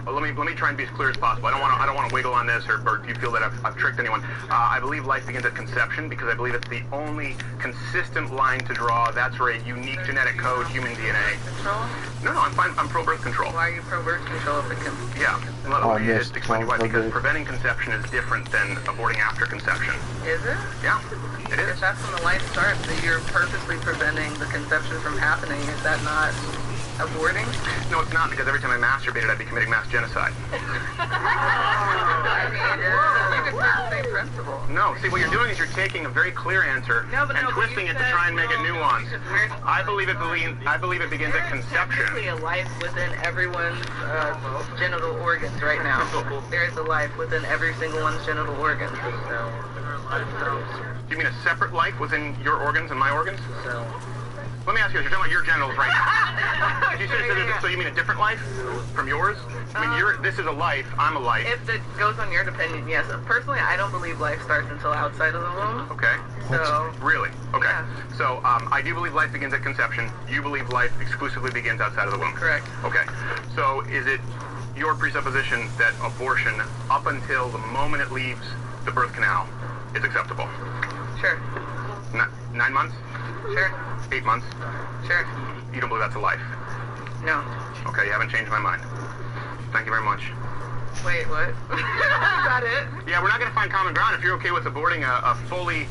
Let me try and be as clear as possible. I don't want to wiggle on this or you feel that I've tricked anyone. I believe life begins at conception because I believe it's the only consistent line to draw. That's where a unique genetic code, human DNA. Control? No, I'm fine. I'm pro-birth control. Why are you pro-birth control if it can... Yeah. Let Oh, I me missed. explain to you why. Oh, Because okay. preventing conception is different than aborting after conception. Is it? Yeah, it If is. that's when the life starts, that you're purposely preventing the conception from happening, is that not aborting? No, it's not, because every time I masturbated, I'd be committing mass genocide. I mean, you could take the same principle. No, see, what you're doing is you're taking a very clear answer No, but and no, but twisting you it to said- try and make it no, nuanced. because we're- I believe it begins at There is conception. technically a life within everyone's genital organs right now. There is a life within every single one's genital organs. Do you mean a separate life within your organs and my organs? Let me ask you this. You're talking about your genitals right now. You said, so you mean a different life from yours? I mean, this is a life. I'm a life. If it goes on your opinion, yes. Personally, I don't believe life starts until outside of the womb. Okay. So, Really? Okay. Yeah. So I do believe life begins at conception. You believe life exclusively begins outside of the womb. correct. Okay. So is it your presupposition that abortion, up until the moment it leaves the birth canal, is acceptable? Sure. 9 months? Sure. 8 months? Sure. You don't believe that's a life? No. Okay, you haven't changed my mind. Thank you very much. Wait, what? Is that it? Yeah, we're not going to find common ground if you're okay with aborting a fully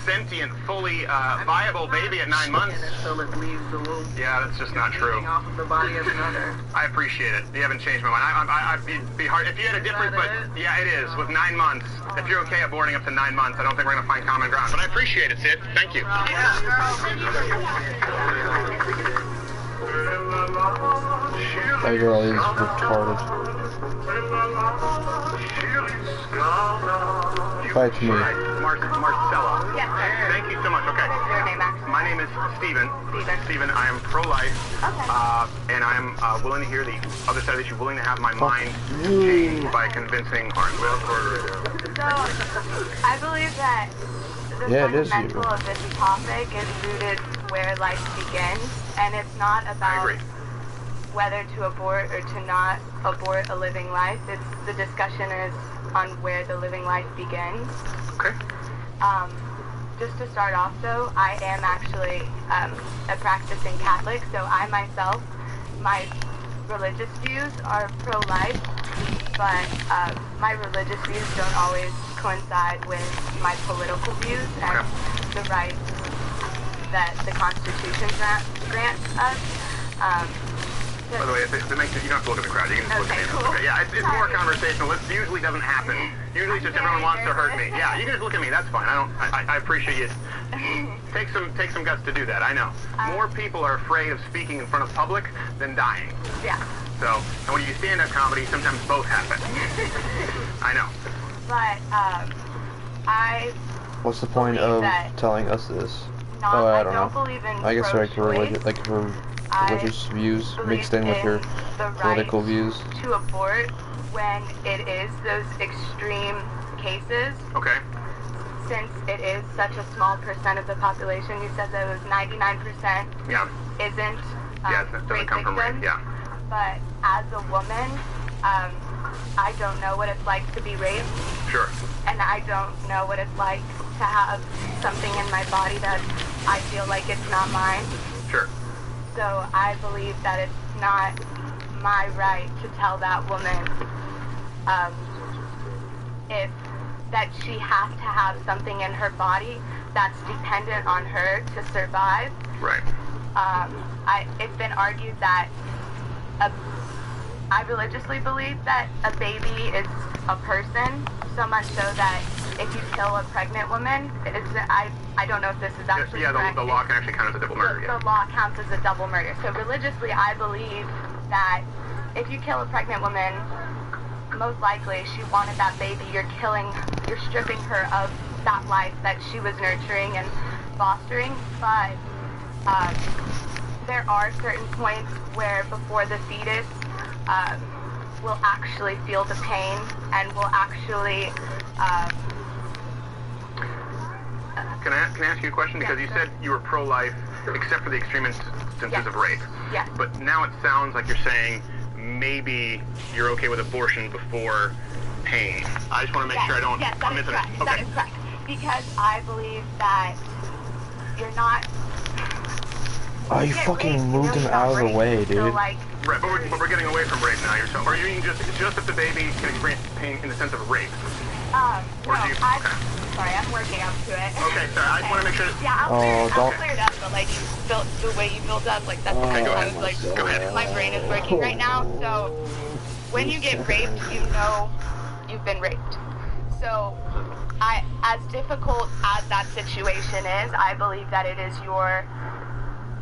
sentient, fully viable baby at 9 months. Until it leaves the womb. Yeah, that's just not true. Leaving off of the body of another. I appreciate it. You haven't changed my mind. I'd be hard if you had a different, but yeah, it is with 9 months. If you're okay aborting up to 9 months, I don't think we're gonna find common ground. But I appreciate it, Sid. Thank you. That girl is retarded. Fight me. Marcella. Yes, sir. Thank you so much. Okay. What is your name, actually? My name is Steven. Steven, I am pro-life. Okay. And I am willing to hear the other side of the issue, willing to have my mind changed by convincing Arnwell. So, I believe that the Yeah, it is fundamental you. of this topic is rooted where life begins, and it's not I about agree. whether to abort or to not abort a living life. It's the discussion is on where the living life begins. Okay. Just to start off, though, I am actually a practicing Catholic, so I myself, my religious views are pro-life, but my religious views don't always coincide with my political views and the rights that the Constitution grants us. By the way, if it makes it, you don't have to look at the crowd. You can just look at Okay, me. cool. Okay, yeah, it's more conversational. It usually doesn't happen. Usually it's just everyone wants to hurt me. Yeah, you can just look at me. That's fine. I appreciate you. Take some guts to do that. I know. More people are afraid of speaking in front of public than dying. Yeah. So, and when you stand up comedy, sometimes both happen. I know. But I What's the point believe of that telling us this? not, Oh, I I don't don't know. believe in I guess like pro-choice. religious views believe mixed in with your the political right views. to abort when it is those extreme cases, Okay. since it is such a small percent of the population. You said that it was 99% Yeah. isn't Yeah, it doesn't rape come from rape. victims. Yeah. But as a woman, I don't know what it's like to be raped, Sure. and I don't know what it's like to have something in my body that I feel like it's not mine. Sure. So I believe that it's not my right to tell that woman if that she has to have something in her body that's dependent on her to survive. Right. It's been argued that I religiously believe that a baby is a person, so much so that if you kill a pregnant woman, I don't know if this is actually Yeah, correct. the law can actually count as a double murder. Yeah. The law counts as a double murder. So religiously, I believe that if you kill a pregnant woman, most likely she wanted that baby. You're stripping her of that life that she was nurturing and fostering. But there are certain points where before the fetus will actually feel the pain and will actually Can I ask you a question? Because you said you were pro-life except for the extreme instances of rape. Yes. But now it sounds like you're saying maybe you're okay with abortion before pain. I just want to make sure I don't... Yes, that is correct. Okay. That is correct. Because I believe that you're not... Oh, you fucking moved him out of the way, dude. So, like... Right, but we're getting away from rape now. Or you mean just if the baby can experience pain in the sense of rape? Or no, do you... Sorry, I'm working up to it. Okay, sorry, I just want to make sure... Yeah, I'll clear it up, but like, the way you build up, like, that's Okay, go ahead. like, Go ahead. my brain is working right now, so when you get raped, you know you've been raped. So, as difficult as that situation is, I believe that it is your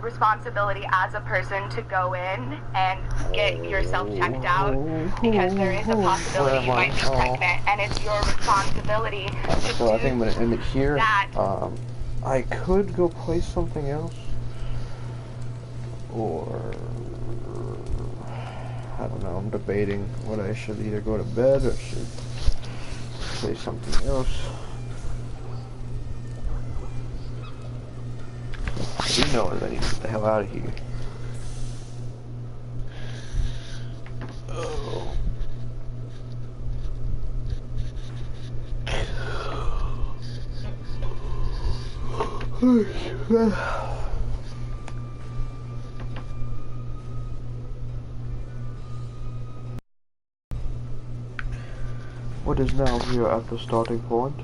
responsibility as a person to go in and get yourself checked out, because there is a possibility you might be pregnant, and it's your responsibility to So I think I'm gonna end it here. that. I could go play something else, or I don't know. I'm debating whether I should either go to bed or should play something else. You know that I need to get the hell out of here. Oh. What is now here at the starting point?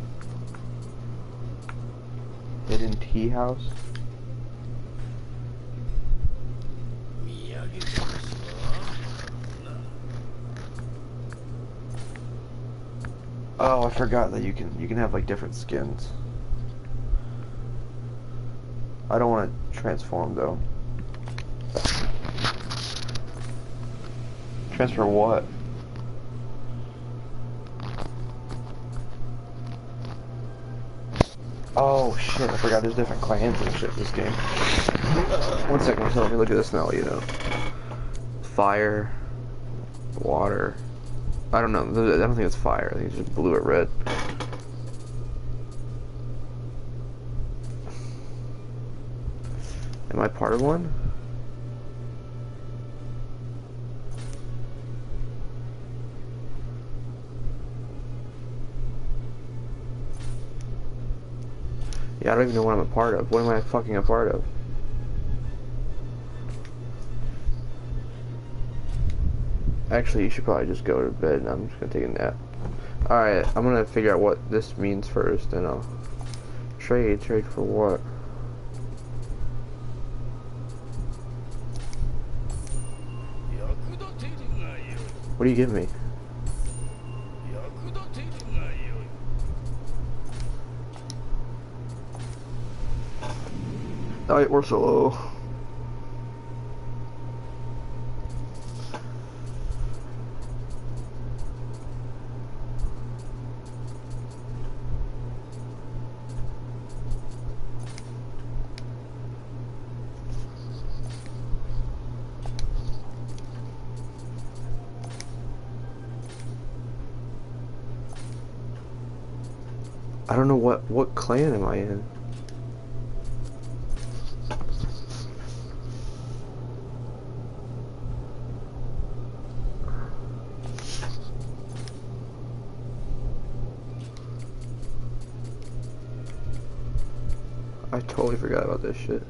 Hidden tea house? Oh, I forgot that you can have like different skins. I don't want to transform though. Transfer what? Oh shit, I forgot there's different clans and shit in this game. 1 second, so let me look at this now, you know. Fire, water. I don't know, I don't think it's fire, I think it's just blue or red. Am I part of one? Yeah, I don't even know what I'm a part of. What am I fucking a part of? Actually, you should probably just go to bed and I'm just gonna take a nap. Alright, I'm gonna figure out what this means first and I'll trade for what? What do you give me? Alright, we're solo. I don't know what clan am I in? I totally forgot about this shit.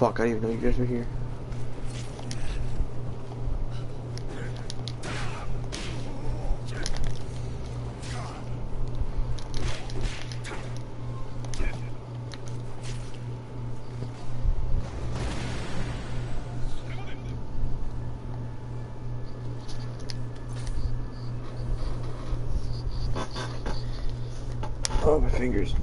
fuck, I didn't even know you guys were here. Oh, my fingers.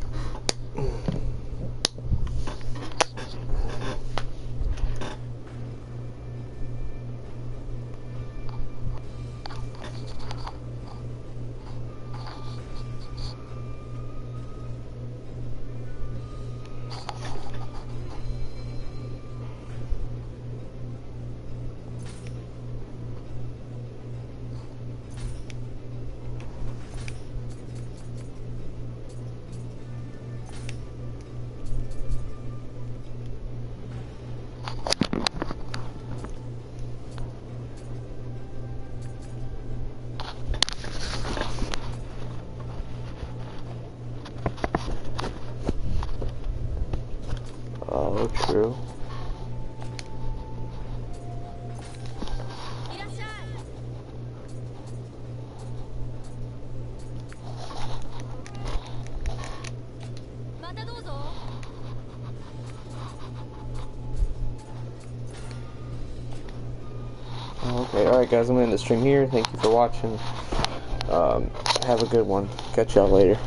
Oh, true. Okay, alright guys, I'm gonna end the stream here. Thank you for watching. Have a good one. Catch y'all later.